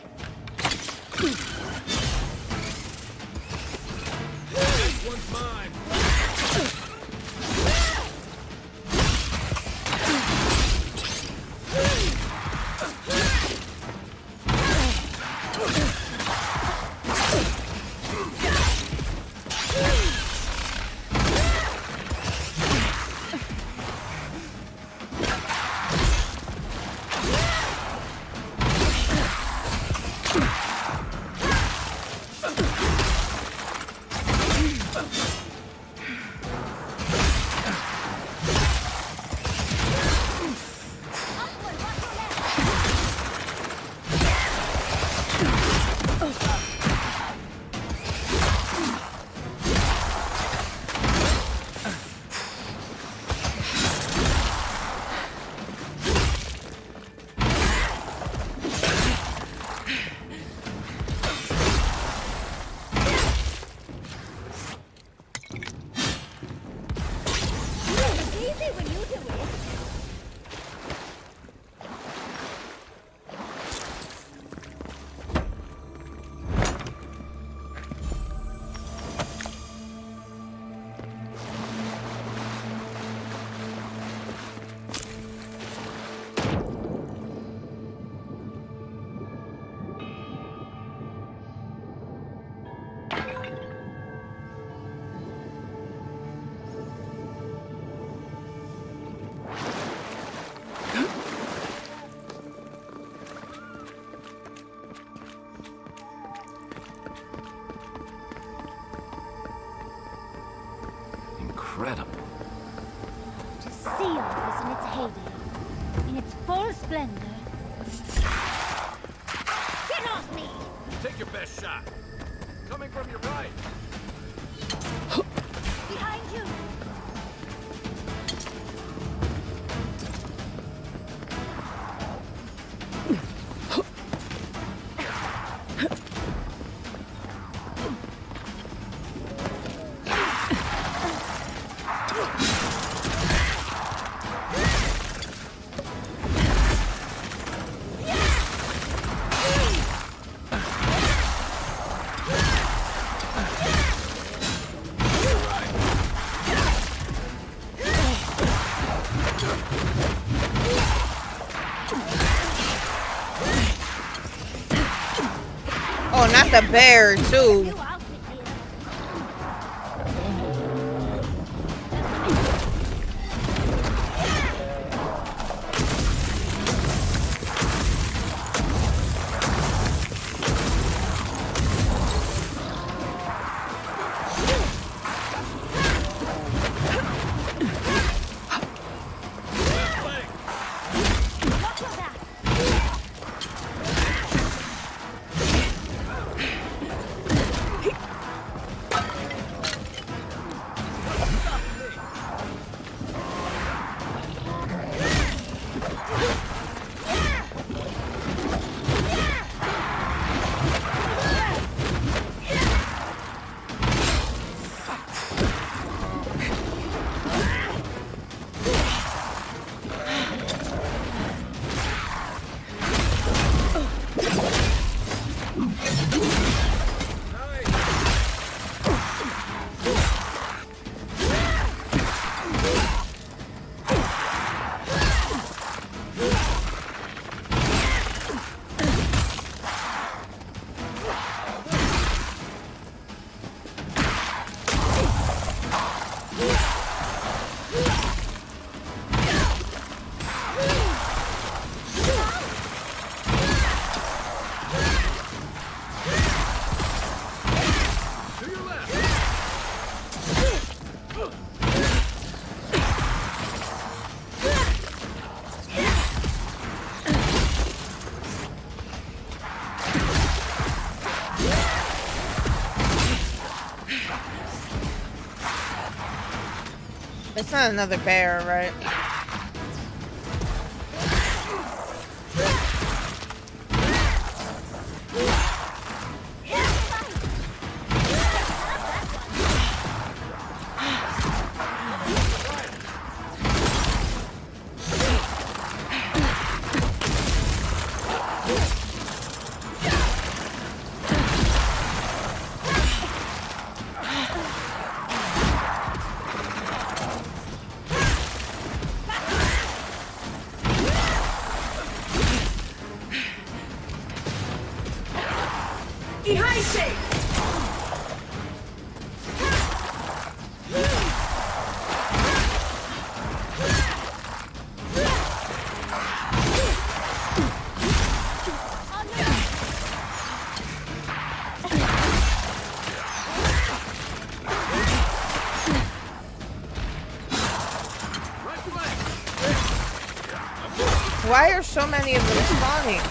Speaker 1: This one's mine. Incredible.
Speaker 14: To see all this in its heyday, in its full splendor. Get off me!
Speaker 1: Take your best shot. Coming from your right.
Speaker 14: Behind you!
Speaker 2: with a bear too. It's not another bear, right? Why are so many of them spawning?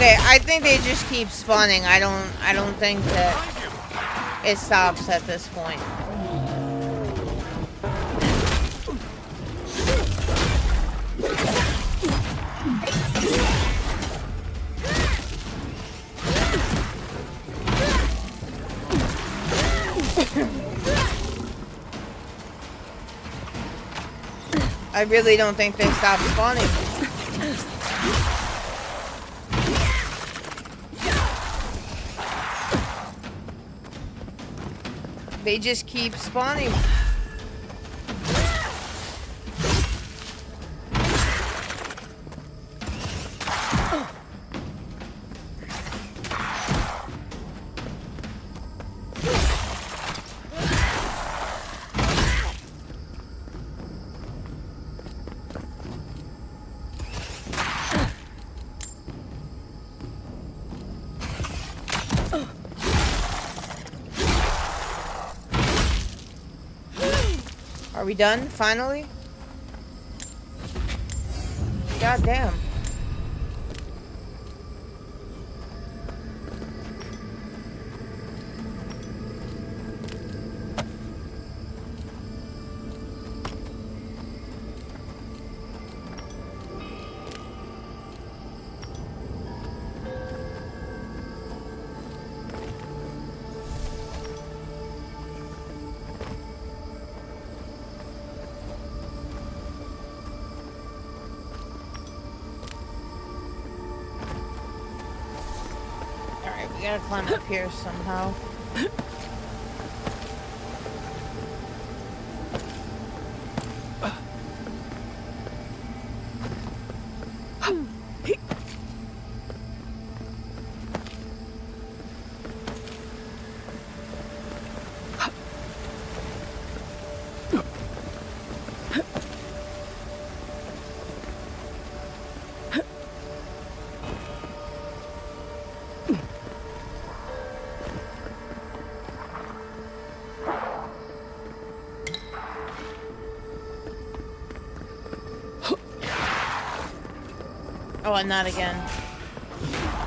Speaker 2: Okay, I think they just keep spawning. I don't think that it stops at this point. I really don't think they stopped spawning. They just keep spawning. Are we done, finally? God damn. We gotta climb up here somehow. Oh, and not again.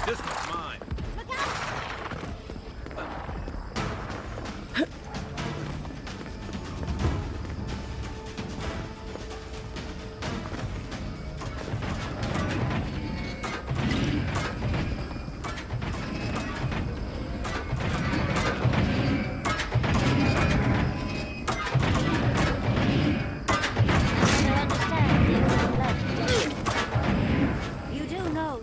Speaker 11: This one's mine.
Speaker 7: You do know.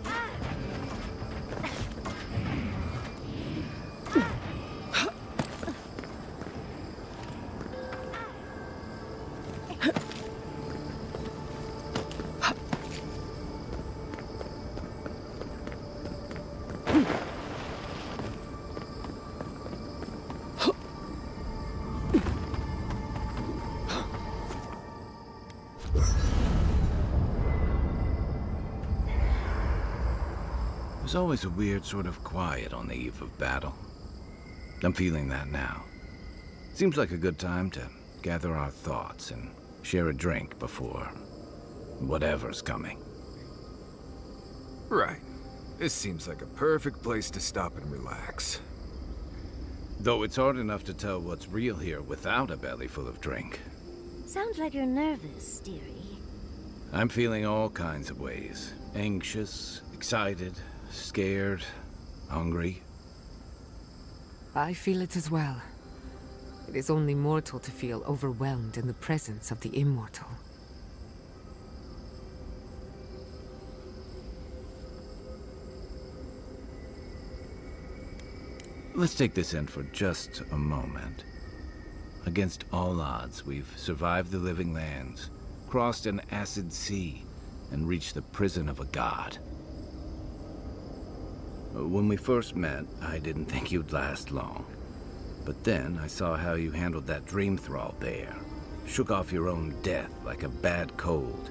Speaker 1: There's always a weird sort of quiet on the eve of battle. I'm feeling that now. Seems like a good time to gather our thoughts and share a drink before whatever's coming.
Speaker 9: Right. This seems like a perfect place to stop and relax.
Speaker 1: Though it's hard enough to tell what's real here without a belly full of drink.
Speaker 7: Sounds like you're nervous, dearie.
Speaker 1: I'm feeling all kinds of ways. Anxious, excited, scared, hungry.
Speaker 10: I feel it as well. It is only mortal to feel overwhelmed in the presence of the immortal.
Speaker 1: Let's take this in for just a moment. Against all odds, we've survived the living lands, crossed an acid sea, and reached the prison of a god. When we first met, I didn't think you'd last long. But then I saw how you handled that dream thrall there. Shook off your own death like a bad cold.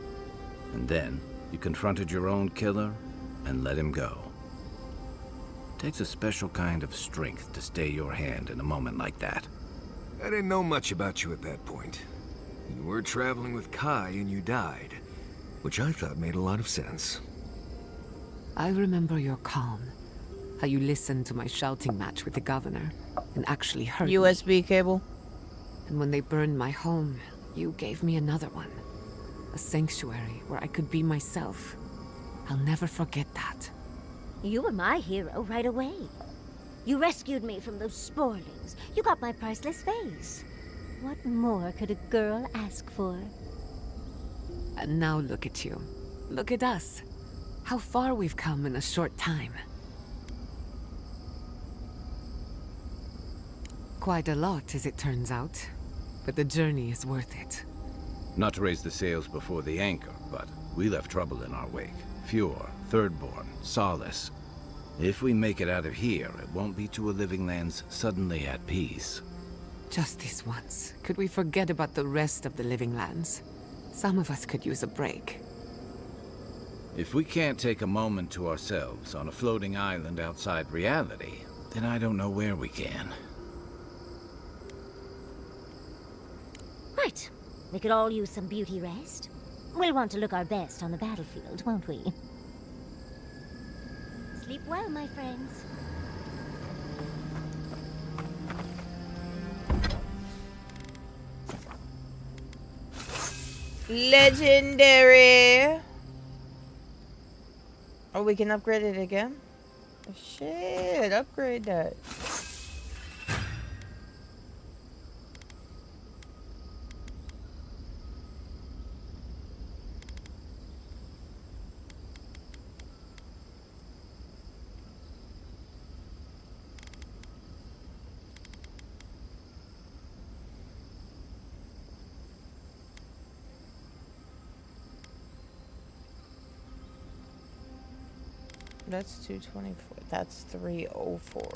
Speaker 1: And then you confronted your own killer and let him go. Takes a special kind of strength to stay your hand in a moment like that.
Speaker 9: I didn't know much about you at that point. You were traveling with Kai and you died, which I thought made a lot of sense.
Speaker 10: I remember your calm. How you listened to my shouting match with the governor and actually heard me.
Speaker 2: USB cable.
Speaker 10: And when they burned my home, you gave me another one. A sanctuary where I could be myself. I'll never forget that.
Speaker 7: You were my hero right away. You rescued me from those sporlings. You got my priceless face. What more could a girl ask for?
Speaker 10: And now look at you. Look at us. How far we've come in a short time. Quite a lot, as it turns out. But the journey is worth it.
Speaker 1: Not to raise the sails before the anchor, but we left trouble in our wake. Fjord, Thirdborn, Solace. If we make it out of here, it won't be to a living lands suddenly at peace.
Speaker 10: Just this once. Could we forget about the rest of the living lands? Some of us could use a break.
Speaker 1: If we can't take a moment to ourselves on a floating island outside reality, then I don't know where we can.
Speaker 7: Right. We could all use some beauty rest. We'll want to look our best on the battlefield, won't we? Sleep well, my friends.
Speaker 2: Legendary. Oh, we can upgrade it again? Oh, shit, upgrade that. That's 224. That's 304.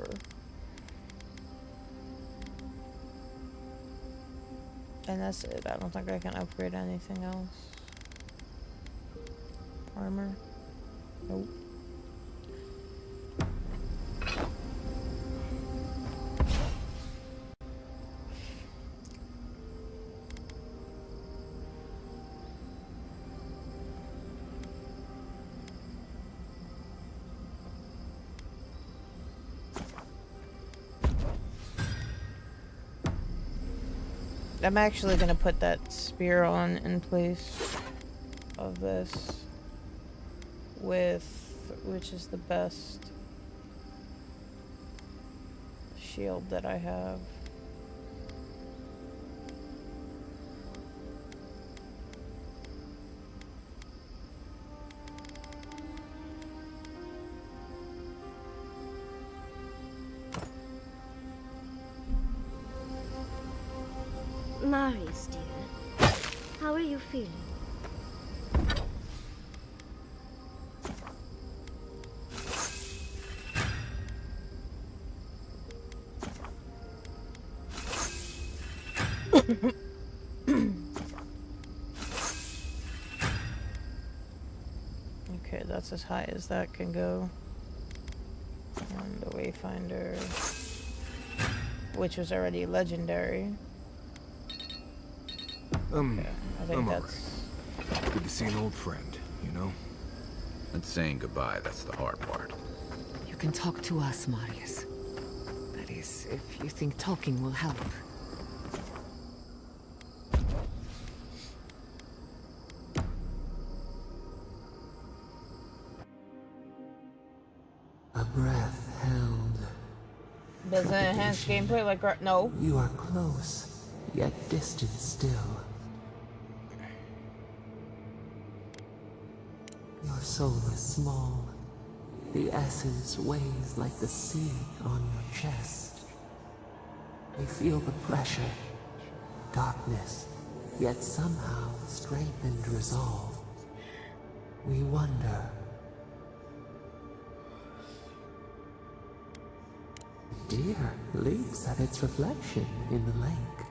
Speaker 2: And that's it. I don't think I can upgrade anything else. Armor? Nope. I'm actually gonna put that spear on in place of this with which is the best shield that I have.
Speaker 7: Marius, dear. How are you feeling?
Speaker 2: Okay, that's as high as that can go. And the Wayfinder, which was already legendary. Okay, I think that's
Speaker 9: good to see an old friend, you know?
Speaker 1: And saying goodbye, that's the hard part.
Speaker 10: You can talk to us, Marius. That is, if you think talking will help.
Speaker 18: A breath held.
Speaker 2: doesn't enhance gameplay like no.
Speaker 18: You are close, yet distant still. Your soul is small. The essence weighs like the sea on your chest. We feel the pressure, darkness, yet somehow strengthened resolve. We wonder. Deer leaps at its reflection in the lake.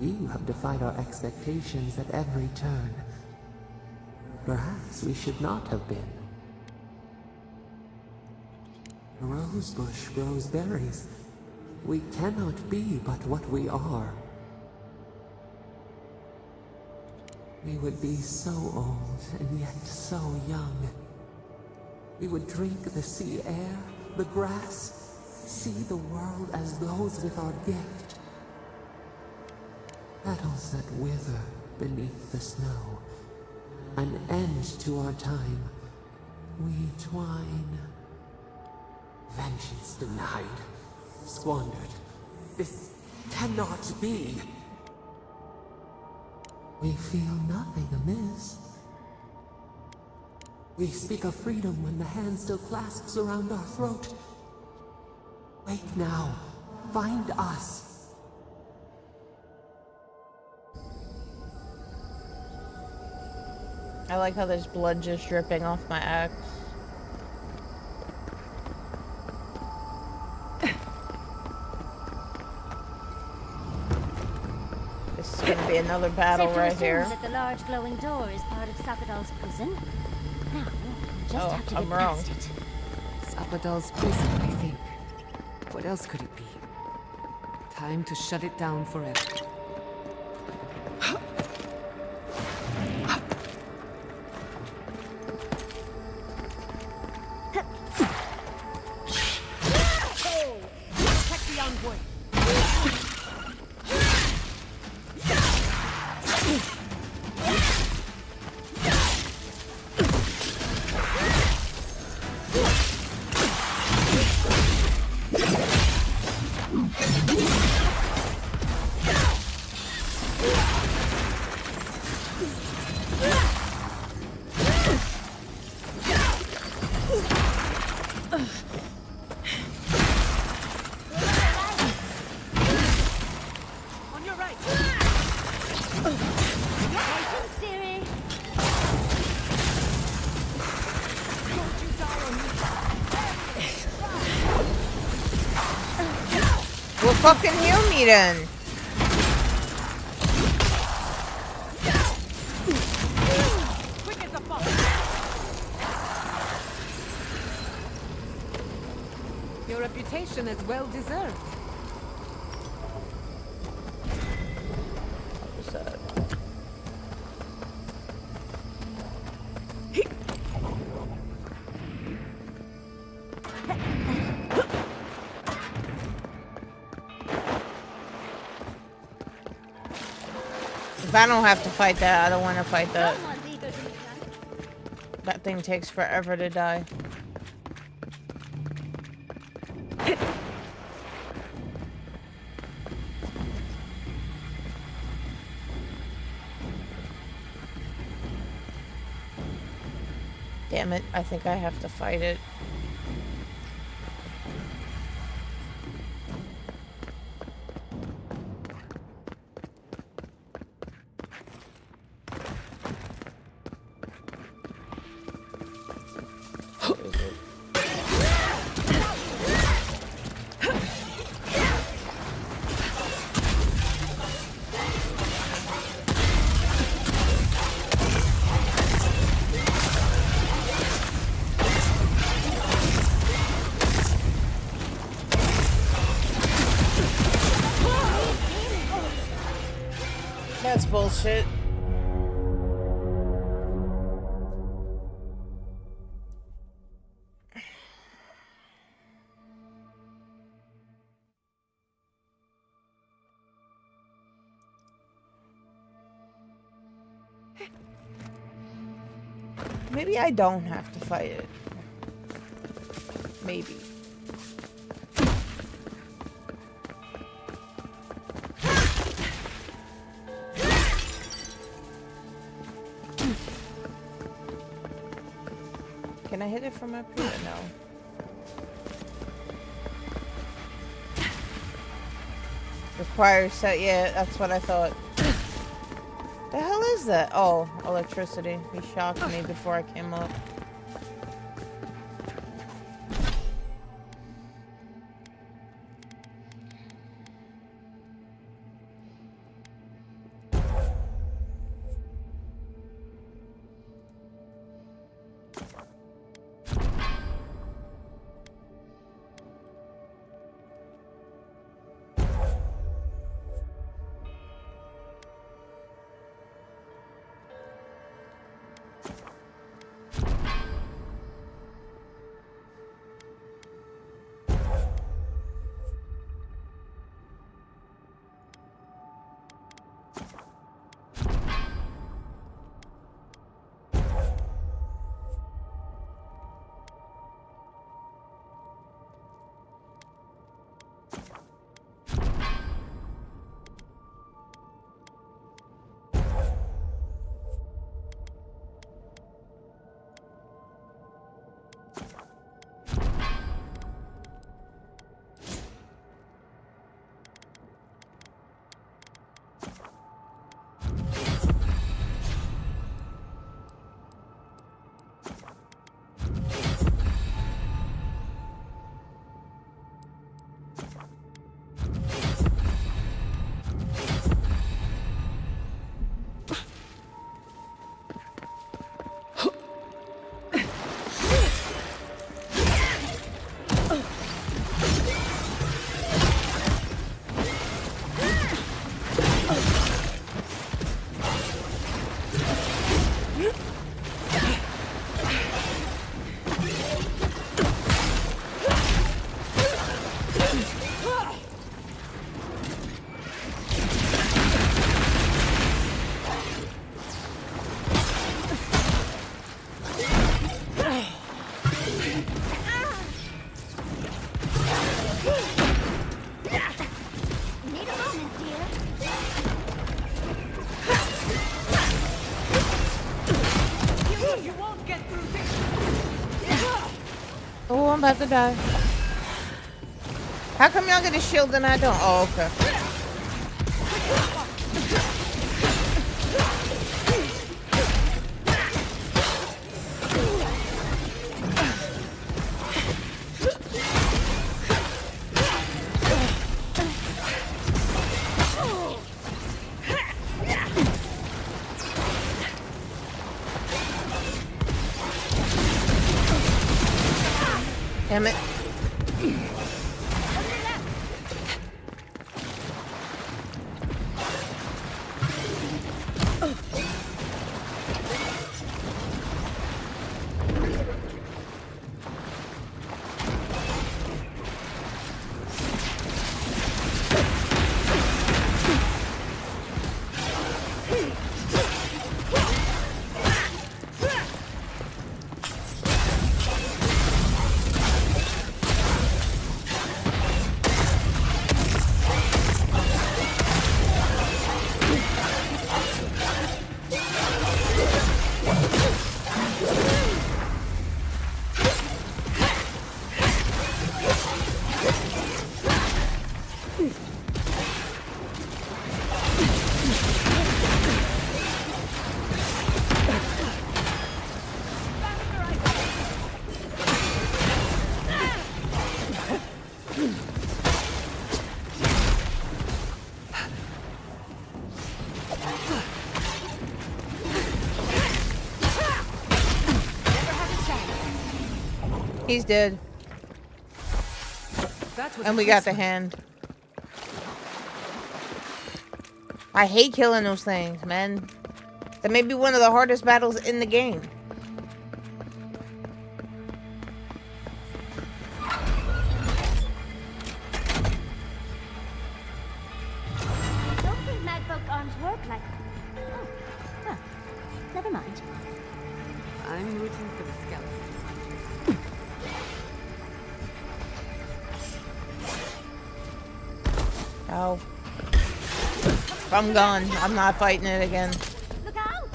Speaker 18: You have defied our expectations at every turn. Perhaps we should not have been. A rosebush grows berries. We cannot be but what we are. We would be so old and yet so young. We would drink the sea air, the grass, see the world as those with our gift. Petals that wither beneath the snow. An end to our time, We twine. Vengeance denied. Squandered. This cannot be. We feel nothing amiss. We speak of freedom when the hand still clasps around our throat. Wake now. Find us.
Speaker 2: I like how there's blood just dripping off my axe. This is gonna be another battle
Speaker 7: Safe to
Speaker 2: right
Speaker 7: assume
Speaker 2: here.
Speaker 7: that the large glowing door is part of Sappadal's prison. Now, we just
Speaker 2: Oh,
Speaker 7: have to
Speaker 2: I'm
Speaker 7: get
Speaker 2: wrong.
Speaker 7: past it.
Speaker 10: Sappadal's prison, I think. What else could it be? Time to shut it down forever.
Speaker 18: Protect the envoy. On your right.
Speaker 7: Patience, dearie.
Speaker 18: Don't you die on me.
Speaker 2: Well, fucking heal me then.
Speaker 18: Quick as a fox.
Speaker 10: Your reputation is well deserved.
Speaker 2: If I don't have to fight that, I don't want to fight that. That thing takes forever to die. Damn it, I think I have to fight it. That's bullshit. Maybe I don't have to fight it. Maybe. Can I hit it from up here? No. Requires set. Yeah, that's what I thought. The hell is that? Oh, electricity. He shocked me before I came up. about to die. How come y'all get a shield and I don't? Oh, okay. Damn it. He's dead. And we got the hand. I hate killing those things, man. That may be one of the hardest battles in the game.
Speaker 7: Don't think Magfolk arms work like... Oh, well, never mind.
Speaker 10: I'm rooting for the skeleton.
Speaker 2: Oh. I'm gone. I'm not fighting it again.
Speaker 7: Look out!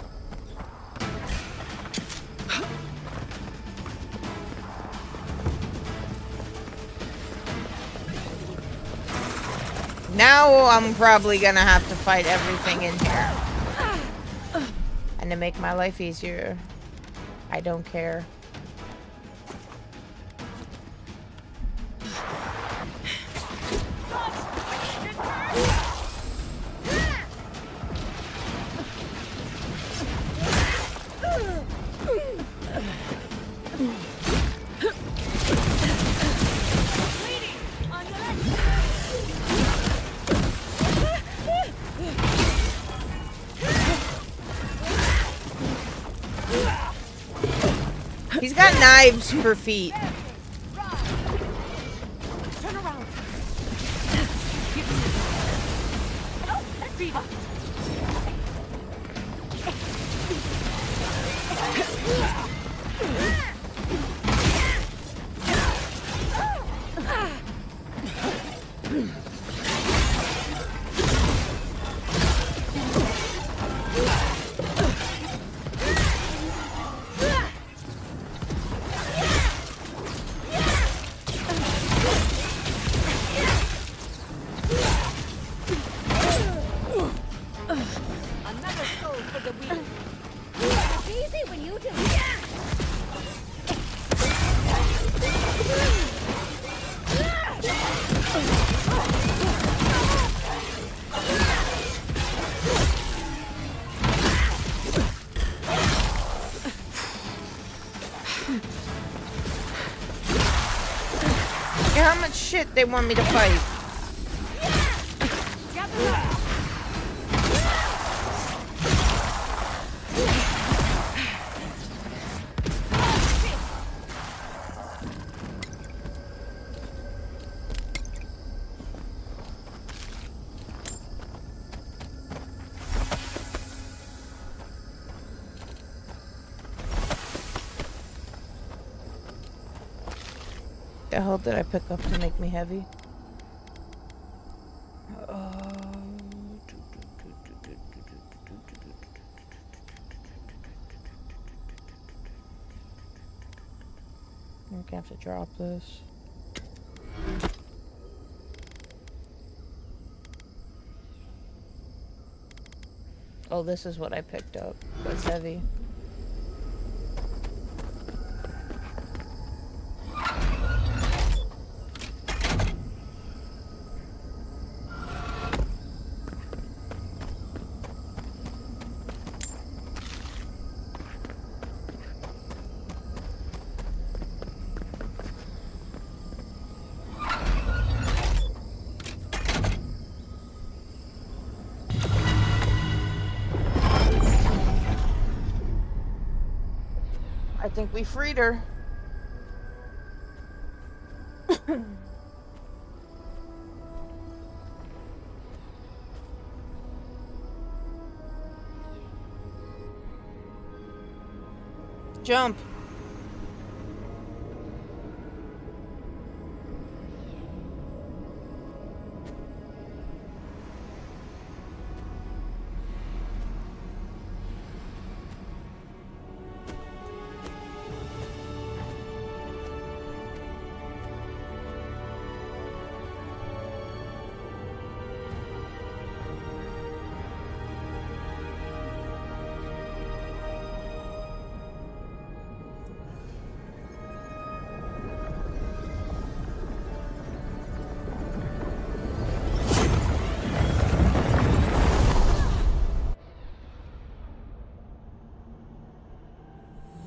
Speaker 2: Now I'm probably gonna have to fight everything in here. And to make my life easier, I don't care. He's got knives for feet.
Speaker 17: Turn around. Oh, that's Viva. How much shit they want me to fight? The hell did I pick up to make me heavy?
Speaker 2: gonna have to drop this. Oh, this is what I picked up. That's heavy. I think we freed her. Jump.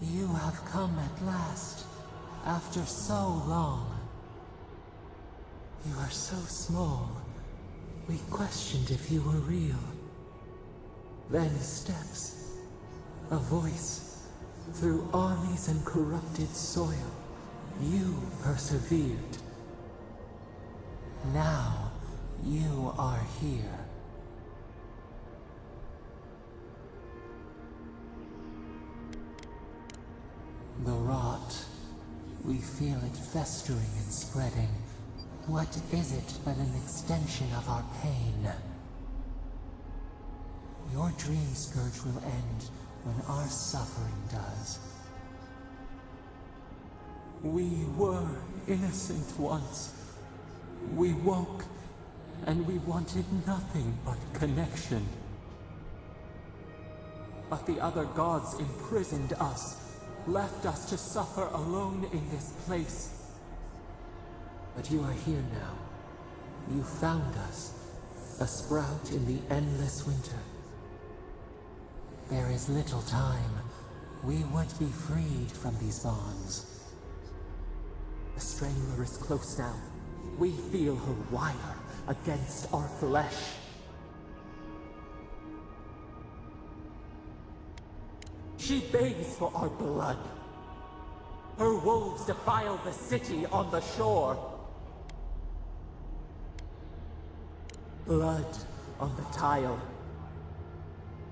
Speaker 18: You have come at last, after so long. You are so small. We questioned if you were real. Then steps, a voice, through armies and corrupted soil. You persevered. Now, you are here. The rot. We feel it festering and spreading. What is it but an extension of our pain? Your dream scourge will end when our suffering does. We were innocent once. We woke, and we wanted nothing but connection. But the other gods imprisoned us, left us to suffer alone in this place. But you are here now. You found us, a sprout in the endless winter. There is little time. We would be freed from these bonds. The Strangler is close now. We feel her wire against our flesh. She begs for our blood. Her wolves defile the city on the shore. Blood on the tile.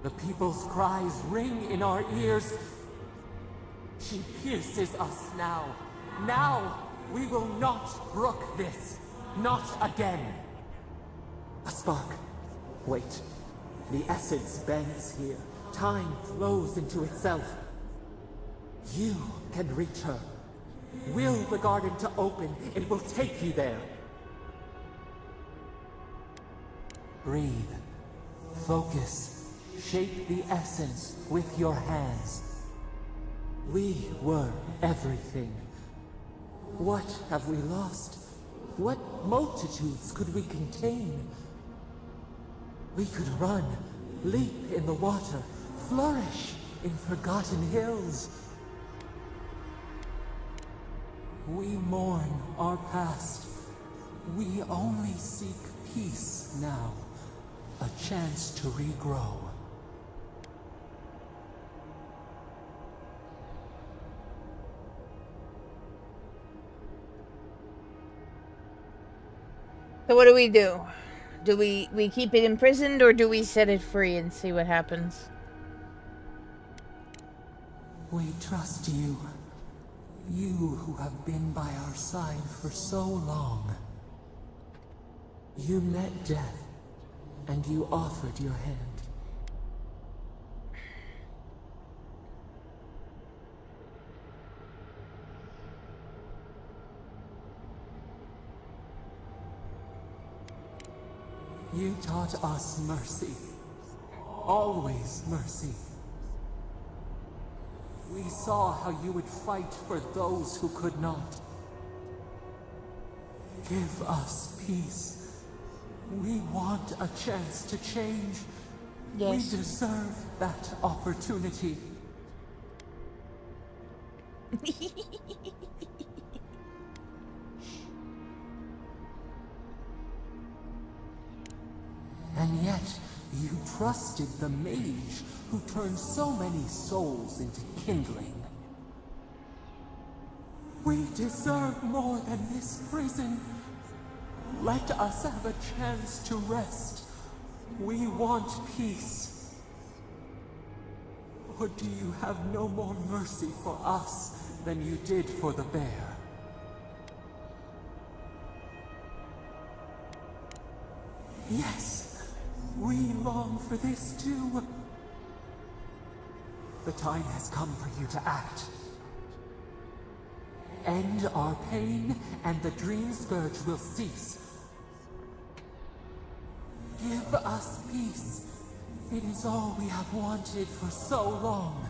Speaker 18: The people's cries ring in our ears. She pierces us now. Now, we will not brook this. Not again. A spark. Wait. The essence bends here. Time flows into itself. You can reach her. Will the garden to open, it will take you there. Breathe. Focus. Shape the essence with your hands. We were everything. What have we lost? What multitudes could we contain? We could run, leap in the water, flourish in forgotten hills. We mourn our past. We only seek peace now. A chance to regrow.
Speaker 2: So what do? Do we keep it imprisoned, or do we set it free and see what happens?
Speaker 18: We trust you. You who have been by our side for so long. You met death, and you offered your hand. You taught us mercy. Always mercy. We saw how you would fight for those who could not. Give us peace. We want a chance to change.
Speaker 2: Yes.
Speaker 18: We deserve that opportunity. And yet, you trusted the mage who turned so many souls into kindling. We deserve more than this prison. Let us have a chance to rest. We want peace. Or do you have no more mercy for us than you did for the bear? Yes, we long for this too. The time has come for you to act. End our pain, and the dream scourge will cease. Give us peace. It is all we have wanted for so long.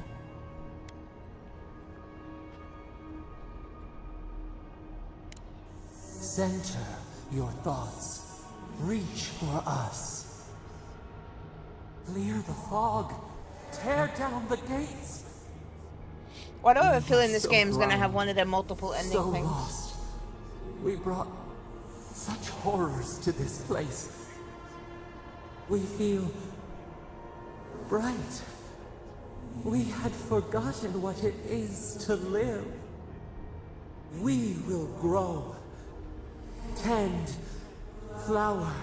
Speaker 18: Center your thoughts. Reach for us. Clear the fog. Tear down the gates.
Speaker 2: Why do I have a feeling this
Speaker 18: So
Speaker 2: game's gonna have
Speaker 18: blind,
Speaker 2: one of them multiple ending
Speaker 18: so
Speaker 2: things?
Speaker 18: lost. We brought such horrors to this place. We feel bright. We had forgotten what it is to live. We will grow. Tend. Flower.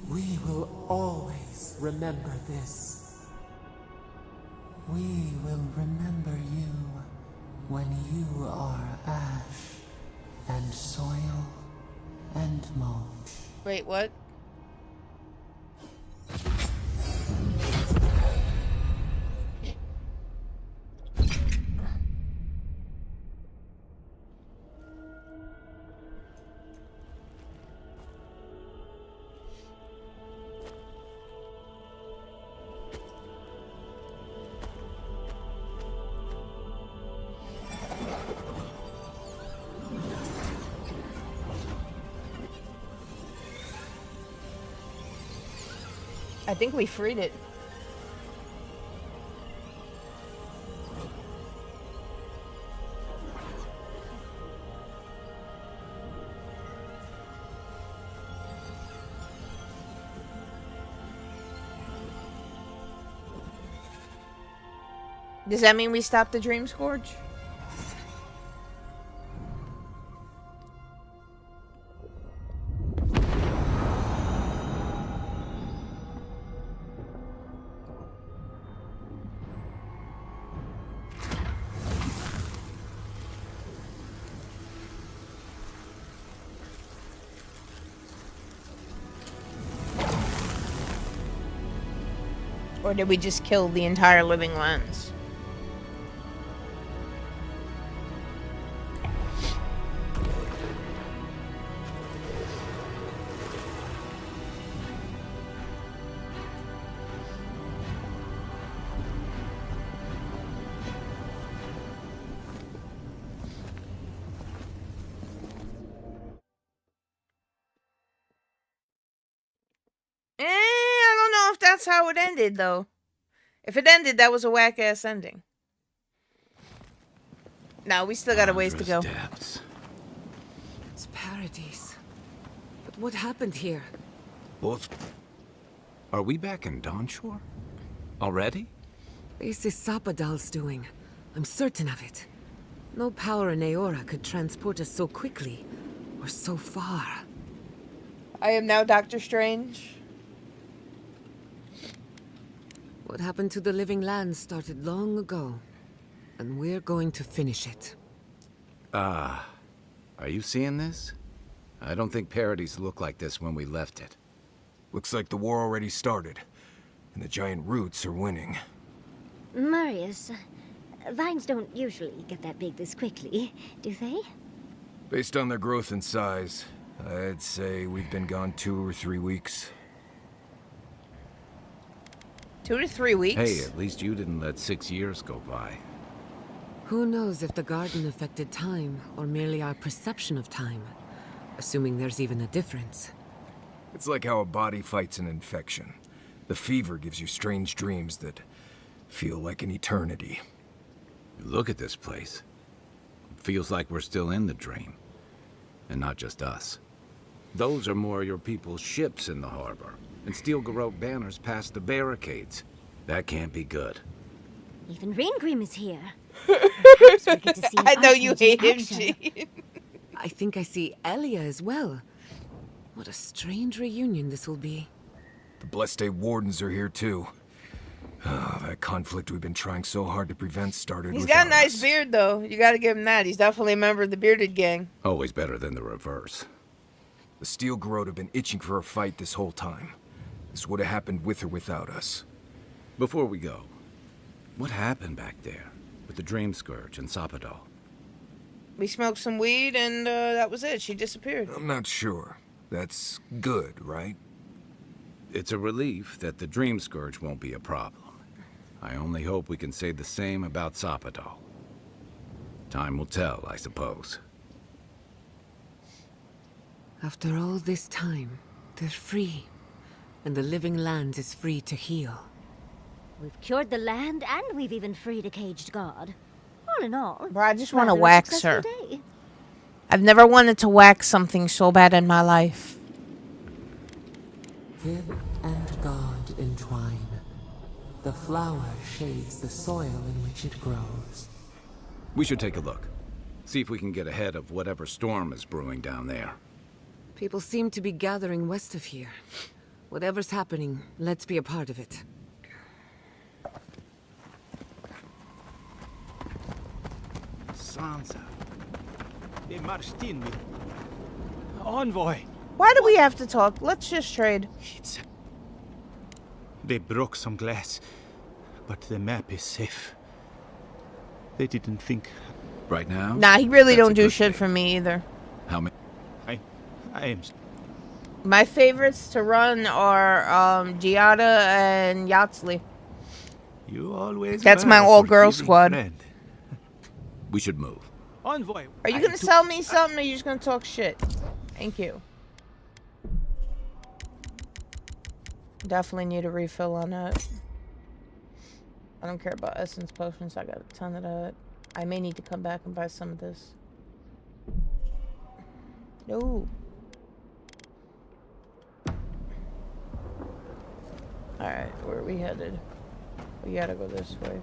Speaker 18: We will always remember this. We will remember you when you are ash and soil and mulch.
Speaker 2: Wait, what? I think we freed it. Does that mean we stopped the Dream Scourge? Or did we just kill the entire living lands? I don't know if that's how it ended, though. If it ended, that was a whack-ass ending. No, we still got a ways to go.
Speaker 1: Depths.
Speaker 10: It's paradise. But what happened here?
Speaker 1: Both. Are we back in Dawnshore? Already?
Speaker 10: This is Sapadal's doing. I'm certain of it. No power in Aora could transport us so quickly, or so far.
Speaker 2: I am now Doctor Strange.
Speaker 10: What happened to the living land started long ago, and we're going to finish it.
Speaker 1: Are you seeing this? I don't think Paradise looked like this when we left it.
Speaker 9: Looks like the war already started, and the giant roots are winning.
Speaker 7: Marius, vines don't usually get that big this quickly, do they?
Speaker 9: Based on their growth and size, I'd say we've been gone 2 or 3 weeks.
Speaker 2: 2 to 3 weeks?
Speaker 1: Hey, at least you didn't let 6 years go by.
Speaker 10: Who knows if the garden affected time, or merely our perception of time? Assuming there's even a difference.
Speaker 9: It's like how a body fights an infection. The fever gives you strange dreams that feel like an eternity.
Speaker 1: Look at this place. It feels like we're still in the dream. And not just us. Those are more your people's ships in the harbor. And steel garrote banners past the barricades. That can't be good.
Speaker 7: Even Reingrim is here. Perhaps we get to see
Speaker 2: I know you
Speaker 7: Iceland in
Speaker 2: hate him,
Speaker 7: action.
Speaker 2: Gene.
Speaker 10: I think I see Elia as well. What a strange reunion this will be.
Speaker 9: The Blessed Wardens are here too. That conflict we've been trying so hard to prevent started
Speaker 2: He's
Speaker 9: without
Speaker 2: got a nice
Speaker 9: us.
Speaker 2: beard, though. You gotta give him that. He's definitely a member of the bearded gang.
Speaker 1: Always better than the reverse.
Speaker 9: The Steel Garrote have been itching for a fight this whole time. This would have happened with or without us.
Speaker 1: Before we go, what happened back there with the Dream Scourge and Sapadal?
Speaker 2: We smoked some weed, and that was it. She disappeared.
Speaker 9: I'm not sure. That's good, right?
Speaker 1: It's a relief that the Dream Scourge won't be a problem. I only hope we can say the same about Sapadal. Time will tell, I suppose.
Speaker 10: After all this time, they're free. And the living land is free to heal.
Speaker 7: We've cured the land, and we've even freed a caged god. All in all,
Speaker 2: Bro, I just want to
Speaker 7: rather a
Speaker 2: wax her.
Speaker 7: successful day.
Speaker 2: I've never wanted to wax something so bad in my life.
Speaker 18: Kid and God entwine. The flower shades the soil in which it grows.
Speaker 1: We should take a look. See if we can get ahead of whatever storm is brewing down there.
Speaker 10: People seem to be gathering west of here. Whatever's happening, let's be a part of it.
Speaker 11: Sansa. They marched in with envoy.
Speaker 2: Why do we have to talk? Let's just trade.
Speaker 11: They broke some glass, but the map is safe. They didn't think.
Speaker 1: Right now?
Speaker 2: Nah, he really
Speaker 1: That's
Speaker 2: don't
Speaker 1: a
Speaker 2: do
Speaker 1: good
Speaker 2: shit
Speaker 1: thing.
Speaker 2: for me either.
Speaker 1: How many?
Speaker 11: I am.
Speaker 2: My favorites to run are Giada and Yatsley.
Speaker 11: You always.
Speaker 2: That's
Speaker 11: were
Speaker 2: my
Speaker 11: a
Speaker 2: all-girl
Speaker 11: forgiving
Speaker 2: squad.
Speaker 11: friend.
Speaker 1: We should move.
Speaker 11: Envoy.
Speaker 2: Are you gonna sell me something, or are you just gonna talk shit? Thank you. Definitely need a refill on that. I don't care about essence potions. I got a ton of that. I may need to come back and buy some of this. No. Alright, where are we headed? We gotta go this way.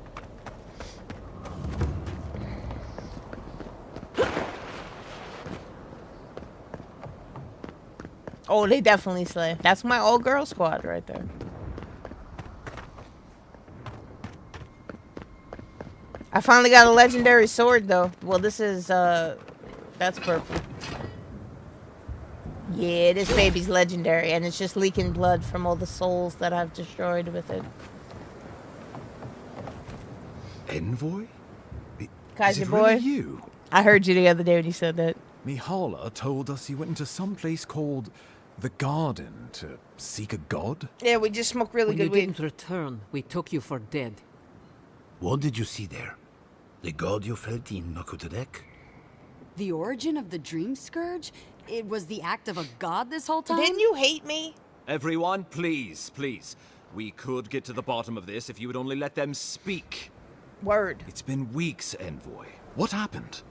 Speaker 2: Oh, they definitely slay. That's my old girl squad right there. I finally got a legendary sword, though. Well, this is, that's purple. Yeah, this baby's legendary, and it's just leaking blood from all the souls that I've destroyed with it.
Speaker 4: Envoy?
Speaker 2: Kaiser
Speaker 4: Is it
Speaker 2: boy.
Speaker 4: really you?
Speaker 2: I heard you the other day when you said that.
Speaker 4: Mihala told us you went into some place called the Garden to seek a god?
Speaker 2: Yeah, we just smoked really
Speaker 20: When
Speaker 2: good
Speaker 20: you
Speaker 2: weed.
Speaker 20: didn't return, we took you for dead.
Speaker 21: What did you see there? The god you felt in Nokutadek?
Speaker 17: The origin of the Dream Scourge? It was the act of a god this whole time?
Speaker 2: Didn't you hate me?
Speaker 22: Everyone, please, please. We could get to the bottom of this if you would only let them speak.
Speaker 2: Word.
Speaker 22: It's been weeks, Envoy.
Speaker 4: What happened?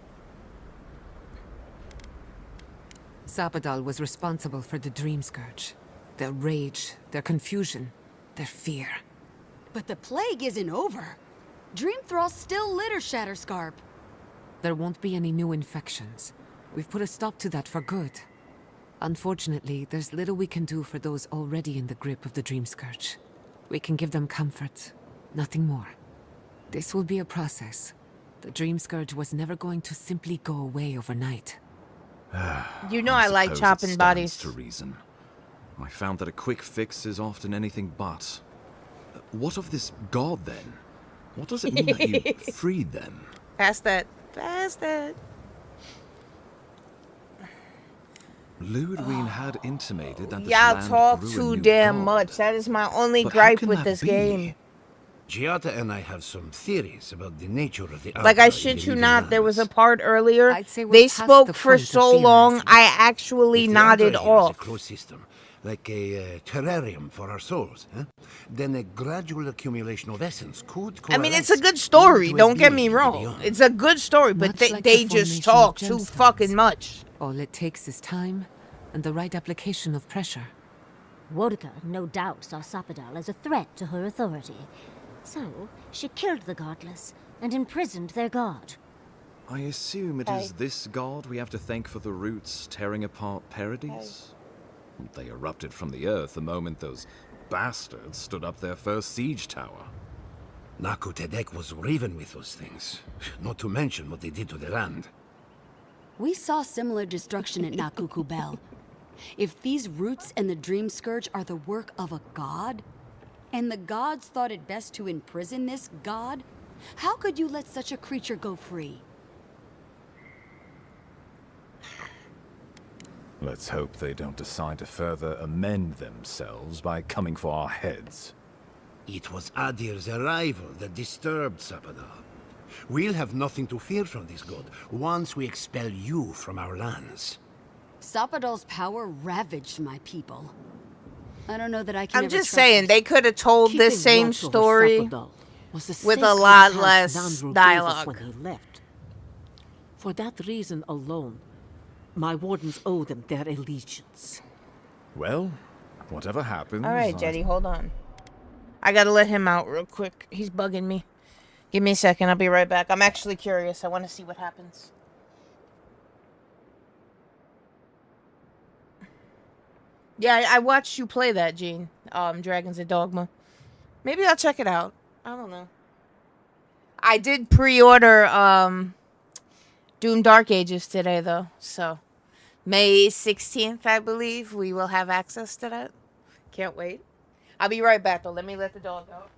Speaker 10: Sapadal was responsible for the Dream Scourge. Their rage, their confusion, their fear.
Speaker 17: But the plague isn't over. Dream Thralls still litter Shatterscarp.
Speaker 10: There won't be any new infections. We've put a stop to that for good. Unfortunately, there's little we can do for those already in the grip of the Dream Scourge. We can give them comfort, nothing more. This will be a process. The Dream Scourge was never going to simply go away overnight.
Speaker 2: You know I like
Speaker 22: suppose it
Speaker 2: chopping
Speaker 22: stands
Speaker 2: bodies.
Speaker 22: to reason. I found that a quick fix is often anything but. What of this god, then? What does it mean that you freed them?
Speaker 2: Pass that. Pass that.
Speaker 22: Ludwig had intimated that this
Speaker 2: Y'all
Speaker 22: land
Speaker 2: talk
Speaker 22: grew a
Speaker 2: too
Speaker 22: new
Speaker 2: damn
Speaker 22: god.
Speaker 2: much. That is my only
Speaker 22: But how
Speaker 2: gripe
Speaker 22: can
Speaker 2: with
Speaker 22: that
Speaker 2: this
Speaker 22: be?
Speaker 2: game.
Speaker 8: Giada and I have some theories about the nature of the
Speaker 2: Like, I
Speaker 8: Alpha in
Speaker 2: shit
Speaker 8: the
Speaker 2: you
Speaker 8: living
Speaker 2: not, there was a
Speaker 8: lands.
Speaker 2: part earlier.
Speaker 10: I'd say we're
Speaker 2: They
Speaker 10: past
Speaker 2: spoke
Speaker 10: the
Speaker 2: for
Speaker 10: point of
Speaker 2: so long,
Speaker 10: theorizing.
Speaker 2: I actually
Speaker 8: If the
Speaker 2: nodded
Speaker 8: Adra here is a
Speaker 2: off.
Speaker 8: closed system, like a terrarium for our souls, then a gradual accumulation of essence could
Speaker 2: I mean, it's
Speaker 8: coalesce
Speaker 2: a good story,
Speaker 8: into a
Speaker 2: don't get me
Speaker 8: being
Speaker 2: wrong.
Speaker 8: beyond.
Speaker 2: It's a good story, but
Speaker 10: Much like
Speaker 2: they
Speaker 10: the
Speaker 2: just
Speaker 10: formation of
Speaker 2: talk too
Speaker 10: gemstones.
Speaker 2: fucking much.
Speaker 10: All it takes is time and the right application of pressure.
Speaker 7: Wodka no doubt saw Sapadal as a threat to her authority. So, she killed the godless and imprisoned their god.
Speaker 22: I assume it is this god we have to thank for the roots tearing apart Paradise? They erupted from the earth the moment those bastards stood up their first siege tower.
Speaker 8: Naku Tedek was riven with those things, not to mention what they did to the land.
Speaker 19: We saw similar destruction at Nakuku Bell. If these roots and the Dream Scourge are the work of a god, and the gods thought it best to imprison this god, how could you let such a creature go free?
Speaker 13: Let's hope they don't decide to further amend themselves by coming for our heads.
Speaker 8: It was Adir's arrival that disturbed Sapadal. We'll have nothing to fear from this god once we expel you from our lands.
Speaker 19: Sapadal's power ravaged my people. I don't know that I can
Speaker 2: I'm
Speaker 19: ever
Speaker 2: just
Speaker 19: trust
Speaker 2: saying,
Speaker 19: it.
Speaker 2: they could have told this
Speaker 20: Keeping
Speaker 2: same
Speaker 20: watch over
Speaker 2: story
Speaker 20: Sapadal was the
Speaker 2: with a
Speaker 20: sacred
Speaker 2: lot
Speaker 20: task
Speaker 2: less
Speaker 20: Nandro gave us
Speaker 2: dialogue.
Speaker 20: when he left. For that reason alone, my wardens owe them their allegiance.
Speaker 13: Well, whatever happens...
Speaker 2: Alright, Jetty, hold on. I gotta let him out real quick. He's bugging me. Give me a second, I'll be right back. I'm actually curious. I want to see what happens. Yeah, I watched you play that, Gene. Dragons of Dogma. Maybe I'll check it out. I don't know. I did pre-order Doom Dark Ages today, though. So, May 16th, I believe, we will have access to that. Can't wait. I'll be right back, though. Let me let the dog out.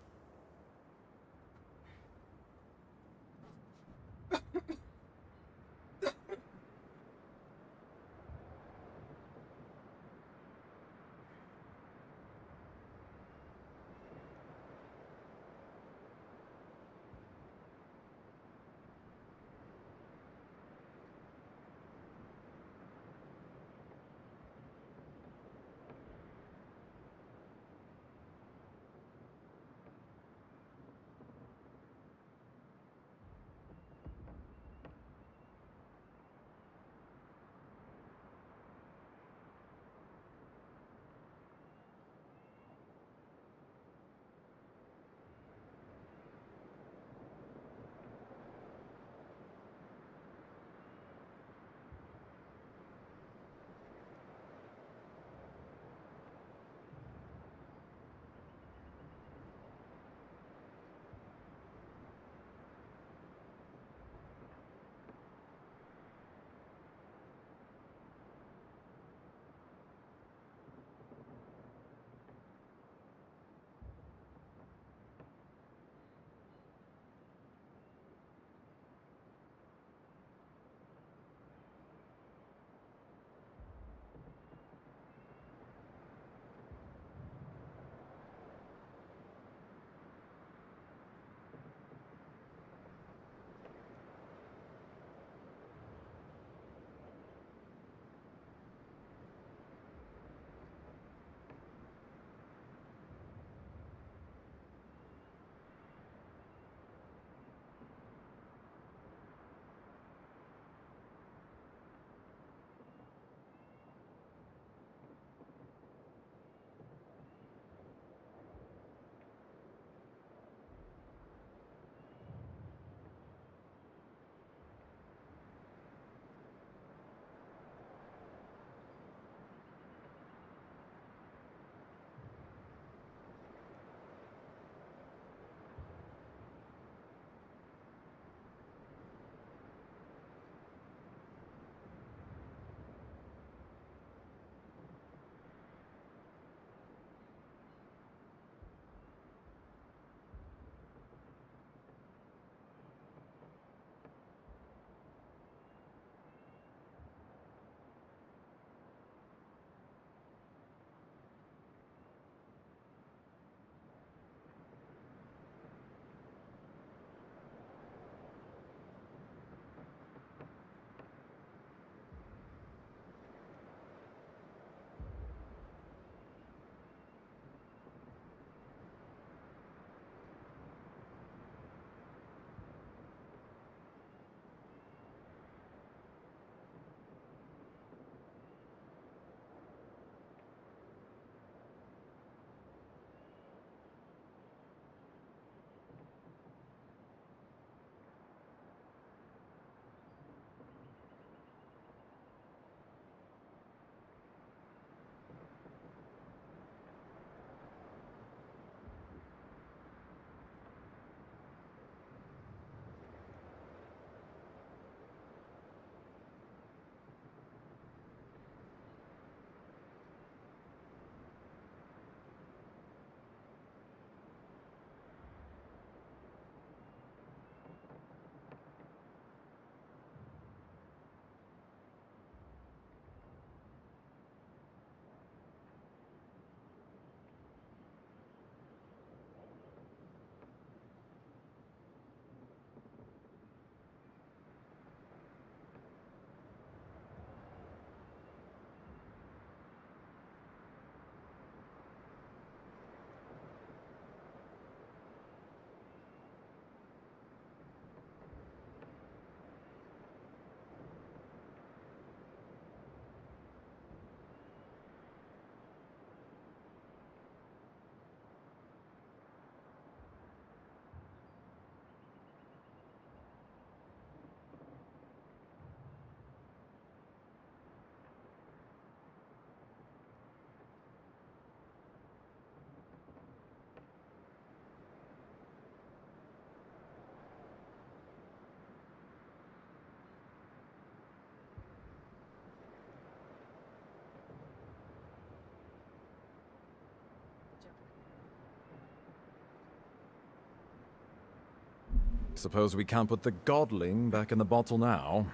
Speaker 4: Suppose we can't put the godling back in the bottle now.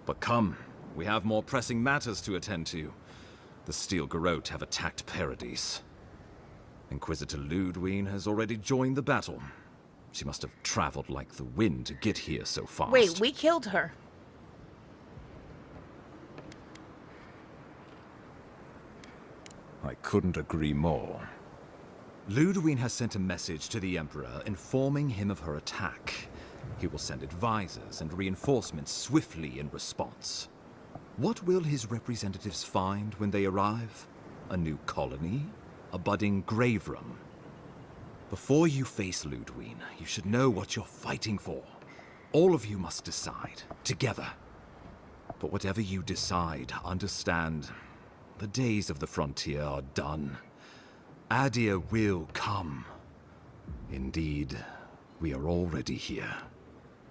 Speaker 4: But come, we have more pressing matters to attend to. The Steel Garrote have attacked Paradise. Inquisitor Ludwig has already joined the battle. She must have traveled like the wind to get here so fast.
Speaker 2: Wait, we killed her.
Speaker 4: I couldn't agree more. Ludwig has sent a message to the Emperor informing him of her attack. He will send advisors and reinforcements swiftly in response. What will his representatives find when they arrive? A new colony? A budding grave room? Before you face Ludwig, you should know what you're fighting for. All of you must decide, together. But whatever you decide, understand, the days of the frontier are done. Adir will come. Indeed, we are already here.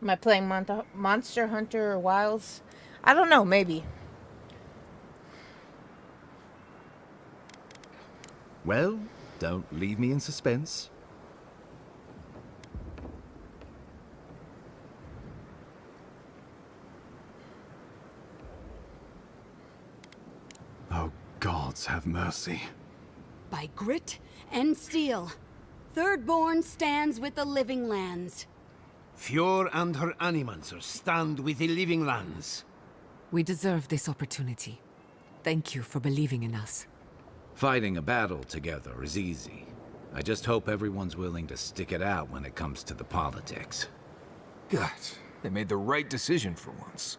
Speaker 2: Am I playing Monster Hunter or Wilds? I don't know, maybe.
Speaker 4: Well, don't leave me in suspense. Oh, gods have mercy.
Speaker 19: By grit and steel, Thirdborn stands with the living lands.
Speaker 8: Fjord and her animancers stand with the living lands.
Speaker 10: We deserve this opportunity. Thank you for believing in us.
Speaker 1: Fighting a battle together is easy. I just hope everyone's willing to stick it out when it comes to the politics.
Speaker 9: God, they made the right decision for once.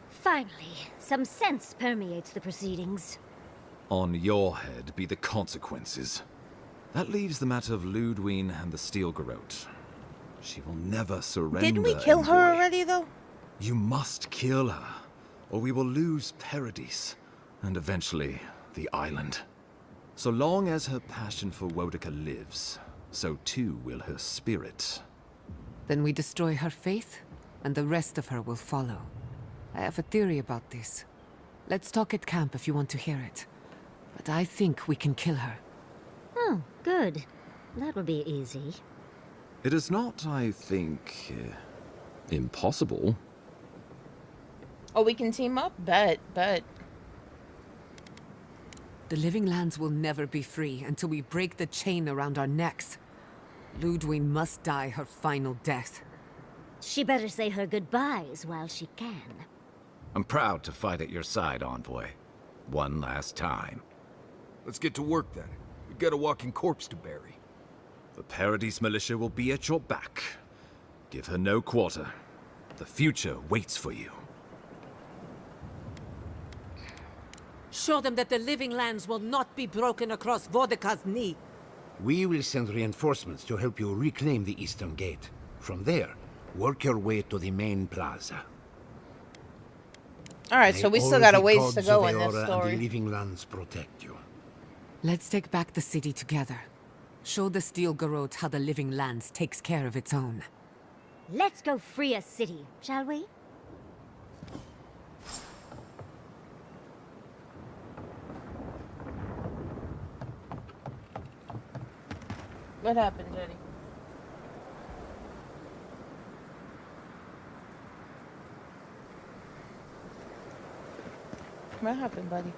Speaker 7: Finally, some sense permeates the proceedings.
Speaker 4: On your head be the consequences. That leaves the matter of Ludwig and the Steel Garrote. She will never surrender.
Speaker 2: Didn't we kill her already, though?
Speaker 4: You must kill her, or we will lose Paradise, and eventually the island. So long as her passion for Wodica lives, so too will her spirit.
Speaker 10: Then we destroy her faith, and the rest of her will follow. I have a theory about this. Let's talk at camp if you want to hear it. But I think we can kill her.
Speaker 7: Oh, good. That would be easy.
Speaker 4: It is not, I think, impossible.
Speaker 2: Oh, we can team up? Bet.
Speaker 10: The living lands will never be free until we break the chain around our necks. Ludwig must die her final death.
Speaker 7: She better say her goodbyes while she can.
Speaker 1: I'm proud to fight at your side, Envoy. One last time.
Speaker 9: Let's get to work then. We've got a walking corpse to bury.
Speaker 4: The Paradise militia will be at your back. Give her no quarter. The future waits for you.
Speaker 20: Show them that the living lands will not be broken across Wodica's knee.
Speaker 8: We will send reinforcements to help you reclaim the Eastern Gate. From there, work your way to the main plaza.
Speaker 2: Alright, so we still got a ways to go in this story.
Speaker 8: And the living lands protect you.
Speaker 10: Let's take back the city together. Show the Steel Garrote how the living lands takes care of its own.
Speaker 7: Let's go free a city, shall we?
Speaker 2: What happened, Jenny? What happened, buddy?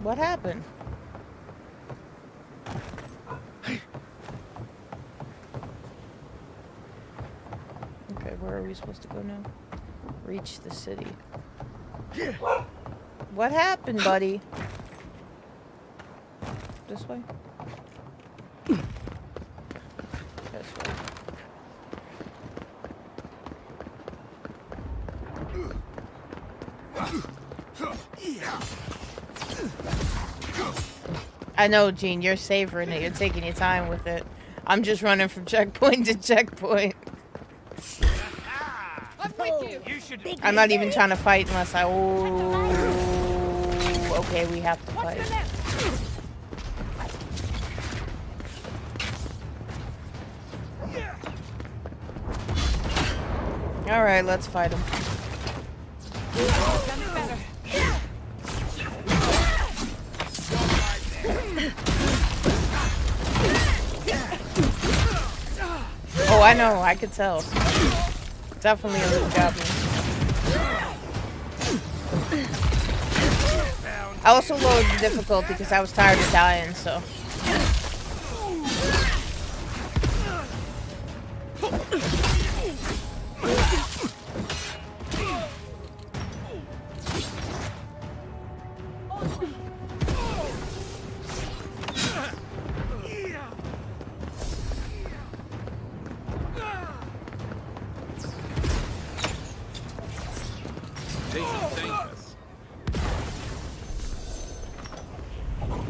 Speaker 2: What happened? Okay, where are we supposed to go now? Reach the city. What happened, buddy? This way? This way. I know, Gene, you're savoring it. You're taking your time with it. I'm just running from checkpoint to checkpoint.
Speaker 14: I'm with you.
Speaker 2: I'm not even trying to fight unless I... Oh, okay, we have to fight. Alright, let's fight him. Oh, I know. I could tell. Definitely a little goblin. I also lowered the difficulty because I was tired of dying, so.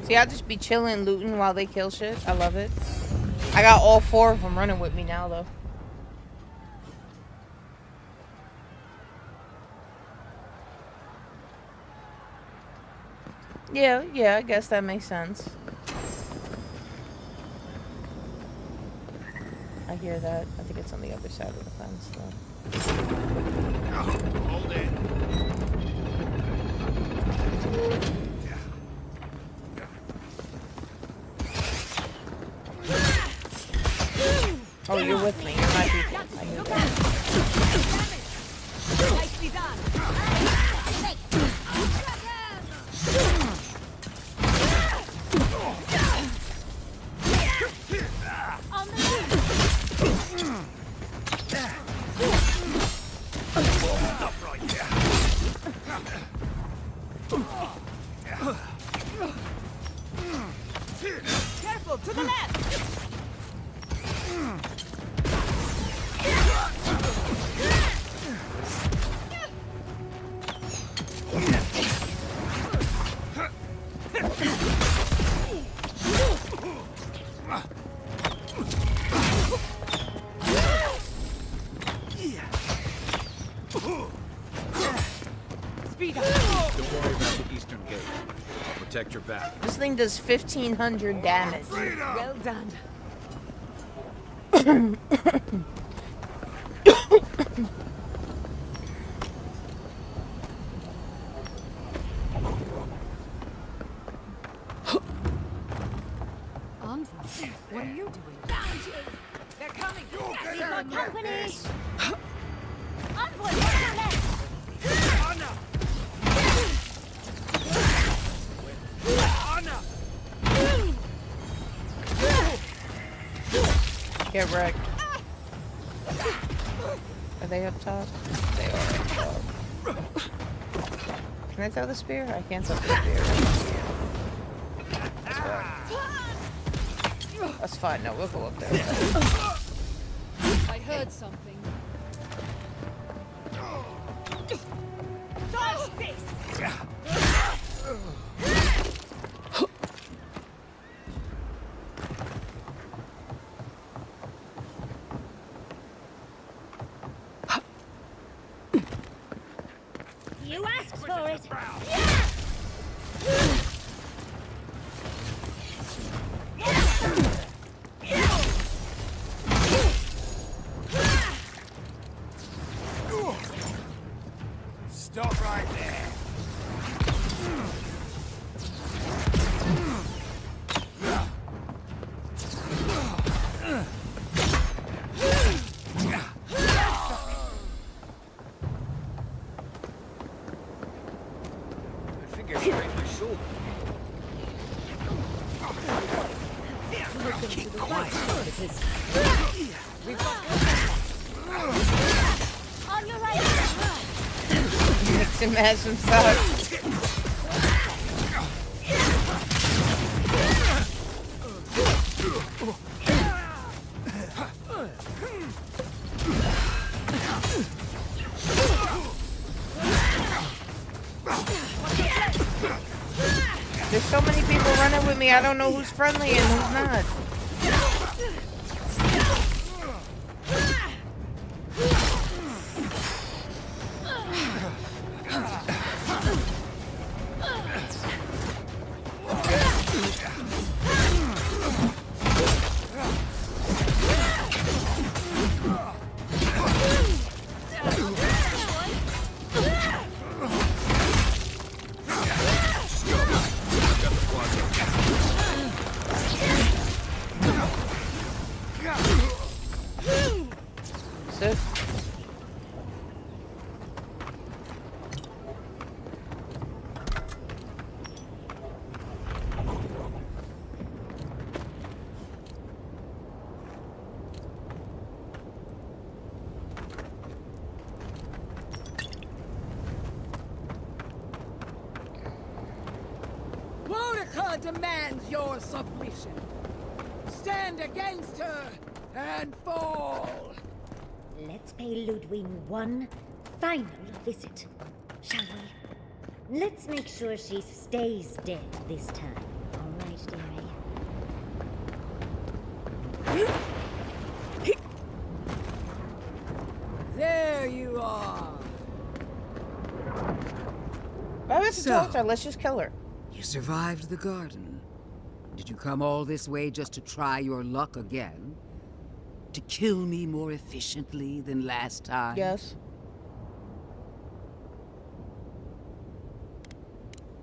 Speaker 2: See, I'll just be chilling, looting while they kill shit. I love it. I got all 4 of them running with me now, though. Yeah, I guess that makes sense. I hear that. I think it's on the other side of the fence, though.
Speaker 8: Hold it.
Speaker 2: Oh, you're with me. You're my people. I hear that.
Speaker 14: Nicely done. On the
Speaker 8: Up right there.
Speaker 14: Careful, to the left.
Speaker 4: Speed up. Don't worry about the eastern gate. I'll protect your back.
Speaker 2: This thing does 1,500 damage.
Speaker 14: Well done.
Speaker 17: What are you doing?
Speaker 14: They're coming.
Speaker 17: Keep my company.
Speaker 14: Envoy, to the left.
Speaker 2: Get wrecked. Are they up top? They are up top. Can I throw the spear? I can't throw the spear. That's fine. That's fine. No, we'll go up there.
Speaker 14: I heard something. Dodge this!
Speaker 7: You asked for it.
Speaker 8: Stop right there.
Speaker 4: I think I sprained my shoulder.
Speaker 8: Keep quiet.
Speaker 14: On your right.
Speaker 2: Makes him have some sauce. There's so many people running with me, I don't know who's friendly and who's not.
Speaker 15: Saka demands your submission. Stand against her and fall.
Speaker 7: Let's pay Ludwig one final visit, shall we? Let's make sure she stays dead this time. All right, dearie?
Speaker 15: There you are.
Speaker 2: Why was it told her? Let's just kill her.
Speaker 15: You survived the garden. Did you come all this way just to try your luck again? To kill me more efficiently than last time?
Speaker 2: Yes.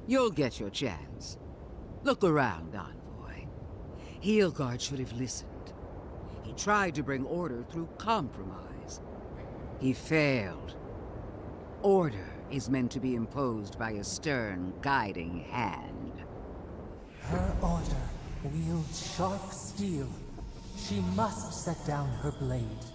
Speaker 15: You'll get your chance. Look around, Envoy. Heelguard should have listened. He tried to bring order through compromise. He failed. Order is meant to be imposed by a stern, guiding hand.
Speaker 18: Her order wields sharp steel. She must set down her blade.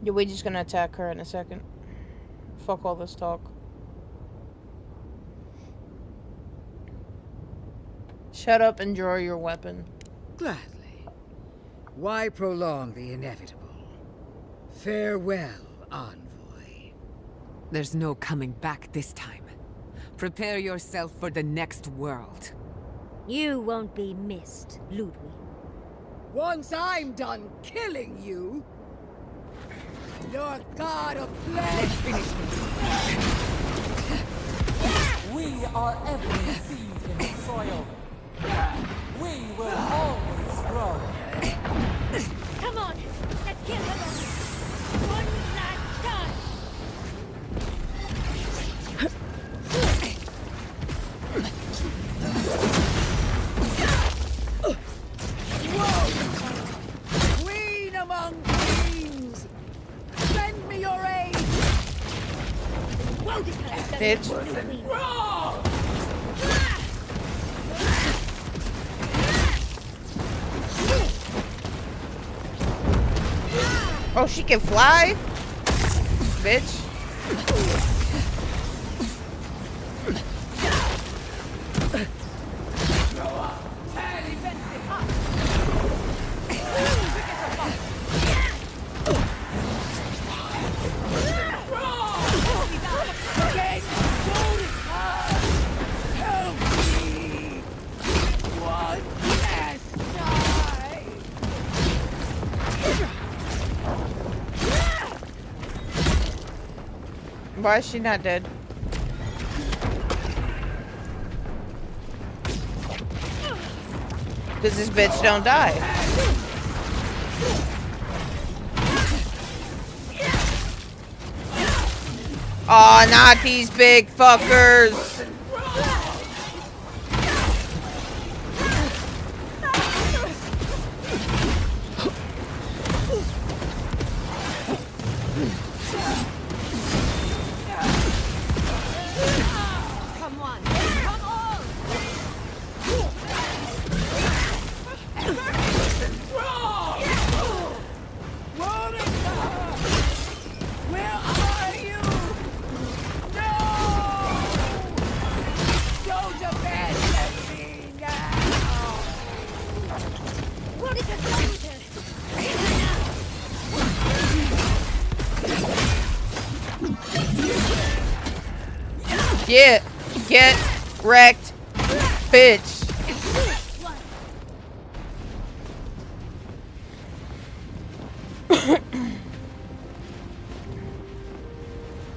Speaker 2: Yeah, we're just gonna attack her in a second. Fuck all this talk. Shut up and draw your weapon.
Speaker 15: Gladly. Why prolong the inevitable? Farewell, Envoy.
Speaker 10: There's no coming back this time. Prepare yourself for the next world.
Speaker 7: You won't be missed, Ludwig.
Speaker 15: Once I'm done killing you, your god of flesh. Let's finish this.
Speaker 18: We are every seed in the soil. We will always grow.
Speaker 7: Come on, let's kill them all. One last time.
Speaker 15: Whoa! Queen among queens! Send me your aid!
Speaker 2: Bitch.
Speaker 15: Wrong!
Speaker 2: Oh, she can fly? Bitch. Why is she not dead? Because this bitch don't die. Aw, not these big fuckers. Get wrecked, bitch.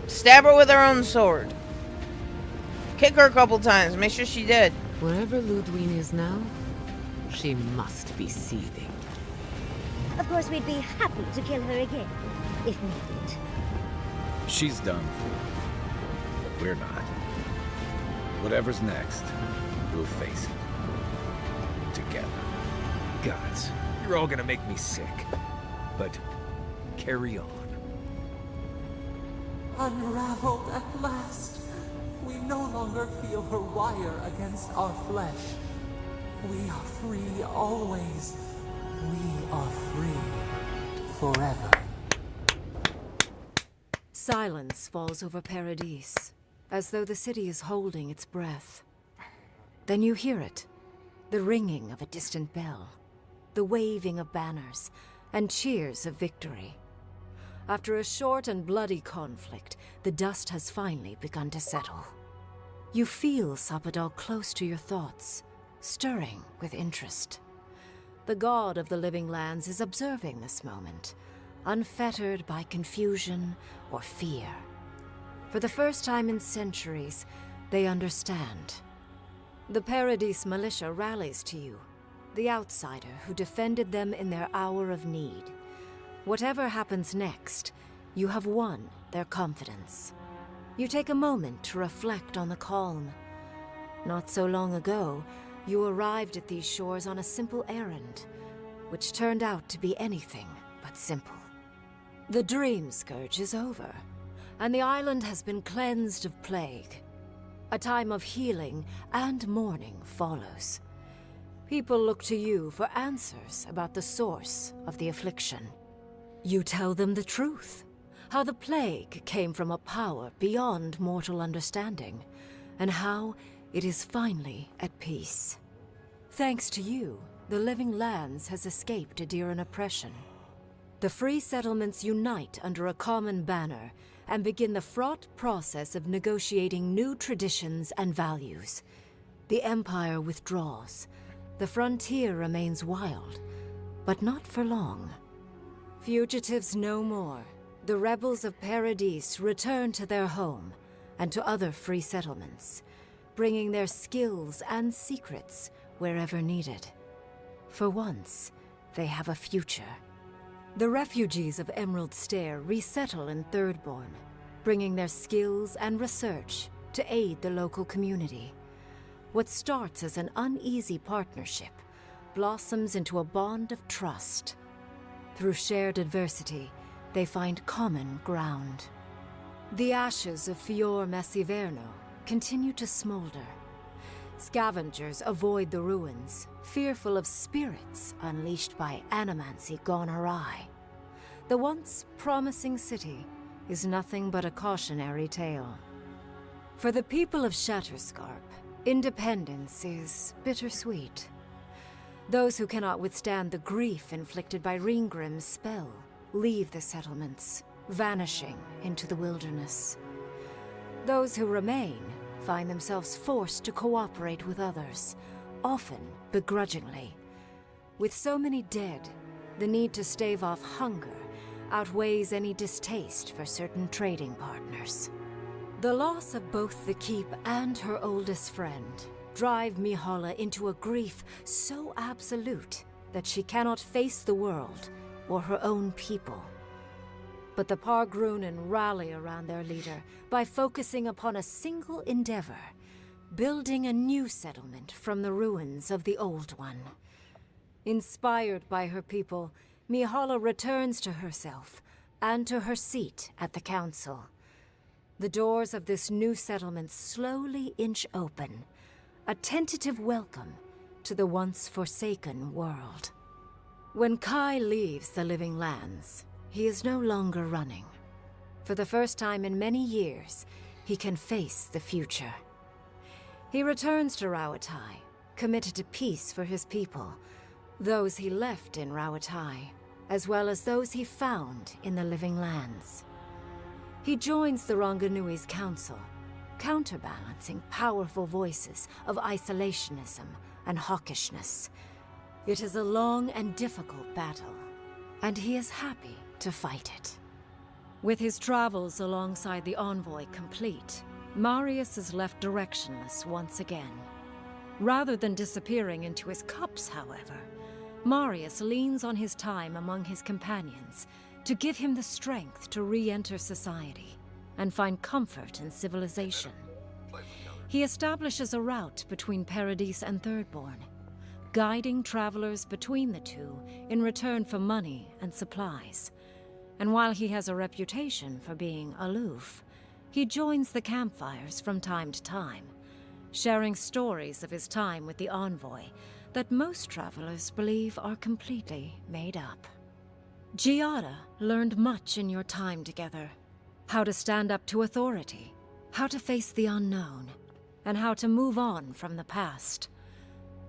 Speaker 2: Stab her with her own sword. Kick her a couple times. Make sure she's dead.
Speaker 10: Wherever Ludwig is now, she must be seething.
Speaker 7: Of course, we'd be happy to kill her again, if needed.
Speaker 1: She's done for. But we're not. Whatever's next, we'll face it. Together.
Speaker 9: Gods, you're all gonna make me sick. But carry on.
Speaker 18: Unraveled at last. We no longer feel her wire against our flesh. We are free always. We are free
Speaker 10: forever.
Speaker 3: Silence falls over Paradise, as though the city is holding its breath. Then you hear it, the ringing of a distant bell, the waving of banners, and cheers of victory. After a short and bloody conflict, the dust has finally begun to settle. You feel Sapadal close to your thoughts, stirring with interest. The god of the living lands is observing this moment, unfettered by confusion or fear. For the first time in centuries, they understand. The Paradise militia rallies to you, the outsider who defended them in their hour of need. Whatever happens next, you have won their confidence. You take a moment to reflect on the calm. Not so long ago, you arrived at these shores on a simple errand, which turned out to be anything but simple. The Dream Scourge is over, and the island has been cleansed of plague. A time of healing and mourning follows. People look to you for answers about the source of the affliction. You tell them the truth, how the plague came from a power beyond mortal understanding, and how it is finally at peace. Thanks to you, the Living Lands has escaped Adiran oppression. The free settlements unite under a common banner and begin the fraught process of negotiating new traditions and values. The Empire withdraws. The frontier remains wild, but not for long. Fugitives no more. The rebels of Paradise return to their home and to other free settlements, bringing their skills and secrets wherever needed. For once, they have a future. The refugees of Emerald Stair resettle in Thirdborn, bringing their skills and research to aid the local community. What starts as an uneasy partnership blossoms into a bond of trust. Through shared adversity, they find common ground. The ashes of Fior Messiverno continue to smolder. Scavengers avoid the ruins, fearful of spirits unleashed by animancy gone awry. The once promising city is nothing but a cautionary tale. For the people of Shatterscarp, independence is bittersweet. Those who cannot withstand the grief inflicted by Ringgrim's spell leave the settlements, vanishing into the wilderness. Those who remain find themselves forced to cooperate with others, often begrudgingly. With so many dead, the need to stave off hunger outweighs any distaste for certain trading partners. The loss of both the Keep and her oldest friend drive Mihala into a grief so absolute that she cannot face the world or her own people. But the Pargrunen rally around their leader by focusing upon a single endeavor, building a new settlement from the ruins of the old one. Inspired by her people, Mihala returns to herself and to her seat at the council. The doors of this new settlement slowly inch open, a tentative welcome to the once forsaken world. When Kai leaves the Living Lands, he is no longer running. For the first time in many years, he can face the future. He returns to Rauatai, committed to peace for his people, those he left in Rauatai, as well as those he found in the Living Lands. He joins the Ronganui's council, counterbalancing powerful voices of isolationism and hawkishness. It is a long and difficult battle, and he is happy to fight it. With his travels alongside the envoy complete, Marius is left directionless once again. Rather than disappearing into his cups, however, Marius leans on his time among his companions to give him the strength to re-enter society and find comfort in civilization. He establishes a route between Paradise and Thirdborn, guiding travelers between the two in return for money and supplies. And while he has a reputation for being aloof, he joins the campfires from time to time, sharing stories of his time with the envoy that most travelers believe are completely made up. Giada learned much in your time together. How to stand up to authority, how to face the unknown, and how to move on from the past.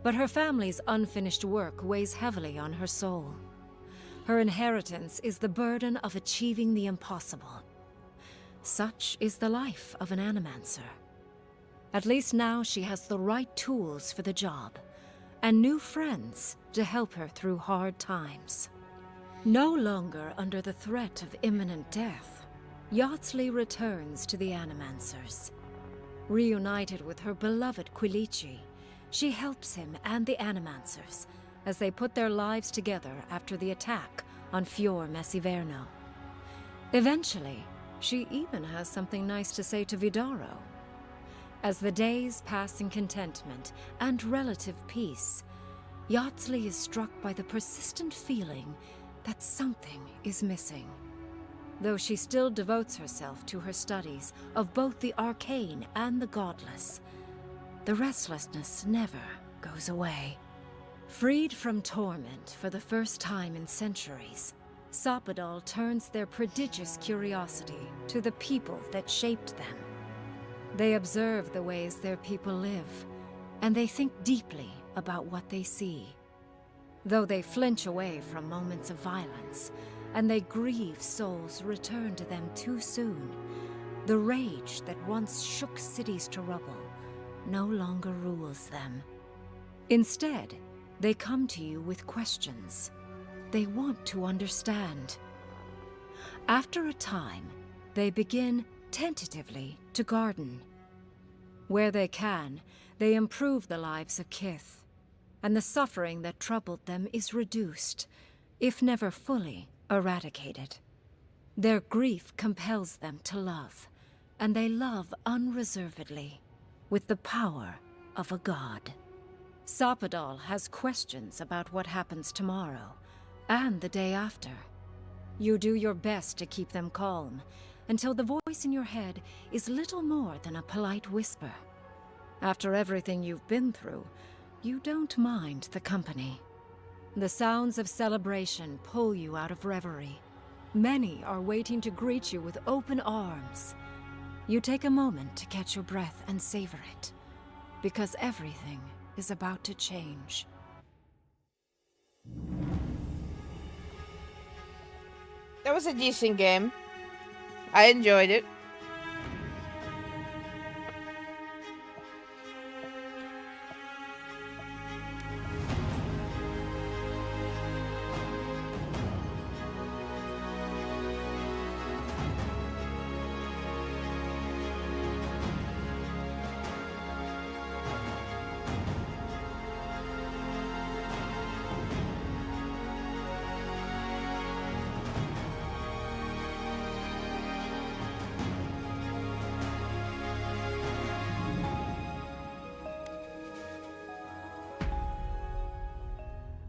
Speaker 3: But her family's unfinished work weighs heavily on her soul. Her inheritance is the burden of achieving the impossible. Such is the life of an animancer. At least now she has the right tools for the job, and new friends to help her through hard times. No longer under the threat of imminent death, Yardsley returns to the Animancers. Reunited with her beloved Quilici, she helps him and the Animancers as they put their lives together after the attack on Fior Messiverno. Eventually, she even has something nice to say to Vidaro. As the days pass in contentment and relative peace, Yardsley is struck by the persistent feeling that something is missing. Though she still devotes herself to her studies of both the arcane and the godless, the restlessness never goes away. Freed from torment for the first time in centuries, Sapadal turns their prodigious curiosity to the people that shaped them. They observe the ways their people live, and they think deeply about what they see. Though they flinch away from moments of violence, and they grieve souls returned to them too soon, the rage that once shook cities to rubble no longer rules them. Instead, they come to you with questions. They want to understand. After a time, they begin tentatively to garden. Where they can, they improve the lives of Kith, and the suffering that troubled them is reduced, if never fully eradicated. Their grief compels them to love, and they love unreservedly, with the power of a god. Sapadal has questions about what happens tomorrow, and the day after. You do your best to keep them calm, until the voice in your head is little more than a polite whisper. After everything you've been through, you don't mind the company. The sounds of celebration pull you out of reverie. Many are waiting to greet you with open arms. You take a moment to catch your breath and savor it, because everything is about to change.
Speaker 2: That was a decent game. I enjoyed it.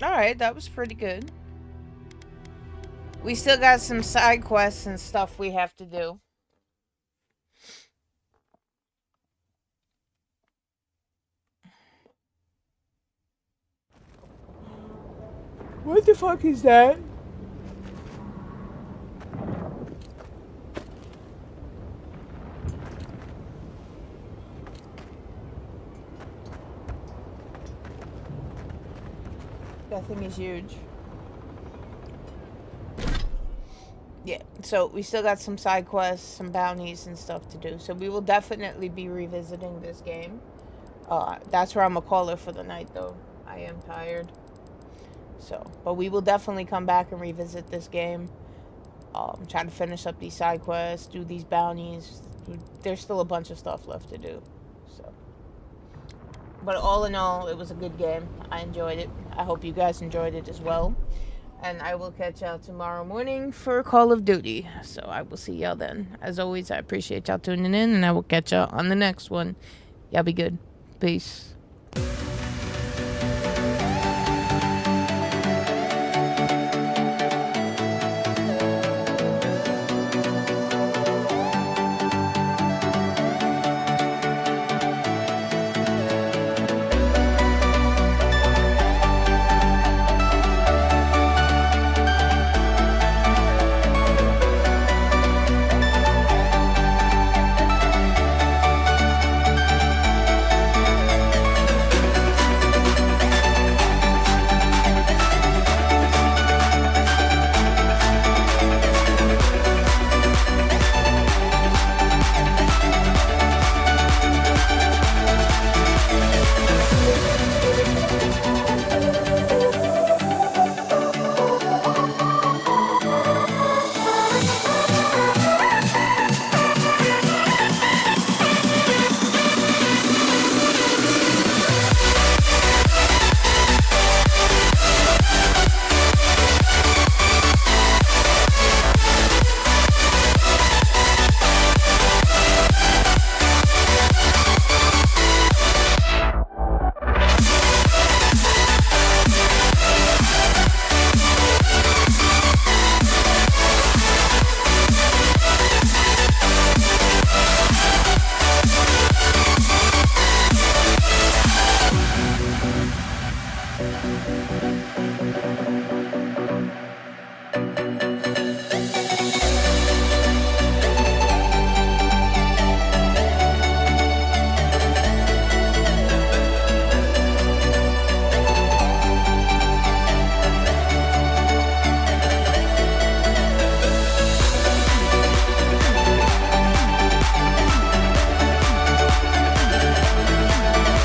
Speaker 2: Alright, that was pretty good. We still got some side quests and stuff we have to do. What the fuck is that? That thing is huge. Yeah, so we still got some side quests, some bounties and stuff to do. So we will definitely be revisiting this game. That's where I'm gonna call it for the night, though. I am tired. So, but we will definitely come back and revisit this game. Try to finish up these side quests, do these bounties. There's still a bunch of stuff left to do. So, but all in all, it was a good game. I enjoyed it. I hope you guys enjoyed it as well. And I will catch y'all tomorrow morning for Call of Duty. So I will see y'all then. As always, I appreciate y'all tuning in, and I will catch y'all on the next one. Y'all be good. Peace.